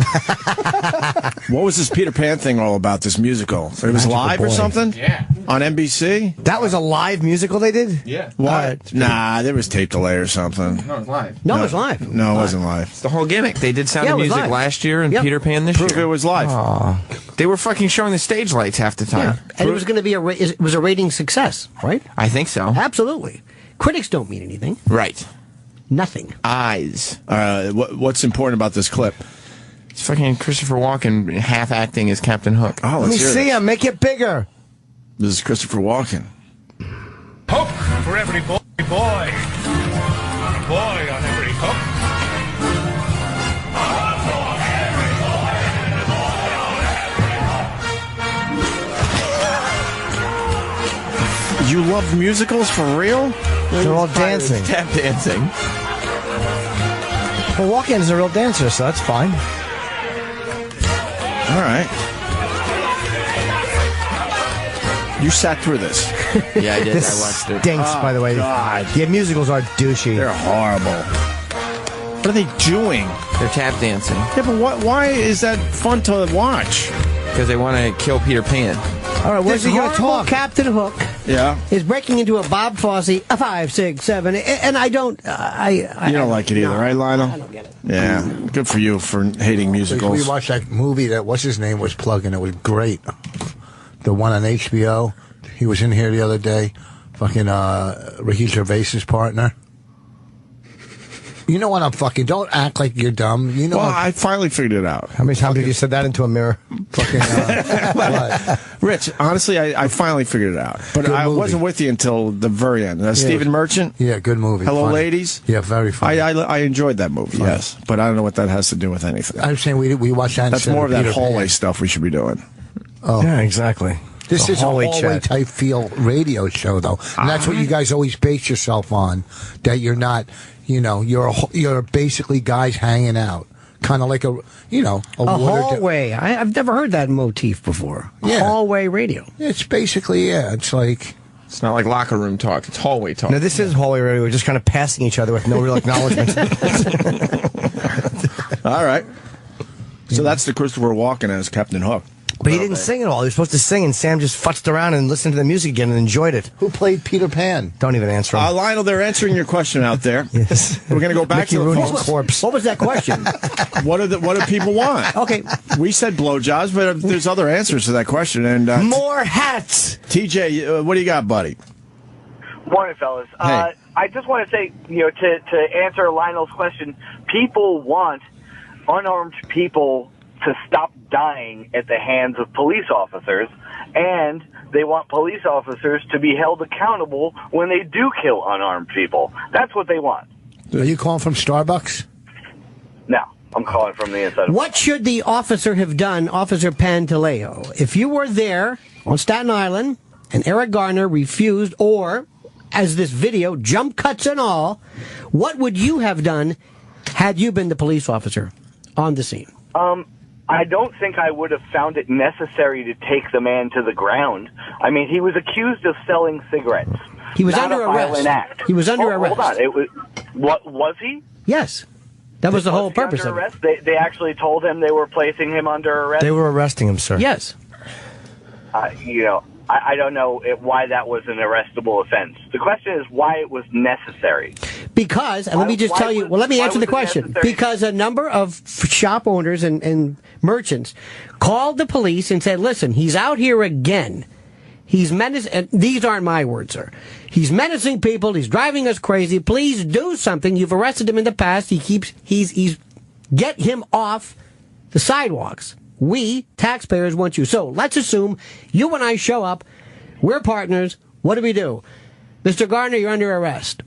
What was this Peter Pan thing all about, this musical? It was live or something? Yeah. On NBC? That was a live musical they did? Yeah. What? Nah, there was tape delay or something. No, it's live. No, it's live. No, it wasn't live. It's the whole gimmick. They did Sound Yeah, of it was Music live. last year and Yep. Peter Pan this Prove year. it was live. They were fucking showing the stage lights half the time. Yeah. And it was going to be it was a rating success, right? I think so. Absolutely. Critics don't mean anything. Right. Nothing. Eyes. What's important about this clip? It's fucking Christopher Walken half acting as Captain Hook. Oh, Let me see him. Make it bigger. This is Christopher Walken. Hope for every boy. Boy on every hook. You love musicals for real? They're all dancing. Tap dancing. Well, Walken is a real dancer, so that's fine. All right. You sat through this. Yeah, I did. This I watched it. stinks, by the way. God. Yeah, musicals are douchey. They're horrible. What are they doing? They're tap dancing. Yeah, but why is that fun to watch? Because they want to kill Peter Pan. All right, where's This he going to horrible talk? Captain Hook Yeah. is breaking into a Bob Fosse, a 5, 6, 7, and I don't. You don't like it either, right, Lionel? I don't get it. Yeah. Good for you for hating We musicals. watched that movie that what's his name was plugging. It was great. The one on HBO. He was in here the other day. Fucking Ricky Gervais's partner. You know what I'm fucking. Don't act like you're dumb. You know. Well, I finally figured it out. How many times have you said that into a mirror? Fucking. What? Rich, honestly, I finally figured it out. But Good I movie. wasn't with you until the very end. Stephen Merchant? Yeah, good movie. Hello, Funny. Ladies? Yeah, very funny. I enjoyed that movie, Funny. yes. But I don't know what that has to do with anything. I'm saying we watched that. That's instead more of that Peter hallway Pan. stuff we should be doing. Oh. Yeah, exactly. This The is a hallway hallway chat. type feel radio show, though, and that's what you guys always base yourself on. That you're not, you're basically guys hanging out, kind of like a watered hallway. I've never heard that motif before. Yeah. Hallway radio. It's basically it's like. It's not like locker room talk. It's hallway talk. No, this is hallway radio. We're just kind of passing each other with no real acknowledgement. All right. So that's the Christopher Walken as Captain Hook. But he didn't sing at all. He was supposed to sing, and Sam just futzed around and listened to the music again and enjoyed it. Who played Peter Pan? Don't even answer him. Lionel, they're answering your question out there. Yes. We're going to go back Mickey to the Rooney's phones. corpse. What was that question? What do people want? Okay. We said blowjobs, but there's other answers to that question. And More hats. TJ, what do you got, buddy? Morning, fellas. Hey. I just want to say, to answer Lionel's question, people want unarmed people to stop dying at the hands of police officers, and they want police officers to be held accountable when they do kill unarmed people. That's what they want. Are you calling from Starbucks? No, I'm calling from the inside. What should the officer have done, Officer Pantaleo, if you were there on Staten Island and Eric Garner refused, or, as this video, jump cuts and all, what would you have done had you been the police officer on the scene? I don't think I would have found it necessary to take the man to the ground. I mean, he was accused of selling cigarettes. He was Not under a violent arrest. act. He was under arrest. Hold on. What was he? Yes. That was the whole Was he purpose under of it. arrest? They actually told him they were placing him under arrest. They were arresting him, sir. Yes. I don't know why that was an arrestable offense. The question is why it was necessary. Because, and let me just tell you, let me answer the question. Because a number of shop owners and merchants called the police and said, listen, he's out here again. He's menacing, these aren't my words, sir. He's menacing people. He's driving us crazy. Please do something. You've arrested him in the past. He's get him off the sidewalks. We, taxpayers, want you. So let's assume you and I show up. We're partners. What do we do? Mr. Garner, you're under arrest.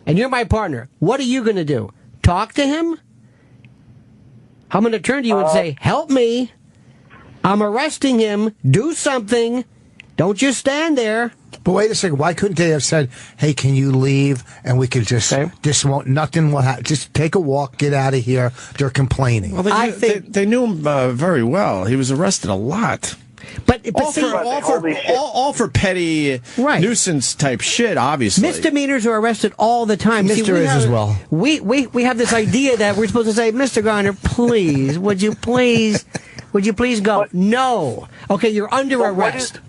And you're my partner. What are you going to do? Talk to him? I'm going to turn to you and say, help me. I'm arresting him. Do something. Don't just stand there. But wait a second. Why couldn't they have said, hey, can you leave? And we could just, nothing will happen. Just take a walk, get out of here. They're complaining. Well, they knew him very well. He was arrested a lot. But all for petty nuisance type shit, obviously. Misdemeanors are arrested all the time. Mr. is as well. We have this idea that we're supposed to say, Mr. Garner, please, would you please go? No. Okay, you're under arrest.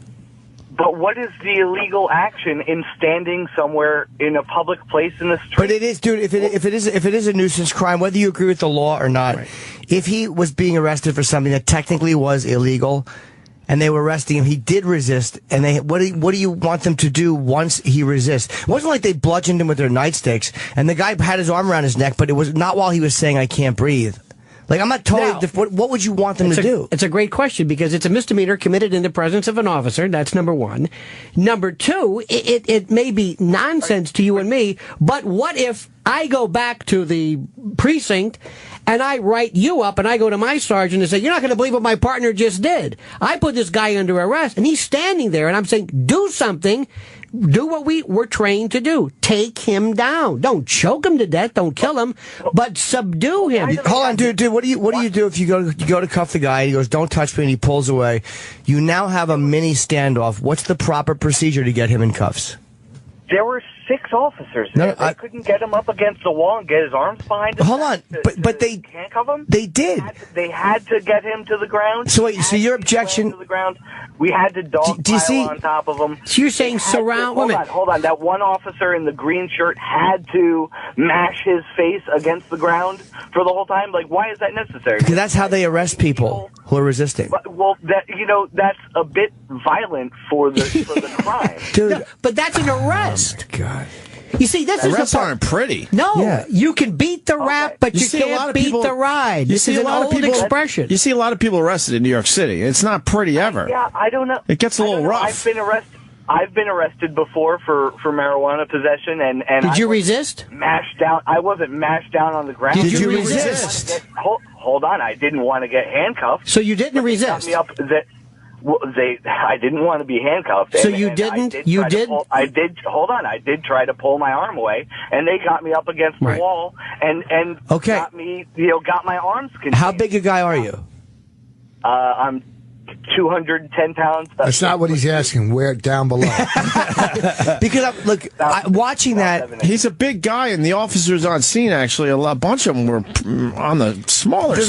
But what is the illegal action in standing somewhere in a public place in the street? But it is, dude. If it is a nuisance crime, whether you agree with the law or not, if he was being arrested for something that technically was illegal, and they were arresting him, he did resist. And what do you want them to do once he resists? It wasn't like they bludgeoned him with their nightsticks, and the guy had his arm around his neck, but it was not while he was saying, "I can't breathe." Like, I'm not totally... What would you want them to do? It's a great question, because it's a misdemeanor committed in the presence of an officer. That's number one. Number two, it may be nonsense to you and me, but what if I go back to the precinct and I write you up and I go to my sergeant and say, you're not going to believe what my partner just did. I put this guy under arrest, and he's standing there, and I'm saying, do something. Do what we're trained to do. Take him down. Don't choke him to death. Don't kill him, but subdue him. Hold on, dude. What do you do if you go to cuff the guy? And he goes, "Don't touch me," and he pulls away. You now have a mini standoff. What's the proper procedure to get him in cuffs? There were 6 officers there. They couldn't get him up against the wall and get his arms behind him. Hold on, but they handcuff him. They did. They had to get him to the ground. So wait, so your objection? To the ground. We had to dogpile on top of him. So you're saying surround women? Hold on. That one officer in the green shirt had to mash his face against the ground for the whole time. Like, why is that necessary? Because that's how they arrest people who are resisting. Well, that's a bit violent for the crime, dude. No, but that's an arrest. Oh, God. You see, this arrests aren't pretty. No, you can beat the rap, but you can't beat the ride. This is an old expression. You see a lot of people arrested in New York City. It's not pretty ever. Yeah, I don't know. It gets a little rough. I've been arrested before for marijuana possession, and did you resist? Mashed down. I wasn't mashed down on the ground. Did you resist? Hold on. I didn't want to get handcuffed. So you didn't resist? I didn't want to be handcuffed. So you didn't? I did. Hold on. I did try to pull my arm away, and they got me up against the wall and got me, got my arms contained. How big a guy are you? I'm 210 pounds. That's not what he's asking. Where down below? Because watching that, he's a big guy, and the officers on scene actually, a bunch of them were on the smaller side.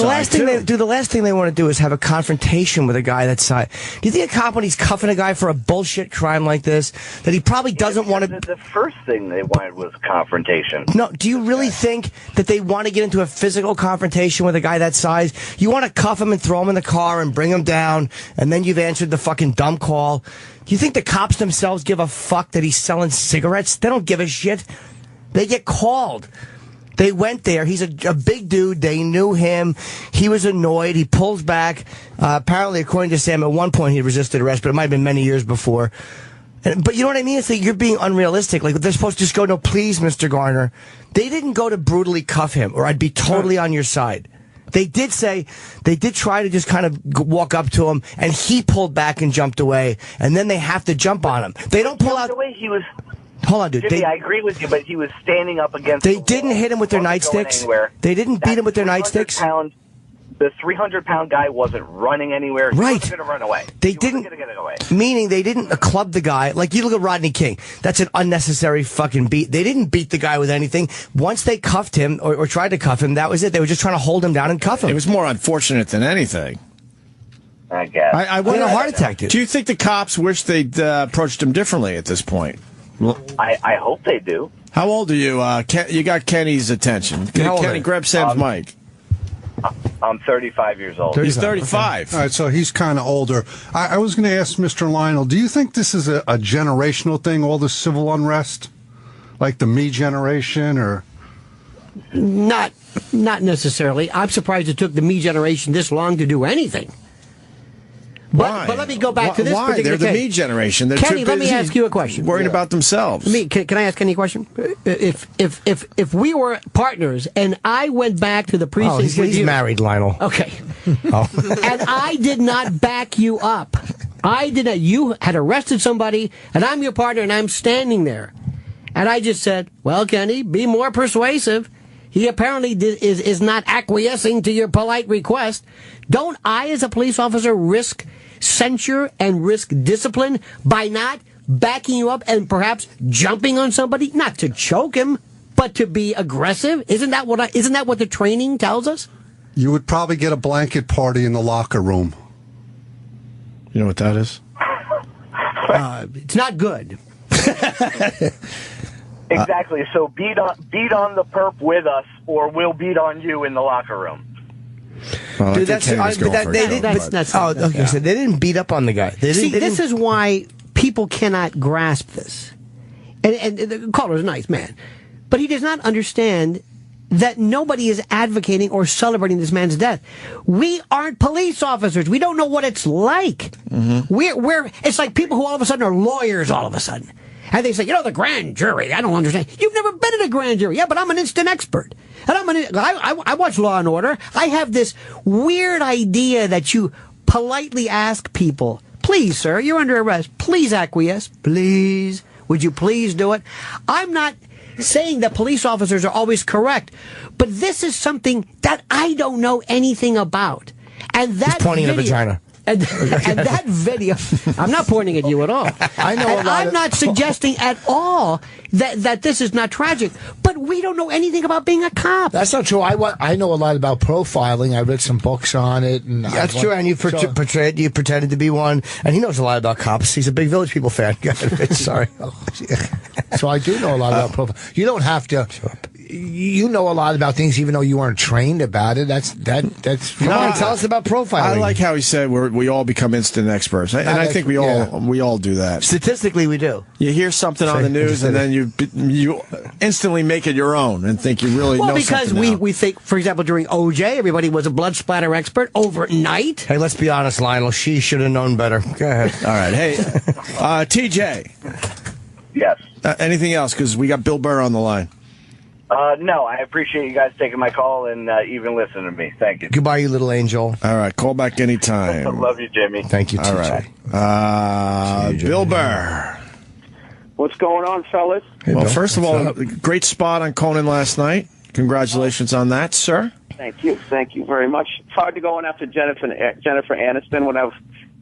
The last thing they want to do is have a confrontation with a guy that size. Do you think a cop, when he's cuffing a guy for a bullshit crime like this, that he probably doesn't want to? The first thing they wanted was confrontation. No, do you really think that they want to get into a physical confrontation with a guy that size? You want to cuff him and throw him in the car and bring him down, and then you've answered the fucking dumb call. Do you think the cops themselves give a fuck that he's selling cigarettes? They don't give a shit. They get called. They went there. He's a big dude. They knew him. He was annoyed. He pulls back. Apparently, according to Sam, at one point he resisted arrest, but it might have been many years before. But you know what I mean? It's like you're being unrealistic. Like, they're supposed to just go, no, please, Mr. Garner. They didn't go to brutally cuff him, or I'd be totally on your side. They did try to just kind of walk up to him, and he pulled back and jumped away, and then they have to jump on him. They don't pull out. He was. Hold on, dude. Jimmy, I agree with you, but he was standing up against. They didn't hit him with their nightsticks. They didn't beat him with their nightsticks. The 300-pound guy wasn't running anywhere. He wasn't going to run away. They didn't. Meaning they didn't club the guy. Like, you look at Rodney King. That's an unnecessary fucking beat. They didn't beat the guy with anything. Once they cuffed him or tried to cuff him, that was it. They were just trying to hold him down and cuff him. It was more unfortunate than anything. I guess. I wonder, heart attack, do you think the cops wish they'd approached him differently at this point? I hope they do. How old are you? You got Kenny's attention. Kenny, grab Sam's mic. I'm 35 years old. He's 35. Okay. All right, so he's kind of older. I was going to ask Mr. Lionel, do you think this is a generational thing, all this civil unrest? Like the me generation, or? Not necessarily. I'm surprised it took the me generation this long to do anything. But let me go back to this particular They're the case. me generation. They're Kenny, too let me busy ask you a question. Worrying about themselves. Can I ask any question? If we were partners and I went back to the precinct with he's you, married, Lionel. Okay. And I did not back you up. I did not. You had arrested somebody, and I'm your partner, and I'm standing there. And I just said, well, Kenny, be more persuasive. He apparently is not acquiescing to your polite request. Don't I, as a police officer, risk censure and risk discipline by not backing you up and perhaps jumping on somebody? Not to choke him, but to be aggressive? Isn't that what the training tells us? You would probably get a blanket party in the locker room. You know what that is? It's not good. Exactly. So beat on the perp with us, or we'll beat on you in the locker room. Well, Dude, that's not okay. So they didn't beat up on the guy. This is why people cannot grasp this. And the caller is a nice man, but he does not understand that nobody is advocating or celebrating this man's death. We aren't police officers. We don't know what it's like. Mm-hmm. It's like people who all of a sudden are lawyers all of a sudden. And they say, the grand jury, I don't understand. You've never been in a grand jury. Yeah, but I'm an instant expert. And I watch Law and Order. I have this weird idea that you politely ask people, please, sir, you're under arrest. Please acquiesce. Please. Would you please do it? I'm not saying that police officers are always correct, but this is something that I don't know anything about. And that He's pointing at a vagina. And that video, I'm not pointing at you at all. I know. I'm not suggesting at all that this is not tragic, but we don't know anything about being a cop. That's not true. I know a lot about profiling. I read some books on it. And that's true. And you pretended to be one. And he knows a lot about cops. He's a big Village People fan. Sorry. So I do know a lot about profiling. You don't have to. You know a lot about things, even though you weren't trained about it. That's. Come on, tell us about profiling. I like how he said we all become instant experts, and I think we all do that. Statistically, we do. You hear something on the news, and then you instantly make it your own and think you really know something. Well, because we think, for example, during OJ, everybody was a blood splatter expert overnight. Hey, let's be honest, Lionel. She should have known better. Go ahead. All right. Hey, TJ. Yes. Anything else? Because we got Bill Burr on the line. No, I appreciate you guys taking my call and even listening to me. Thank you. Goodbye, you little angel. All right, call back anytime. Love you, Jimmy. Thank you, TJ. All right. Bill Burr. What's going on, fellas? Hey, well, first of all, great spot on Conan last night. Congratulations on that, sir. Thank you. Thank you very much. It's hard to go on after Jennifer Aniston. When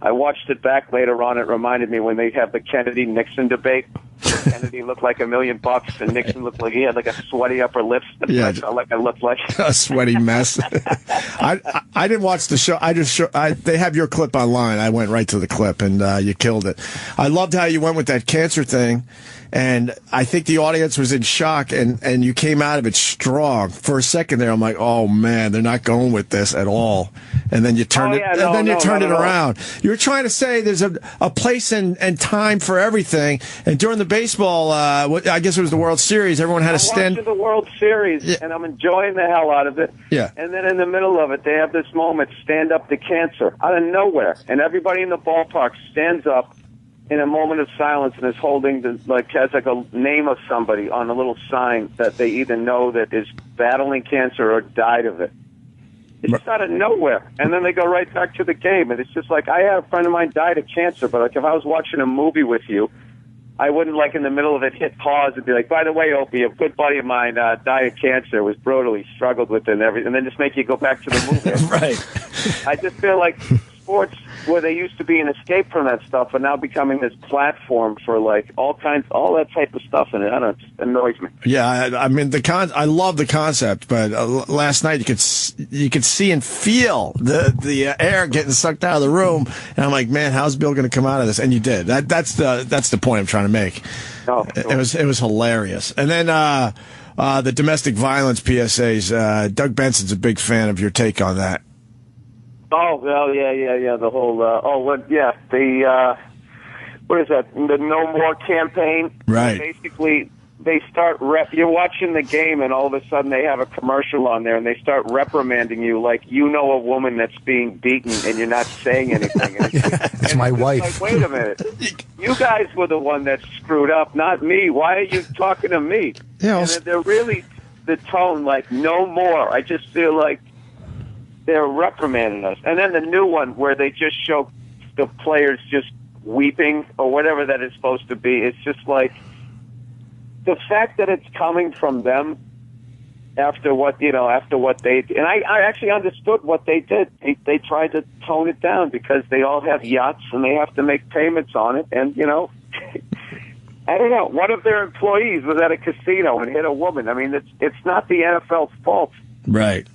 I watched it back later on, it reminded me when they have the Kennedy-Nixon debate. Kennedy looked like $1 million, and Nixon looked like he had like a sweaty upper lips. That's what I felt like I looked like. A sweaty mess. I didn't watch the show. They have your clip online. I went right to the clip, and you killed it. I loved how you went with that cancer thing, and I think the audience was in shock, and you came out of it strong. For a second there, I'm like, oh man, they're not going with this at all. And then you turned it around. You were trying to say there's a place and time for everything. And during the baseball, I guess it was the World Series, everyone had to stand. I'm watching the World Series, and I'm enjoying the hell out of it. Yeah. And then in the middle of it, they have this moment, stand up to cancer, out of nowhere. And everybody in the ballpark stands up in a moment of silence and is holding has like a name of somebody on a little sign that they either know that is battling cancer or died of it. It's just out of nowhere. And then they go right back to the game. And it's just like, I had a friend of mine died of cancer, but like if I was watching a movie with you, I wouldn't like in the middle of it hit pause and be like, by the way, Opie, a good buddy of mine died of cancer, was brutally struggled with it and everything, and then just make you go back to the movie. Right. I just feel like sports where they used to be an escape from that stuff are now becoming this platform for like all that type of stuff, and it annoys me. Yeah, I mean I love the concept, but last night you could see and feel the air getting sucked out of the room, and I'm like, man, how's Bill going to come out of this? And you did. That's the point I'm trying to make. Oh, it was hilarious. And then the domestic violence PSAs. Doug Benson's a big fan of your take on that. Oh, well, yeah. The whole, what is that? The No More campaign. Right. Basically, they start you're watching the game, and all of a sudden they have a commercial on there, and they start reprimanding you like you know a woman that's being beaten, and you're not saying anything. It's my wife. Like, wait a minute. You guys were the one that screwed up, not me. Why are you talking to me? Yeah, and they're really the tone, like, no more. I just feel like they're reprimanding us. And then the new one where they just show the players just weeping or whatever that is supposed to be. It's just like the fact that it's coming from them after what they did. And I actually understood what they did. They tried to tone it down because they all have yachts and they have to make payments on it. And, I don't know. One of their employees was at a casino and hit a woman. I mean, it's not the NFL's fault. Right.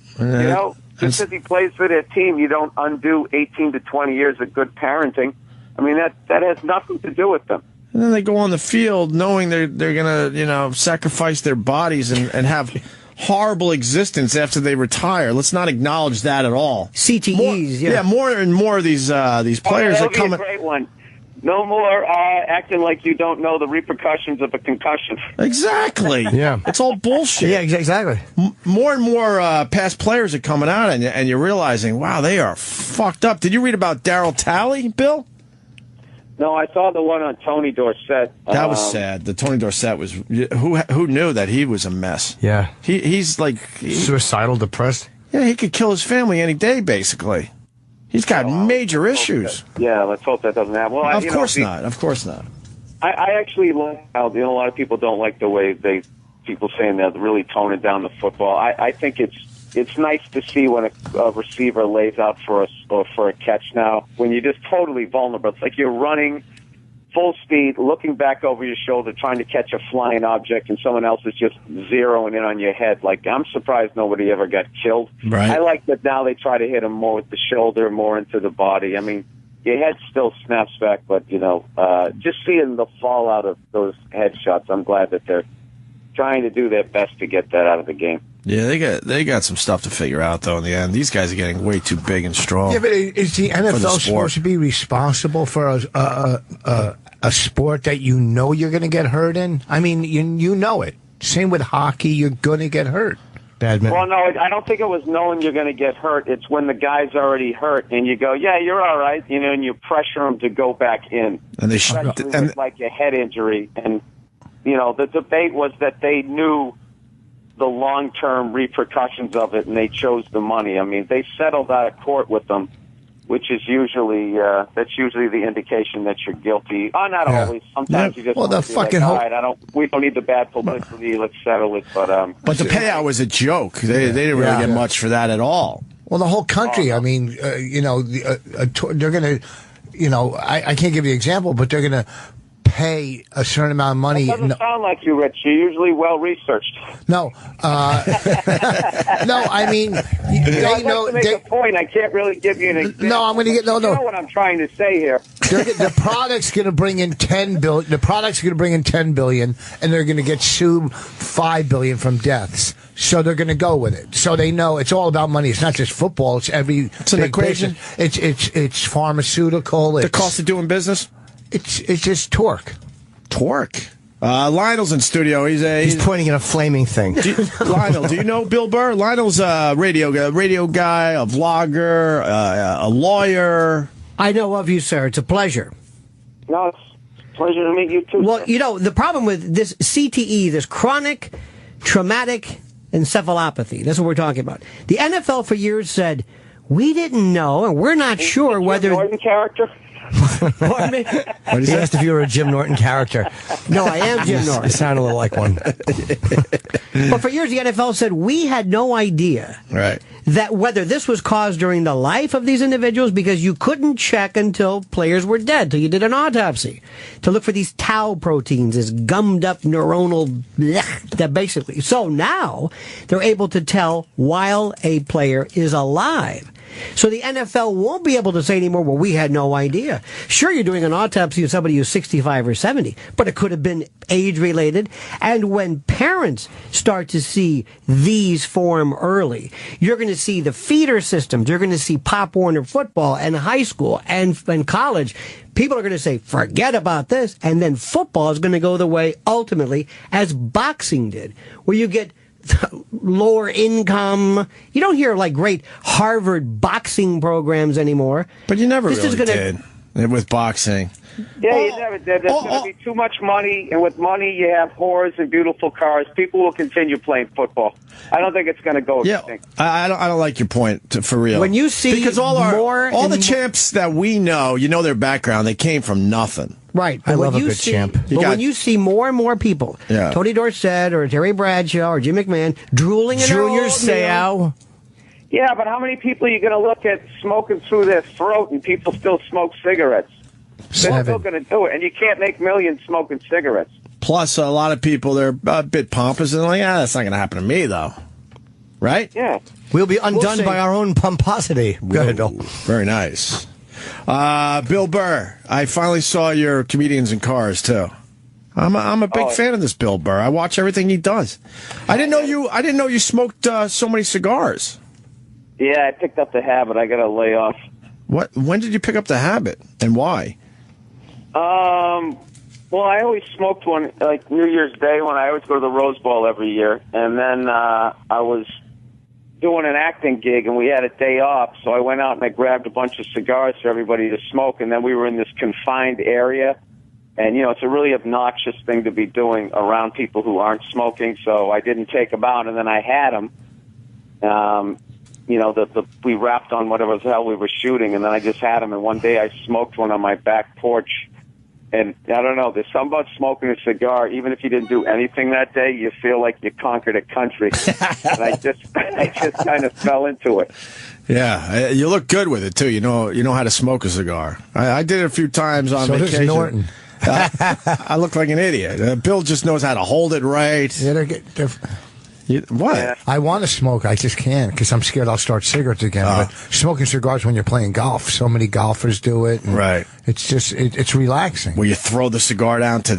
Just because he plays for their team, you don't undo 18 to 20 years of good parenting. I mean, that has nothing to do with them. And then they go on the field knowing they're going to, sacrifice their bodies and have horrible existence after they retire. Let's not acknowledge that at all. CTEs, more and more of these players that come. A great one. No more acting like you don't know the repercussions of a concussion. Exactly. Yeah. It's all bullshit. Yeah, exactly. More and more past players are coming out, and you're realizing, wow, they are fucked up. Did you read about Darryl Talley, Bill? No, I saw the one on Tony Dorsett. That was sad. The Tony Dorsett was who knew that he was a mess. Yeah. He's like suicidal, depressed. Yeah, he could kill his family any day, basically. He's got major issues. Let's hope that doesn't happen. Well, Of course not. I actually like how a lot of people don't like the way people saying that really toning down the football. I think it's nice to see when a receiver lays out for a catch now when you're just totally vulnerable. It's like you're running full speed, looking back over your shoulder, trying to catch a flying object, and someone else is just zeroing in on your head. Like, I'm surprised nobody ever got killed. Right. I like that now they try to hit them more with the shoulder, more into the body. I mean, your head still snaps back, but, just seeing the fallout of those headshots, I'm glad that they're trying to do their best to get that out of the game. Yeah, they got some stuff to figure out, though, in the end. These guys are getting way too big and strong. Yeah, but is the NFL supposed to be responsible for a sport that you know you're going to get hurt in? I mean, you know it. Same with hockey, you're going to get hurt. Badminton. Well, no, I don't think it was knowing you're going to get hurt. It's when the guy's already hurt, and you go, yeah, you're all right, and you pressure him to go back in. And they with like a head injury. And, the debate was that they knew the long-term repercussions of it, and they chose the money. I mean, they settled out of court with them, which is usually that's usually the indication that you're guilty. Oh, not always. Sometimes you just the fucking all right, we don't need the bad publicity. Let's settle it. But the payout was a joke. They didn't really get much for that at all. Well, the whole country. I mean, they're going to, I can't give you an example, but they're going to pay a certain amount of money. That doesn't sound like you, Rich. You're usually well researched. No, no. I mean, they know. To make a point, I can't really give you an example. No, I'm going to get no. You know what I'm trying to say here. The product's going to bring in $10 billion. The product's going to bring in $10 billion, and they're going to get sued $5 billion from deaths. So they're going to go with it. So they know it's all about money. It's not just football. It's it's an equation. It's pharmaceutical. The cost of doing business. It's just torque. Lionel's in studio. He's pointing at a flaming thing. Lionel, do you know Bill Burr? Lionel's a radio guy, a vlogger, a lawyer. I know of you, sir. It's a pleasure. No, it's a pleasure to meet you too. Well, the problem with this CTE, this chronic traumatic encephalopathy, that's what we're talking about. The NFL for years said, we didn't know, and we're not sure whether... Norton character? Pardon me? He asked if you were a Jim Norton character. No, I am Jim Norton. You sound a little like one. But for years, the NFL said we had no idea that whether this was caused during the life of these individuals, because you couldn't check until players were dead, till you did an autopsy, to look for these tau proteins, this gummed up neuronal blech, that basically. So now they're able to tell while a player is alive. So the NFL won't be able to say anymore, well, we had no idea. Sure, you're doing an autopsy of somebody who's 65 or 70, but it could have been age-related. And when parents start to see these form early, you're going to see the feeder systems. You're going to see Pop Warner football and high school and college. People are going to say, forget about this. And then football is going to go the way, ultimately, as boxing did, where you get lower income. You don't hear like great Harvard boxing programs anymore. But you never really did with boxing. Yeah, you never did. There's going to be too much money, and with money you have whores and beautiful cars. People will continue playing football. I don't think it's going to go extinct. I don't like your point, for real. When you see because all the champs that we know, you know their background, they came from nothing. Right. I love a good champ. But when you see more and more people, Tony Dorsett or Terry Bradshaw or Jim McMahon, drooling in Junior Seau. Yeah, but how many people are you going to look at smoking through their throat and people still smoke cigarettes? They're still going to do it, and you can't make millions smoking cigarettes. Plus, a lot of people, they're a bit pompous and like, that's not going to happen to me, though. Right? Yeah. We'll be undone by our own pomposity. Go ahead, Bill. Very nice. Bill Burr, I finally saw your Comedians in Cars, too. I'm a big fan of this Bill Burr. I watch everything he does. I didn't know you smoked so many cigars. Yeah, I picked up the habit. I got to lay off. When did you pick up the habit, and why? Well, I always smoked one, like New Year's Day, when I always go to the Rose Bowl every year. And then I was doing an acting gig, and we had a day off, so I went out and I grabbed a bunch of cigars for everybody to smoke, and then we were in this confined area. And, it's a really obnoxious thing to be doing around people who aren't smoking, so I didn't take them out, and then I had them. We wrapped on whatever the hell we were shooting, and then I just had them, and one day I smoked one on my back porch. And I don't know, there's something about smoking a cigar, even if you didn't do anything that day, you feel like you conquered a country. And I just kind of fell into it. Yeah, you look good with it, too. You know how to smoke a cigar. I did it a few times on vacation. So does Norton. I look like an idiot. Bill just knows how to hold it right. What? Yeah. I want to smoke. I just can't because I'm scared I'll start cigarettes again. But smoking cigars when you're playing golf, so many golfers do it. Right. It's just it's relaxing. Where you throw the cigar down to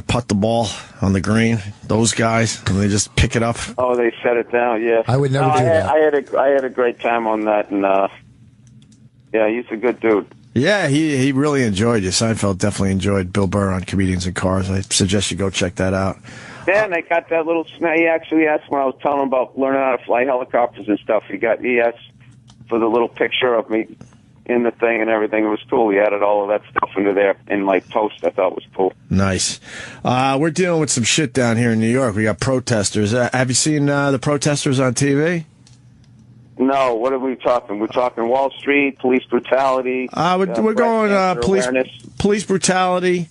putt the ball on the green. Those guys, and they just pick it up. Oh, they set it down. Yeah. I would never do that. I had a great time on that, and he's a good dude. Yeah, he really enjoyed you. Seinfeld definitely enjoyed Bill Burr on Comedians in Cars. I suggest you go check that out. Yeah, and I got that little. He actually asked when I was telling him about learning how to fly helicopters and stuff. He asked for the little picture of me in the thing and everything. It was cool. He added all of that stuff into there in post. I thought it was cool. Nice. We're dealing with some shit down here in New York. We got protesters. Have you seen the protesters on TV? No. What are we talking? We're talking Wall Street, police brutality. We're going police brutality.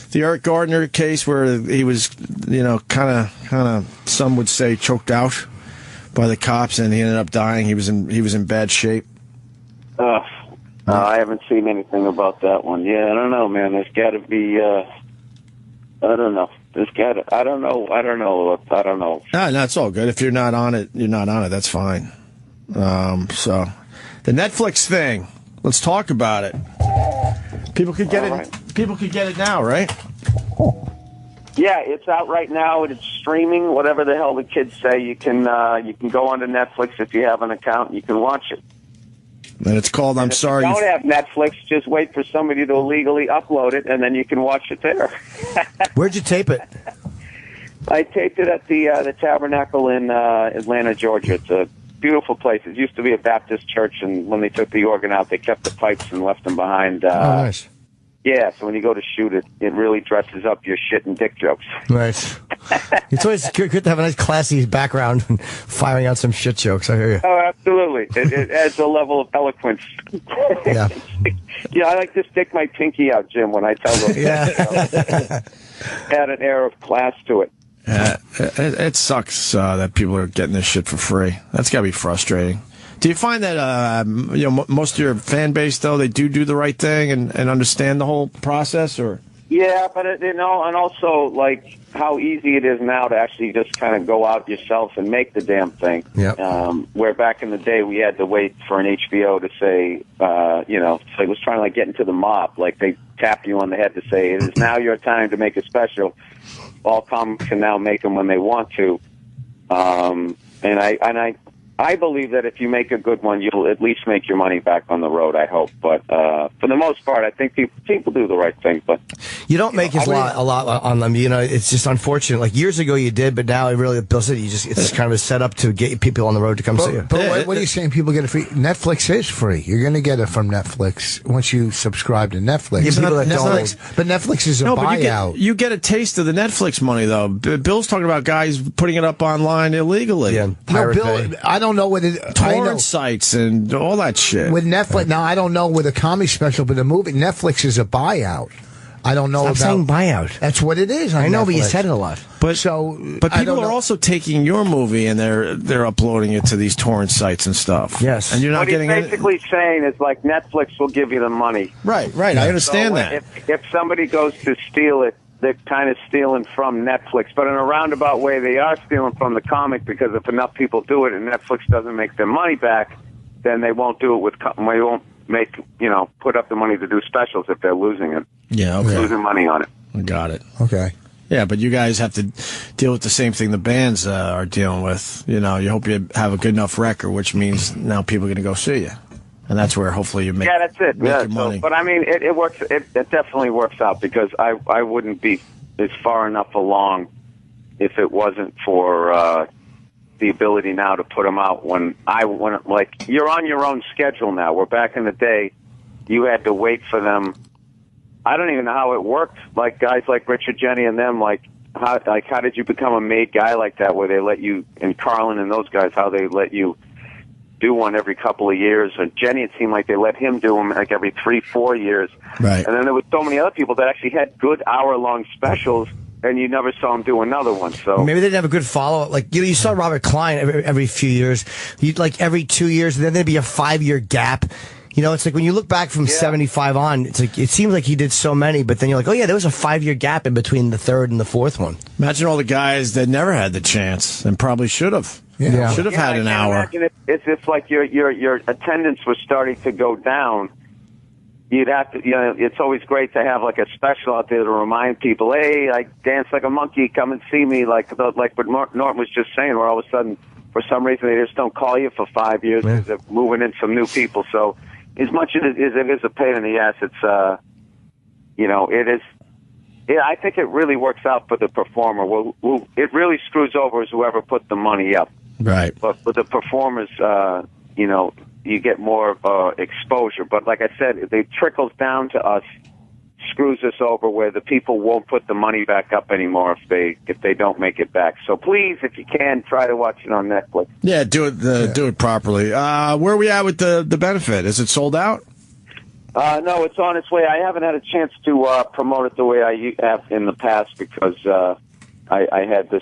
The Eric Gardner case where he was, kind of, some would say, choked out by the cops, and he ended up dying. He was in bad shape. I haven't seen anything about that one. Yeah, I don't know, man. There's got to be. I don't know. I don't know. No, it's all good. If you're not on it, you're not on it. That's fine. So, the Netflix thing. Let's talk about it. People could get it. Right. People could get it now, right? Yeah, it's out right now, and it's streaming. Whatever the hell the kids say, you can go onto Netflix if you have an account. And you can watch it. And it's called "I'm Sorry." If you don't have Netflix, just wait for somebody to illegally upload it, and then you can watch it there. Where'd you tape it? I taped it at the Tabernacle in Atlanta, Georgia. It's a beautiful place. It used to be a Baptist church, and when they took the organ out, they kept the pipes and left them behind. Nice. Yeah, so when you go to shoot it, it really dresses up your shit and dick jokes. Nice. It's always good to have a nice, classy background and firing out some shit jokes. I hear you. Oh, absolutely. It adds a level of eloquence. Yeah. Yeah, I like to stick my pinky out, Jim, when I tell them. Add an air of class to it. It sucks that people are getting this shit for free. That's got to be frustrating. Do you find that most of your fan base, though, they do the right thing and understand the whole process, or? Yeah, but and also like how easy it is now to actually just kind of go out yourself and make the damn thing. Yeah. Where back in the day we had to wait for an HBO to say, so it was trying to like get into the mob. Like they tap you on the head to say, it is now your time to make a special. All comics can now make them when they want to. I believe that if you make a good one, you'll at least make your money back on the road, I hope. But for the most part, I think people do the right thing. But you don't make a lot on them. It's just unfortunate. Like years ago you did, but now it really, Bill said, it's kind of a setup to get people on the road to come see you. But what are you saying? People get it free? Netflix is free. You're going to get it from Netflix once you subscribe to Netflix. But Netflix is a buyout. You get a taste of the Netflix money, though. Bill's talking about guys putting it up online illegally. Yeah, Bill, I don't know what torrent sites and all that shit. With Netflix, now I don't know with a comedy special, but the movie Netflix is a buyout. I don't know about saying buyout. That's what it is. I know, Netflix. But you said it a lot. But people are also taking your movie and they're uploading it to these torrent sites and stuff. Yes, and you're not what getting he's basically saying is like Netflix will give you the money. Right. I understand that. If somebody goes to steal it, they're kind of stealing from Netflix, but in a roundabout way, they are stealing from the comic, because if enough people do it and Netflix doesn't make their money back, then they won't do it they won't put up the money to do specials if they're losing it. Yeah, okay. Losing money on it. I got it. Okay. Yeah, but you guys have to deal with the same thing the bands are dealing with. You hope you have a good enough record, which means now people are going to go see you. And that's where hopefully you make, that's it. Your money. But I mean, it works. It definitely works out, because I wouldn't be as far enough along if it wasn't for the ability now to put them out when you're on your own schedule now. Where back in the day, you had to wait for them. I don't even know how it worked. Like guys like Richard, Jenny, and them. How did you become a made guy like that? Where they let you, and Carlin and those guys, how they let you do one every couple of years. And Jenny, it seemed like they let him do them like every 3-4 years. Right. And then there was so many other people that actually had good hour-long specials, and you never saw him do another one. So maybe they didn't have a good follow-up. Like you saw Robert Klein every few years. He'd like every 2 years, and then there'd be a 5-year gap. It's like when you look back from 75 on, it's like it seems like he did so many, but then you're like, oh yeah, there was a 5-year gap in between the third and the fourth one. Imagine all the guys that never had the chance and probably should have. Yeah. Should have had an hour. Imagine it's if like your attendance was starting to go down. You'd have to, it's always great to have like a special out there to remind people, hey, I dance like a monkey, come and see me, like what Norton was just saying, where all of a sudden, for some reason, they just don't call you for 5 years because they're moving in some new people. So as much as it is a pain in the ass, it's, it is. Yeah, I think it really works out for the performer. It really screws over is whoever put the money up. Right. But for the performers, you get more exposure. But like I said, it trickles down to us, screws us over, where the people won't put the money back up anymore if they don't make it back. So please, if you can, try to watch it on Netflix. Yeah, do it properly. Where are we at with the benefit? Is it sold out? No, it's on its way. I haven't had a chance to promote it the way I have in the past, because I had this,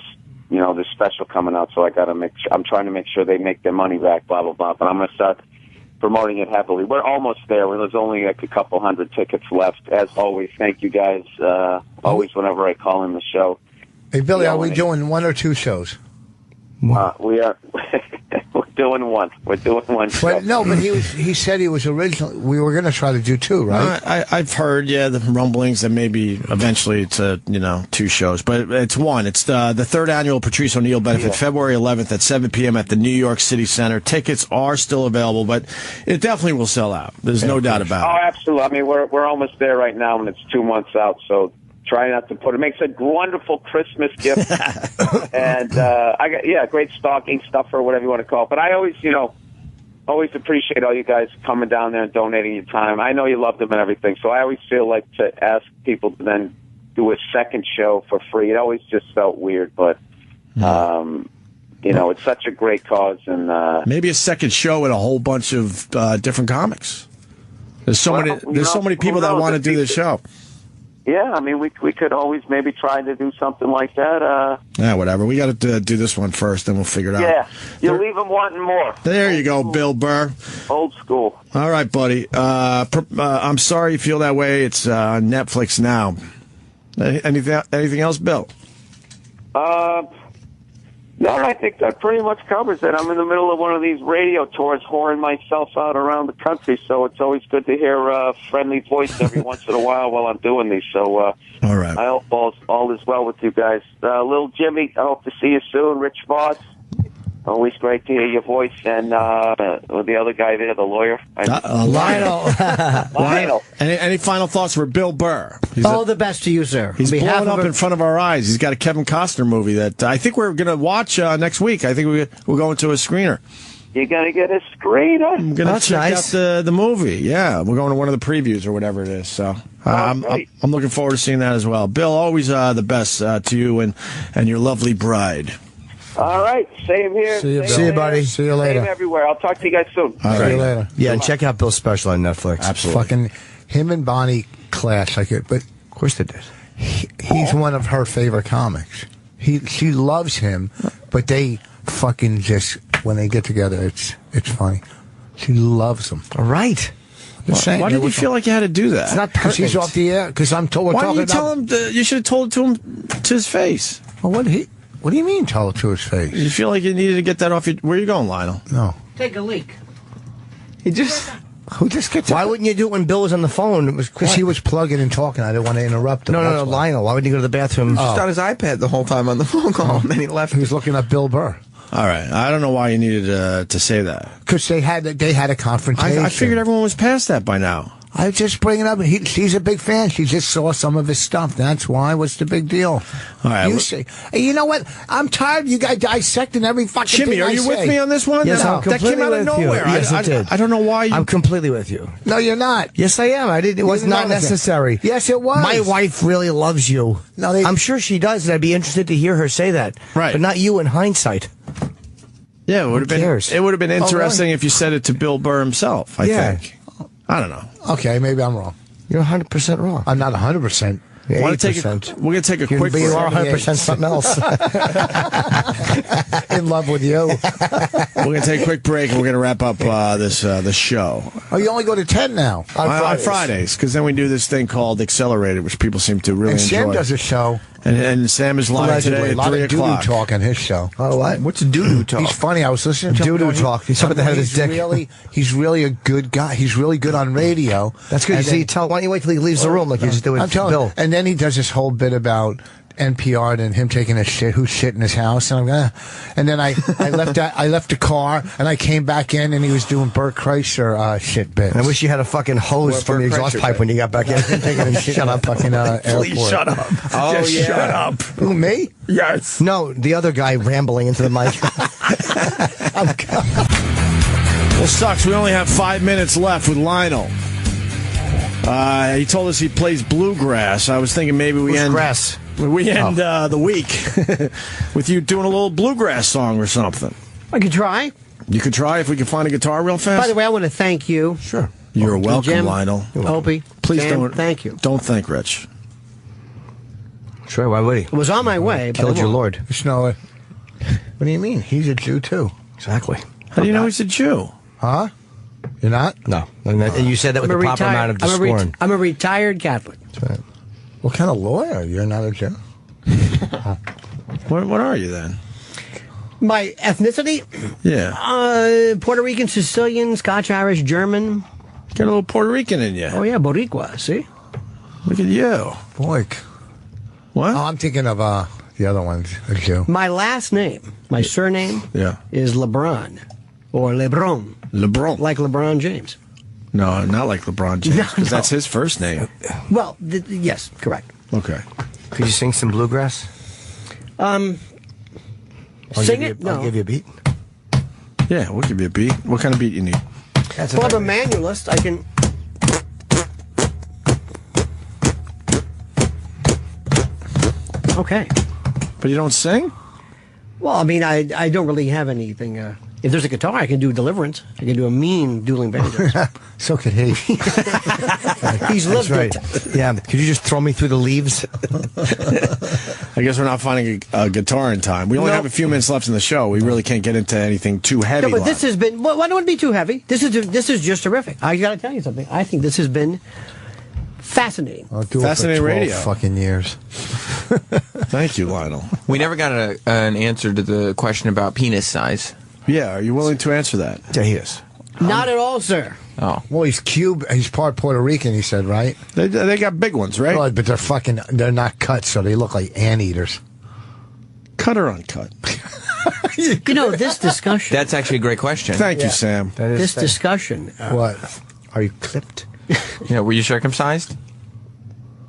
this special coming out, so I'm trying to make sure they make their money back, blah, blah, blah. But I'm going to start promoting it heavily. We're almost there. There's only like a couple hundred tickets left. As always, thank you guys. Always whenever I call in the show. Hey, Billy, are we doing 1 or 2 shows? We are. We're doing one. We're doing one show. But no, but he said he was originally. We were going to try to do 2, right? I've heard, the rumblings that maybe eventually it's 2 shows, but it's 1. It's the third annual Patrice O'Neill benefit, February 11th at 7 p.m. at the New York City Center. Tickets are still available, but it definitely will sell out. There's no doubt about it. Oh, absolutely. I mean, we're almost there right now, and it's 2 months out, so. Try not to put it. Makes a wonderful Christmas gift, and great stocking stuffer, whatever you want to call it. But I always appreciate all you guys coming down there and donating your time. I know you love them and everything, so I always feel like to ask people to then do a second show for free. It always just felt weird, but it's such a great cause, and maybe a second show with a whole bunch of different comics. There's so many people that want to do this show. Yeah, I mean, we could always maybe try to do something like that. Yeah, whatever. We got to do this one first, then we'll figure it out. Yeah, you leave them wanting more. There you go, Bill Burr. Old school. All right, buddy. I'm sorry you feel that way. It's on Netflix now. Anything else, Bill? No, I think that pretty much covers it. I'm in the middle of one of these radio tours, whoring myself out around the country, so it's always good to hear a friendly voice every once in a while I'm doing these. So, all right. I hope all is well with you guys. Little Jimmy, I hope to see you soon. Rich Voss, always great to hear your voice. And the other guy there, the lawyer. Lionel. Lionel. Any final thoughts for Bill Burr? All the best to you, sir. He's blowing up in front of our eyes. He's got a Kevin Costner movie that I think we're going to watch next week. I think we're going to a screener. You're going to get a screener? I'm going to check out the movie. Yeah, we're going to one of the previews or whatever it is. So I'm looking forward to seeing that as well. Bill, always the best to you and your lovely bride. All right, same here. See you, buddy. See you later. Same everywhere. I'll talk to you guys soon. See you later. Yeah, and check out Bill's special on Netflix. Absolutely. Fucking him and Bonnie clash like it, but of course they did. He's one of her favorite comics. She loves him, but they fucking just when they get together, it's funny. She loves him. All right. Why did you feel like you had to do that? It's not because he's off the air. Because I'm told. Why didn't you tell him? You should have told it to him to his face. Well, what do you mean, tell it to his face? You feel like you needed to get that off your... Where are you going, Lionel? No. Take a leak. Who just gets... Why wouldn't you do it when Bill was on the phone? It was because he was plugging and talking. I didn't want to interrupt him. No, Lionel. Why wouldn't you go to the bathroom? He was just on his iPad the whole time on the phone call, and then he left. He was looking up Bill Burr. All right. I don't know why you needed to say that. Because they had a confrontation. I figured everyone was past that by now. I was just bringing up. She's a big fan. She just saw some of his stuff. That's why. What's the big deal? All right. You know what? I'm tired of you guys dissecting every fucking Jimmy, thing are you with me on this one? Yes, No. I'm completely that came out of with you. nowhere. Yes, it did. I don't know why. I'm completely with you. No, you're not. Yes, I am. It was not necessary. Yes, it was. My wife really loves you. No, I'm sure she does, and I'd be interested to hear her say that. Right. But not you in hindsight. Yeah, it would have been. It would have been interesting if you said it to Bill Burr himself. I think. I don't know. Okay, maybe I'm wrong. You're 100% wrong. I'm not 100%. We're going to take a quick break. You are 100% something else. In love with you. We're going to take a quick break, and we're going to wrap up the show. Oh, you only go to 10 now? On Fridays, because then we do this thing called Accelerated, which people seem to really enjoy. And Sam does a show. And Sam is live today at 3 o'clock. Doo-doo talk on his show. Oh, what? What's doo-doo talk? He's funny. I was listening to him. Doo-doo talk. He's up at the head of his dick. He's really a good guy. He's really good on radio. That's good. Why don't you wait till he leaves the room like you just do with Bill? And then he does this whole bit about NPR and him taking a shit, who's shit in his house, and and then I left the car and I came back in and he was doing Burr Kreischer shit bits. I wish you had a fucking hose from the exhaust pipe when you got back in. Shut up, fucking Please airport. shut up. Oh, just shut up. Who, me? Yes. No, the other guy rambling into the mic. Well, sucks. We only have 5 minutes left with Lionel. He told us he plays bluegrass. I was thinking maybe we end the week with you doing a little bluegrass song or something. I could try. You could try if we can find a guitar real fast. By the way, I want to thank you. Sure. You're welcome, Jim, Lionel. Opie, please Sam, thank you. Don't thank Rich. Sure, why would he? It was on my way. Killed your lord. What do you mean? He's a Jew too. Exactly. How do you know he's a Jew? Huh? You're not? No. And you said that with the proper amount of scorn. I'm a retired Catholic. That's right. What kind of lawyer? You're not a Jew? What are you then? My ethnicity? Yeah. Puerto Rican, Sicilian, Scotch, Irish, German. Got a little Puerto Rican in you. Oh, yeah, Boricua, see? Look at you. Boy. What? Oh, I'm thinking of the other ones, a Jew. My last name, my surname, is LeBron. Or LeBron. LeBron. Like LeBron James. No, not like LeBron James, because that's his first name. Well, yes, correct. Okay. Could you sing some bluegrass? Sing it? No. I'll give you a beat. Yeah, we'll give you a beat. What kind of beat you need? Well, I'm a manualist. I can... Okay. But you don't sing? Well, I mean, I don't really have anything... if there's a guitar, I can do Deliverance. I can do a mean dueling banjos. So could he. He's lived right. it. Yeah. Could you just throw me through the leaves? I guess we're not finding a guitar in time. We only have a few minutes left in the show. We really can't get into anything too heavy. No, but this has been. Well, I don't want to be too heavy. This is just terrific. I got to tell you something. I think this has been fascinating. I'll do Fascinating it for 12 radio. fucking years. Thank you, Lionel. We never got an answer to the question about penis size. Yeah, are you willing to answer that? Yeah, he is. Not at all, sir. Oh. Well, he's He's part Puerto Rican, he said, right? They got big ones, right? Well, but they're not cut, so they look like anteaters. Cut or uncut? You know, this discussion. That's actually a great question. Thank you, Sam. This discussion. What? Are you clipped? Yeah, were you circumcised?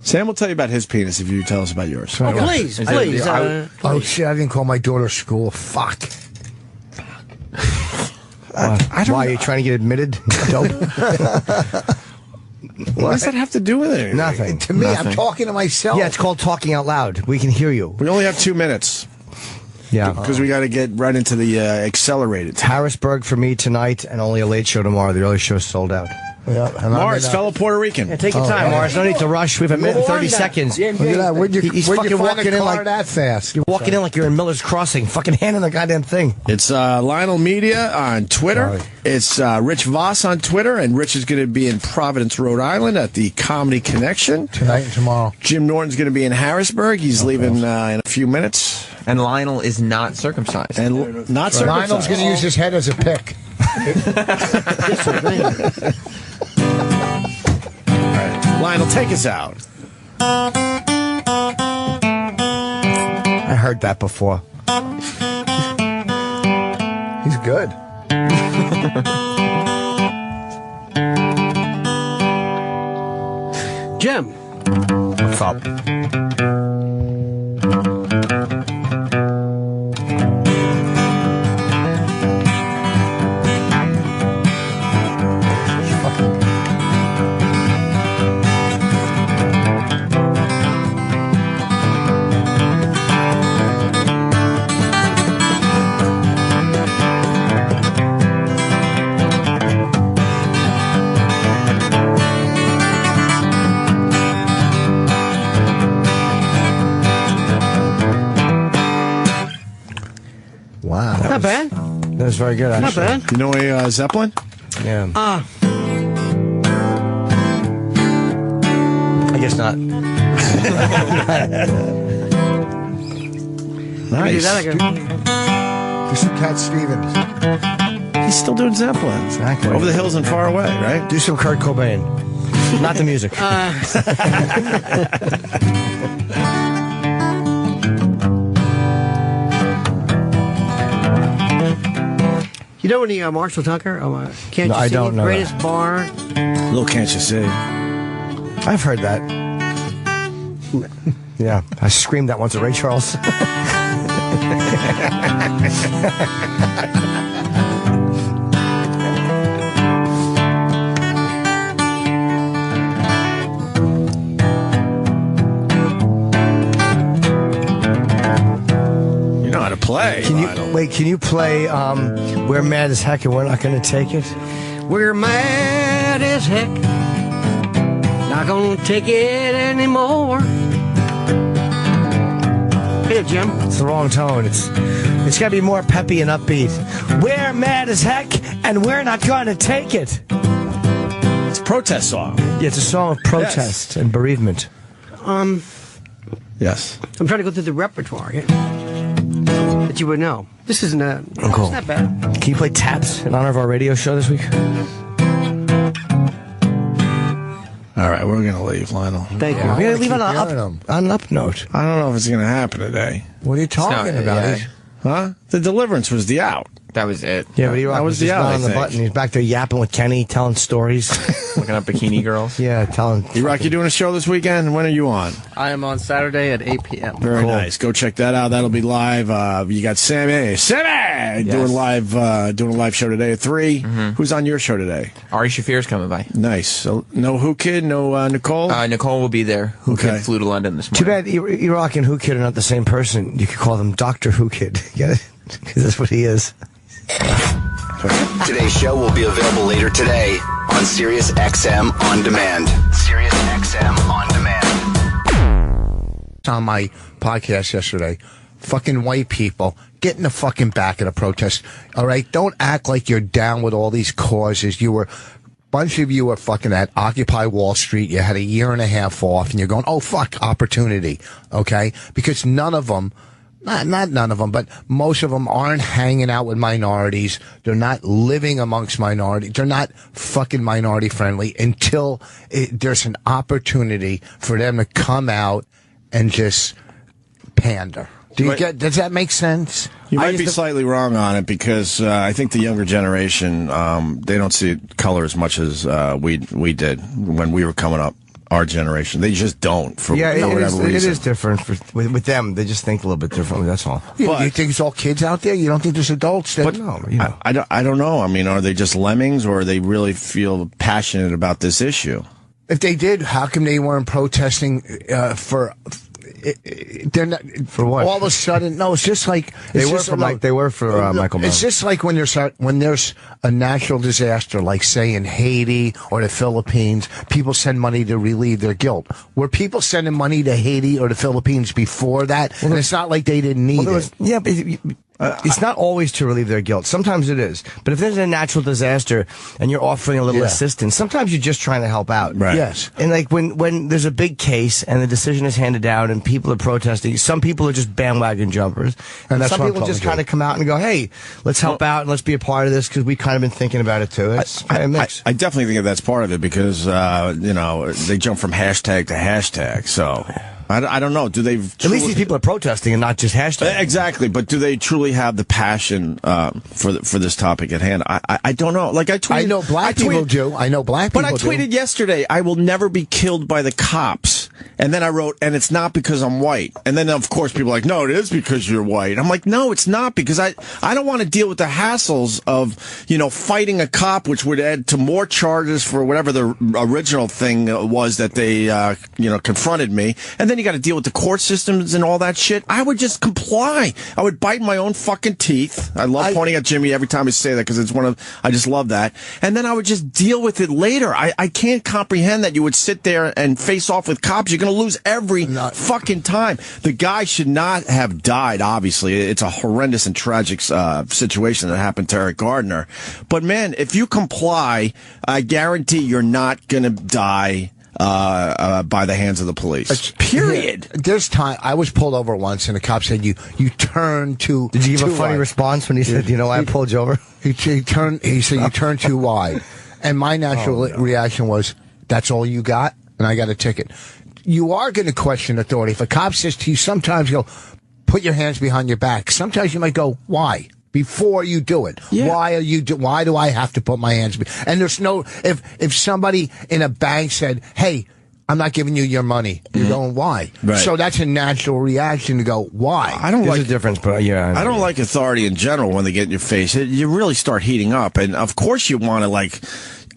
Sam will tell you about his penis if you tell us about yours. Oh, please, please. Oh, shit, I didn't call my daughter school. Fuck. I don't Why are you trying to get admitted? Dope. What does that have to do with it? Nothing. To me, I'm talking to myself. Yeah, it's called talking out loud. We can hear you. We only have 2 minutes. Yeah. Because we got to get right into the accelerated. Harrisburg for me tonight and only a late show tomorrow. The early show's sold out. Yeah, Mars, fellow Puerto Rican. Yeah, take your time, Mars. No need to rush. We have a minute and 30 seconds. Look at that. Where'd you fucking find walking a in car like that fast? You're walking in like you're in Miller's Crossing. Fucking handing the goddamn thing. It's Lionel Media on Twitter. Sorry. It's Rich Voss on Twitter, and Rich is going to be in Providence, Rhode Island at the Comedy Connection tonight and tomorrow. Jim Norton's going to be in Harrisburg. He's leaving in a few minutes. And Lionel is not circumcised. And not circumcised. Lionel's going to use his head as a pick. Lionel, take us out. I heard that before. He's good. Jim. What's up? Wow. Not bad. That was very good, actually. Not bad. You know a Zeppelin? Yeah. I guess not. Nice. Do some Cat Stevens. He's still doing Zeppelin. Exactly. Over the hills and far away, right? Do some Kurt Cobain. Not the music. You know any Marshall Tucker? Can't No, you I see don't know Greatest that. bar? Little Can't You See. I've heard that. Yeah, I screamed that once at Ray Charles. You know how to play. Can you play We're Mad as Heck and We're Not Gonna Take It? We're mad as heck. Not gonna take it anymore. Hey, Jim. It's the wrong tone. It's got to be more peppy and upbeat. We're mad as heck, and we're not going to take it. It's a protest song. Yeah, it's a song of protest and bereavement. Yes. I'm trying to go through the repertoire here. That you would know. This isn't Cool. it's not bad. Can you play Taps in honor of our radio show this week? All right, we're going to leave, Lionel. Thank you. We're going to leave on keep an up note. I don't know if it's going to happen today. What are you talking about? Huh? The Deliverance was the out. That was it. Yeah, but that was the just out, not I on the think. button. He's back there yapping with Kenny, telling stories. Looking up bikini girls. Yeah, telling. E-Rock, you doing a show this weekend? When are you on? I am on Saturday at 8 p.m. Very nice. Go check that out. That'll be live. You got Sammy doing a live show today at 3. Mm-hmm. Who's on your show today? Ari Shafir's coming by. Nice. So no Who Kid, no Nicole? Nicole will be there. Who Kid flew to London this Too morning. bad E-Rock and Who Kid are not the same person. You could call them Dr. Who Kid. Get it? Because that's what he is. Today's show will be available later today on on Sirius XM On Demand. Sirius XM On Demand. On my podcast yesterday, fucking white people, get in the fucking back of the protest. All right? Don't act like you're down with all these causes. Bunch of you were fucking at Occupy Wall Street. You had a year and a half off, and you're going, oh, fuck, opportunity. Okay? Because none of them, not none of them, but most of them aren't hanging out with minorities. They're not living amongst minorities. They're not fucking minority friendly until there's an opportunity for them to come out and just pander. Does that make sense? You might be slightly wrong on it because I think the younger generation, they don't see color as much as we did when we were coming up. Our generation, they just don't. For whatever reason, it is different with them. They just think a little bit differently. That's all. Yeah, you think it's all kids out there? You don't think there's adults? But no, you know. I don't know. I mean, are they just lemmings, or they really feel passionate about this issue? If they did, how come they weren't protesting for? They're not for what? All of a sudden, no. It's just like they were for Michael Brown. It's just like when there's a natural disaster, like say in Haiti or the Philippines, people send money to relieve their guilt. Were people sending money to Haiti or the Philippines before that? Well, and it's not like they didn't need it. Yeah, but it's not always to relieve their guilt. Sometimes it is. But if there's a natural disaster and you're offering a little assistance, sometimes you're just trying to help out. Right. Yes. And like when there's a big case and the decision is handed down and people are protesting, some people are just bandwagon jumpers. And that's some people just kind of come out and go, hey, let's help out and let's be a part of this because we kind of been thinking about it too. It's kind of mixed. I definitely think that's part of it because, they jump from hashtag to hashtag. So I don't know. Do they? At least these people are protesting and not just hashtags. Exactly, but do they truly have the passion for this topic at hand? I don't know. Like I tweeted, I know black people do. I know black people. But I tweeted yesterday, I will never be killed by the cops. And then I wrote, and it's not because I'm white. And then of course people are like, no, it is because you're white. I'm like, no, it's not because I don't want to deal with the hassles of fighting a cop, which would add to more charges for whatever the original thing was that they confronted me. And then you got to deal with the court systems and all that shit. I would just comply. I would bite my own fucking teeth. I love pointing at Jimmy every time I say that because I just love that. And then I would just deal with it later. I can't comprehend that you would sit there and face off with cops. You're going to lose every fucking time. The guy should not have died, obviously. It's a horrendous and tragic situation that happened to Eric Gardner. But man, if you comply, I guarantee you're not going to die by the hands of the police. Period. There's time. I was pulled over once, and the cop said, "You turn too." Did you give a funny response when he said, "You know why I pulled you over"? He said, "You turn too wide," and my natural reaction was, "That's all you got?" And I got a ticket. You are going to question authority. If a cop says to you, sometimes you go, "Put your hands behind your back." Sometimes you might go, "Why?" Before you do it. Yeah. Why do I have to put my hands? And there's no, if somebody in a bank said, hey, I'm not giving you your money, you're going, why? Right. So that's a natural reaction to go, why? There's a difference, but I don't like authority in general when they get in your face. You really start heating up. And of course you want to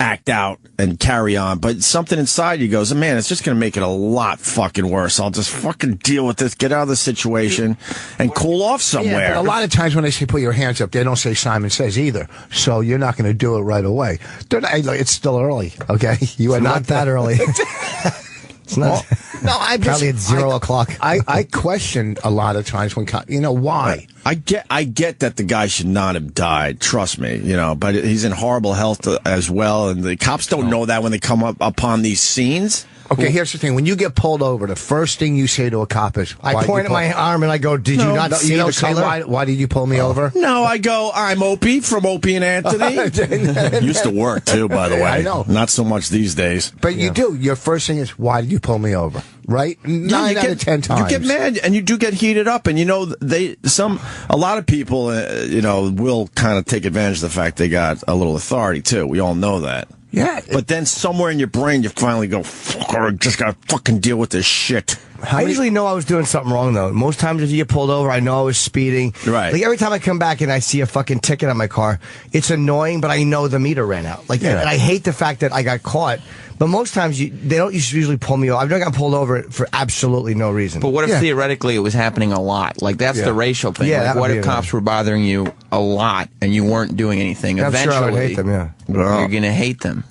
act out and carry on, but something inside you goes, man, it's just going to make it a lot fucking worse. I'll just fucking deal with this, get out of the situation, and cool off somewhere. Yeah, but a lot of times when they say put your hands up, they don't say Simon Says either, so you're not going to do it right away. It's still early, okay? You are not that early. It's not. No, I'm probably at 0 o'clock. I questioned a lot of times when, why? I get that the guy should not have died. Trust me, but he's in horrible health as well, and the cops don't know that when they come up upon these scenes. Okay, here's the thing. When you get pulled over, the first thing you say to a cop is, I point at my arm and I go, did you not see the color? Why did you pull me over? No, I go, I'm Opie from Opie and Anthony. Used to work, too, by the way. I know. Not so much these days. But you do. Your first thing is, why did you pull me over? Right? 9 out of 10 times. You get mad, and you do get heated up, and a lot of people, will kind of take advantage of the fact they got a little authority, too. We all know that. Yeah. But then somewhere in your brain, you finally go, fuck, I just got to fucking deal with this shit. I usually know I was doing something wrong, though. Most times if you get pulled over, I know I was speeding. Right. Like, every time I come back and I see a fucking ticket on my car, it's annoying, but I know the meter ran out. And I hate the fact that I got caught. But most times, they don't usually pull me over. I've never gotten pulled over for absolutely no reason. But what if theoretically it was happening a lot? Like, that's the racial thing. Yeah, what if cops were bothering you a lot and you weren't doing anything? I'm Eventually, sure I would hate them, you're going to hate them.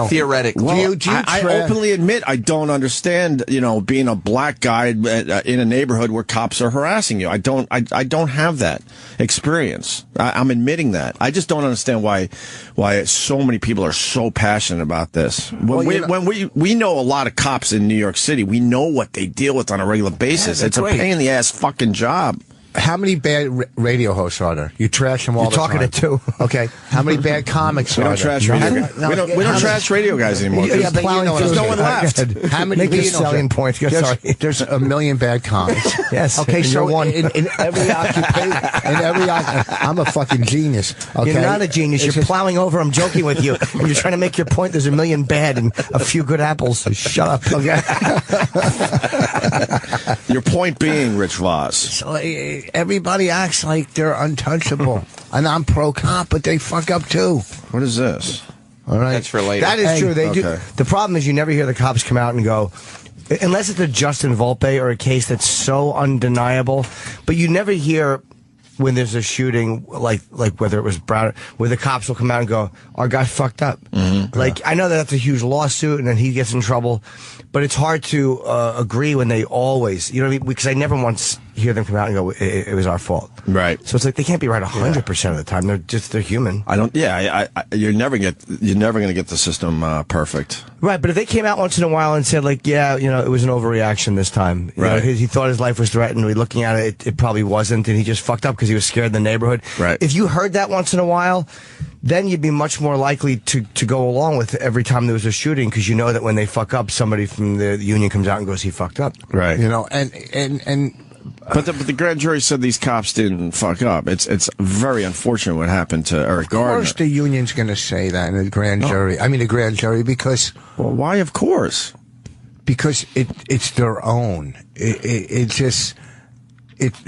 Theoretically. Well, I openly admit I don't understand, being a black guy in a neighborhood where cops are harassing you. I don't have that experience. I'm admitting that. I just don't understand why so many people are so passionate about this. When we know a lot of cops in New York City, we know what they deal with on a regular basis. It's a pain in the ass fucking job. How many bad radio hosts are there? You trash them all the time. You're talking to two. Okay. How many bad comics are there? Trash radio guys. We don't trash radio guys anymore. There's no one left. How many? Make your selling point. Sorry. There's a million bad comics. Yes. Okay. So in every occupation, I'm a fucking genius. Okay? You're not a genius. You're plowing over. I'm joking with you. And you're trying to make your point. There's a million bad and a few good apples. So shut up. Okay. Your point being, Rich Voss. So, everybody acts like they're untouchable. And I'm pro-cop, but they fuck up too. What is this? All right. That's for later. That is true. They do. The problem is you never hear the cops come out and go, unless it's a Justin Volpe or a case that's so undeniable, but you never hear when there's a shooting, like whether it was Brown, where the cops will come out and go, our guy fucked up. Mm-hmm. I know that's a huge lawsuit and then he gets in trouble, but it's hard to agree when they always, you know what I mean? Because I never once hear them come out and go, it was our fault. Right. So it's like they can't be right 100% of the time. They're human. You're never going to get the system perfect. Right, but if they came out once in a while and said, like, yeah, it was an overreaction this time. You know, he thought his life was threatened. We're looking at it, it probably wasn't, and he just fucked up because he was scared in the neighborhood. Right. If you heard that once in a while, then you'd be much more likely to go along with every time there was a shooting because you know that when they fuck up, somebody from the union comes out and goes, he fucked up. Right. But the grand jury said these cops didn't fuck up. It's very unfortunate what happened to Eric Gardner. Of course the union's going to say that in the grand jury. I mean, the grand jury, because... Well, why of course? Because it's their own.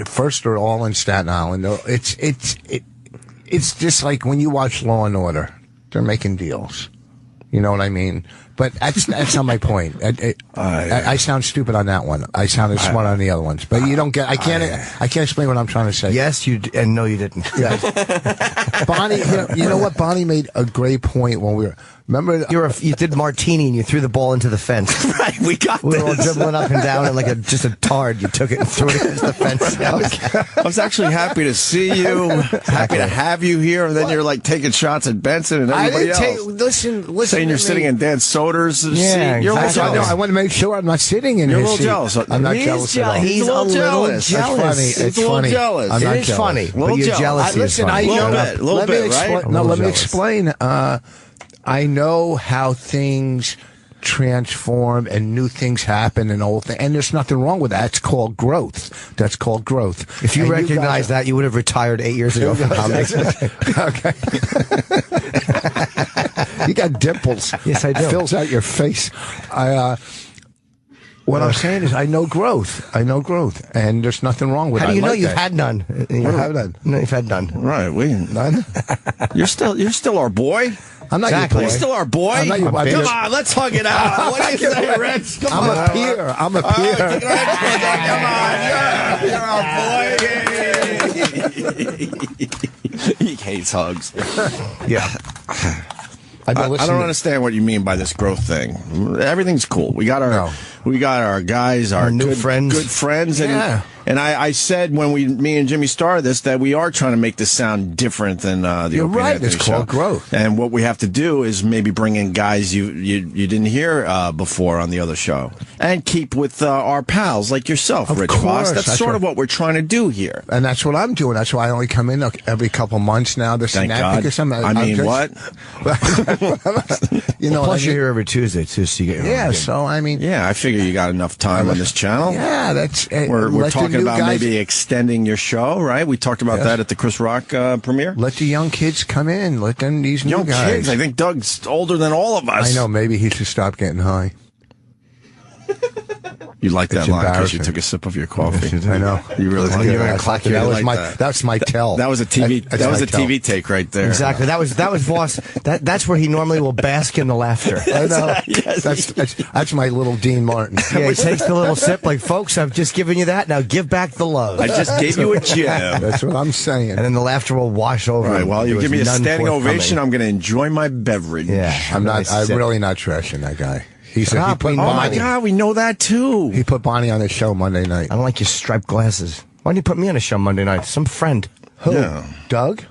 First, they're all in Staten Island. It's just like when you watch Law and Order. They're making deals. You know what I mean? But that's not my point. I sound stupid on that one. I sounded smart on the other ones. But you don't get. I can't explain what I'm trying to say. Yes, you and no, you didn't. Yeah. Bonnie, you know what? Bonnie made a great point when we were. Remember, you did martini and you threw the ball into the fence. Right, we were all dribbling up and down and like just a tard. You took it and threw it into the fence. I was actually happy to see you, happy to have you here, and then you're like taking shots at Benson and everybody else. Listen, saying you're sitting in Dan Soder's seat. You're a little jealous. I want to make sure I'm not sitting in his seat. You're a little jealous. I'm not jealous at all. He's a little jealous. It's funny. Jealous. It is funny, but your jealousy is funny. A little bit, right? No, let me explain. I know how things transform and new things happen and old things, and there's nothing wrong with that. It's called growth. That's called growth. If you recognize that, you would have retired 8 years ago from comics. Okay. You got dimples. Yes, I do. It fills out your face. What I'm saying is, I know growth. And there's nothing wrong with it. How do you know you've had none? You have none. No, you've had none. Right, none. You're still our boy. I'm not your boy. You're still our boy. I'm not your boy. Come on, let's hug it out. What do you say, Rich? I'm a peer. You're our boy. He hates hugs. Yeah. I don't understand what you mean by this growth thing. Everything's cool. We got our guys, our new friends, good friends, and I said when me and Jimmy started this that we are trying to make this sound different than the You're Opie right. Anthony It's show. called growth. And what we have to do is maybe bring in guys you didn't hear before on the other show, and keep with our pals like yourself, Rich Voss. That's sort of what we're trying to do here, and that's what I'm doing. That's why I only come in every couple months now. Thank God. Because what? Plus you're here every Tuesday too, so you get So I mean, I figure you got enough time on this channel. Yeah, that's we're talking about maybe extending your show, right? We talked about that at the Chris Rock premiere. Let the young kids come in. Let them these new guys. Kids. I think Doug's older than all of us. I know. Maybe he should stop getting high. You like that line because you took a sip of your coffee. I know. You really like that. That's my tell. That was a TV. That was a TV take right there. Exactly. That was Voss. That's where he normally will bask in the laughter. I know. Yes. That's my little Dean Martin. Yeah, he takes the little sip like, folks, I've just given you that. Now give back the love. I just gave you a gem. That's what I'm saying. And then the laughter will wash over. All right. Well, you give me a standing ovation. I'm going to enjoy my beverage. Yeah. I'm really not trashing that guy. He said he put oh my God, we know that too. He put Bonnie on his show Monday night. I don't like your striped glasses. Why didn't you put me on a show Monday night? Some friend. Who? Yeah. Doug?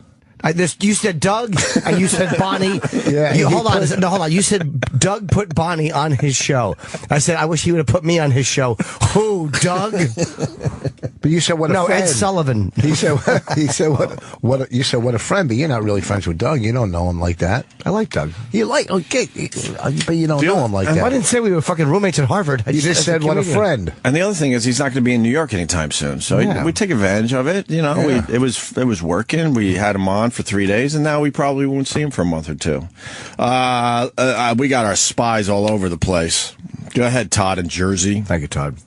You said Doug, and you said Bonnie. Yeah. Hold on. You said Doug put Bonnie on his show. I said, I wish he would have put me on his show. Who, Doug? But you said what a friend. No, Ed Sullivan. He said what you said what a friend, but you're not really friends with Doug. You don't know him like that. I like Doug. You like but you don't know him like that. I didn't say we were fucking roommates at Harvard. You just said what a friend. And the other thing is he's not going to be in New York anytime soon, so we take advantage of it. You know, it was working. We had him on for 3 days, and now we probably won't see him for a month or two. We got our spies all over the place. Go ahead, Todd in Jersey. Thank you, Todd.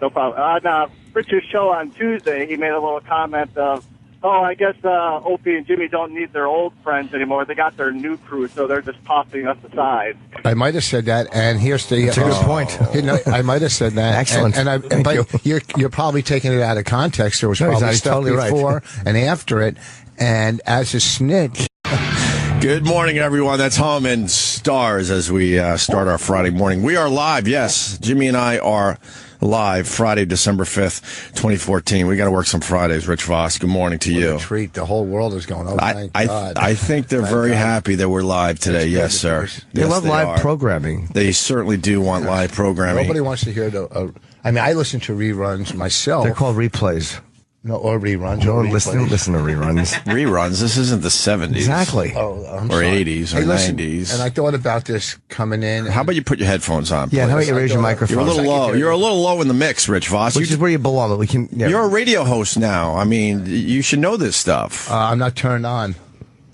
No problem. Richard's show on Tuesday, he made a little comment of, I guess Opie and Jimmy don't need their old friends anymore. They got their new crew, so they're just tossing us aside. I might have said that, and here's the... That's a good point. I might have said that. Excellent. But you're probably taking it out of context. There was probably stuff before and after it, and as a snitch... Good morning, everyone. That's Home and Stars as we start our Friday morning. We are live, yes. Jimmy and I are live Friday, December 5th, 2014. We got to work some Fridays. Rich Voss, good morning to you. What a treat. The whole world is going, thank God. I think they're very happy that we're live today. Yes, sir. They love live programming. They certainly do want live programming. Nobody wants to hear I listen to reruns myself. They're called replays. No, or reruns. Don't listen to reruns. Reruns. This isn't the 70s. Exactly. Or 80s or 90s. And I thought about this coming in. How about you put your headphones on? Yeah, how about you raise your microphone? You're a little low. You're a little low in the mix, Rich Voss. Which is where you belong. You're a radio host now. I mean, you should know this stuff. I'm not turned on.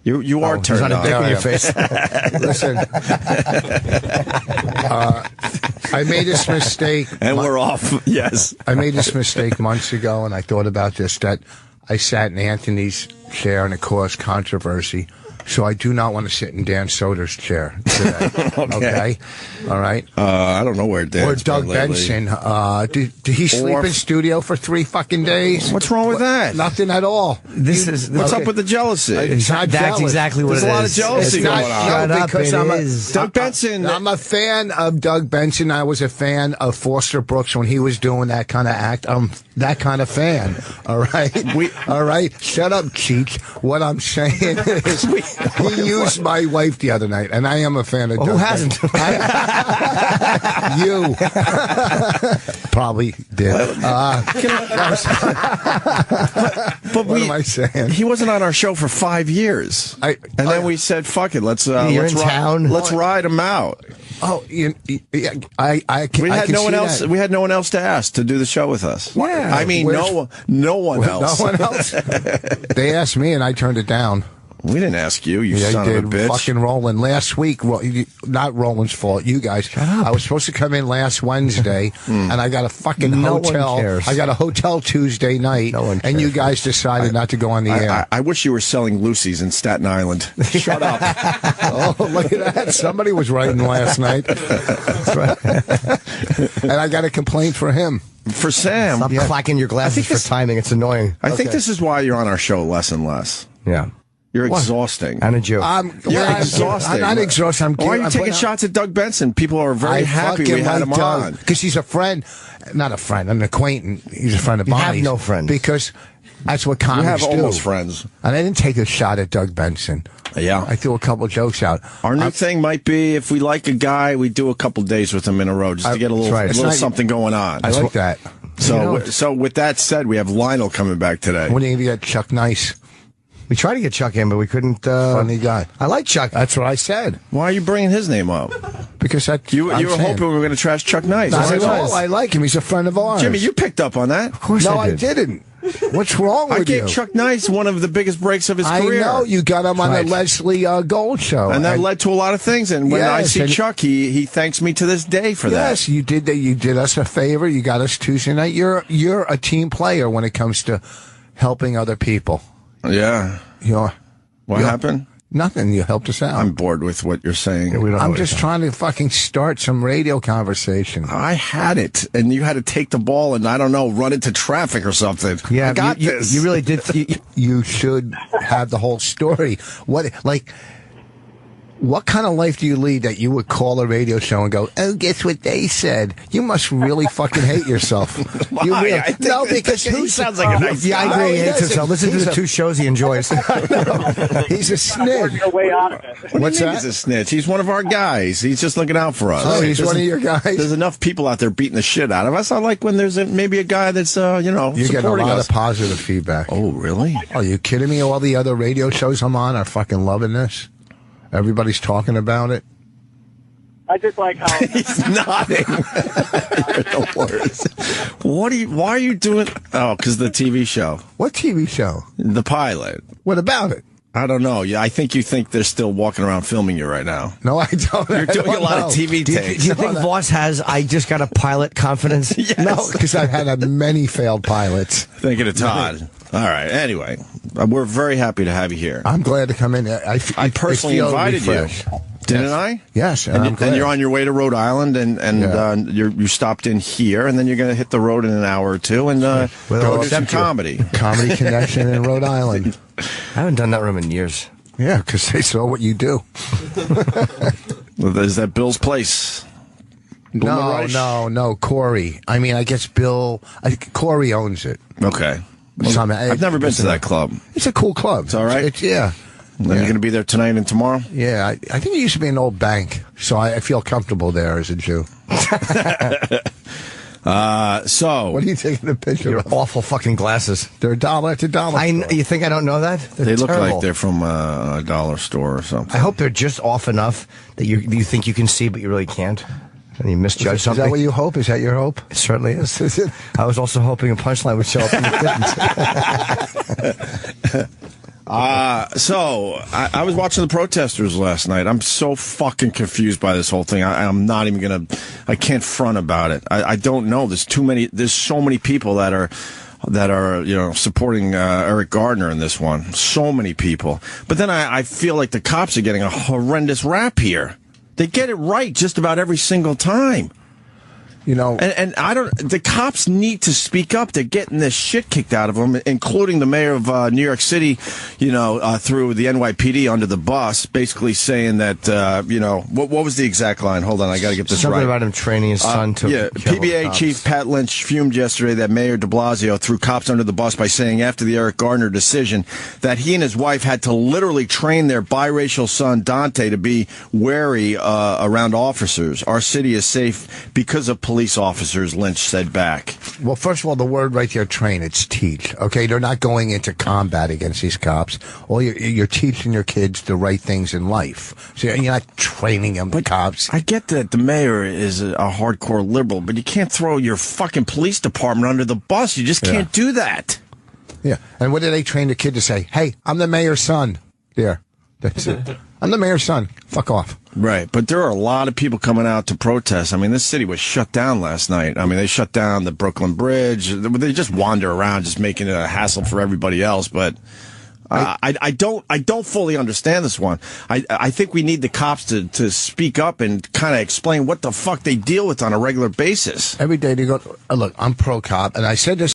You are turned on. There's not a dick in your face. Listen, I made this mistake. And we're off, yes. I made this mistake months ago, and I thought about this, that I sat in Anthony's chair and it caused controversy. So I do not want to sit in Dan Soder's chair today. Okay? All right? I don't know where Dan's Or Doug been lately. Benson. Did he sleep in studio for 3 fucking days? What's wrong with that? Nothing at all. What's up with the jealousy? That's exactly what There's it is. a lot of jealousy going on. Shut up, because Doug Benson. I'm a fan of Doug Benson. I was a fan of Foster Brooks when he was doing that kind of act. I'm that kind of fan. All right? All right? Shut up, Cheech. What I'm saying is he used my wife the other night, and I am a fan of Doug Who hasn't? You. Probably did. But what am I saying? He wasn't on our show for 5 years. And then we said, fuck it, let's in town. Let's ride him out. Oh, I We had no one else. We had no one else to ask to do the show with us. Yeah. I mean, no one else. No one else. They asked me, and I turned it down. We didn't ask you, son of a bitch. Fucking Roland. Last week, not Roland's fault, you guys. Shut up. I was supposed to come in last Wednesday, and I got a fucking hotel. One cares. I got a hotel Tuesday night, and you guys decided not to go on the air. I wish you were selling Lucy's in Staten Island. Shut up. Oh, look at that. Somebody was writing last night. That's right. And I got a complaint for him. For Sam. Stop clacking your glasses for timing. It's annoying. I think this is why you're on our show less and less. Yeah. You're exhausting. And a joke. You're exhausting. I'm not exhausting. Why are you taking shots at Doug Benson? People are very happy we had him on. Because he's a friend. Not a friend. an acquaintance. He's a friend of Bonnie's. You have no friends. Because that's what comics do. We have almost friends. And I didn't take a shot at Doug Benson. Yeah. I threw a couple jokes out. Our new thing might be, if we like a guy, we do a couple days with him in a row just to get a little something going on. I like that. So with that said, we have Lionel coming back today. When are you going to get Chuck Nice? We tried to get Chuck in, but we couldn't. Funny guy. I like Chuck. That's what I said. Why are you bringing his name up? Because you were hoping we were going to trash Chuck Nice. I like him. He's a friend of ours. Jimmy, you picked up on that. Of course I did. I didn't. What's wrong with you? I gave Chuck Nice one of the biggest breaks of his career. I know. You got him on the Leslie Gold show. And that led to a lot of things. And when I see Chuck, he thanks me to this day for that. Yes, you did that. You did us a favor. You got us Tuesday night. You're a team player when it comes to helping other people. Yeah. What happened? Nothing. You helped us out. I'm bored with what you're saying. I'm just trying to fucking start some radio conversation. I had it, and you had to take the ball and, I don't know, run into traffic or something. Yeah, I got this. You really did. You should have the whole story. What kind of life do you lead that you would call a radio show and go, oh, guess what they said? You must really fucking hate yourself. Why? Because he sounds like a nice guy. Yeah, I agree. He hates himself. Listen to the two shows he enjoys. He's a snitch. What's that? He's a snitch. He's one of our guys. He's just looking out for us. Oh, he's one of your guys? There's enough people out there beating the shit out of us. I like when there's maybe a guy that's, You're getting a lot us. of positive feedback. Oh, really? Are you kidding me? All the other radio shows I'm on are fucking loving this. Everybody's talking about it. I just like how he's nodding. You're the worst. Why are you doing? Oh, because the TV show. What TV show? The pilot. What about it? I don't know. Yeah, I think you think they're still walking around filming you right now. No, I don't. You're doing a lot of TV takes. Do you think Voss has I just got a pilot confidence? Yes. No, because I've had many failed pilots. Thinking of Todd. All right. Anyway, we're very happy to have you here. I'm glad to come in. I personally invited you. Didn't I? Yes. And you're on your way to Rhode Island, and you stopped in here, and then you're going to hit the road in an hour or two and go do some comedy. Comedy Connection in Rhode Island. I haven't done that room in years. Yeah, because they saw what you do. Is that Bill's place? No, Corey. I mean, I guess Corey owns it. Okay. Well, I've never been to that club. It's a cool club. It's all right? Yeah. And then you're going to be there tonight and tomorrow? Yeah, I think it used to be an old bank, so I feel comfortable there as a Jew. So what are you taking a picture Your of? awful fucking glasses. They're $1 at the dollar store. You think I don't know that? They look terrible. like they're from a dollar store or something. I hope they're just off enough that you think you can see, but you really can't. And you misjudge something. Is that what you hope? Is that your hope? It certainly is. I was also hoping a punchline would show up, and it didn't. So I was watching the protesters last night. I'm so fucking confused by this whole thing. I'm not even gonna. I can't front about it. I don't know. There's so many people that are supporting Eric Gardner in this one. So many people. But then I feel like the cops are getting a horrendous rap here. They get it right just about every single time. And the cops need to speak up. They're getting this shit kicked out of them, including the mayor of New York City, through the NYPD under the bus, basically saying that, what was the exact line? Hold on, I got to get this Something right. Something about him training his son to kill PBA cops. Chief Pat Lynch fumed yesterday that Mayor de Blasio threw cops under the bus by saying after the Eric Gardner decision that he and his wife had to literally train their biracial son, Dante, to be wary around officers. Our city is safe because of police officers, Lynch said back. Well, first of all, the word right there, train, it's teach. Okay, they're not going into combat against these cops. All you're teaching your kids the right things in life. So you're not training them, cops. I get that the mayor is a hardcore liberal, but you can't throw your fucking police department under the bus. You just can't do that. Yeah, and what do they train the kid to say? Hey, I'm the mayor's son. There, that's it. I'm the mayor's son. Fuck off. Right, but there are a lot of people coming out to protest. I mean, this city was shut down last night. I mean, they shut down the Brooklyn Bridge. They just wander around, just making it a hassle for everybody else. But I don't fully understand this one. I think we need the cops to speak up and kind of explain what the fuck they deal with on a regular basis. Every day they go, look, I'm pro-cop, and I said this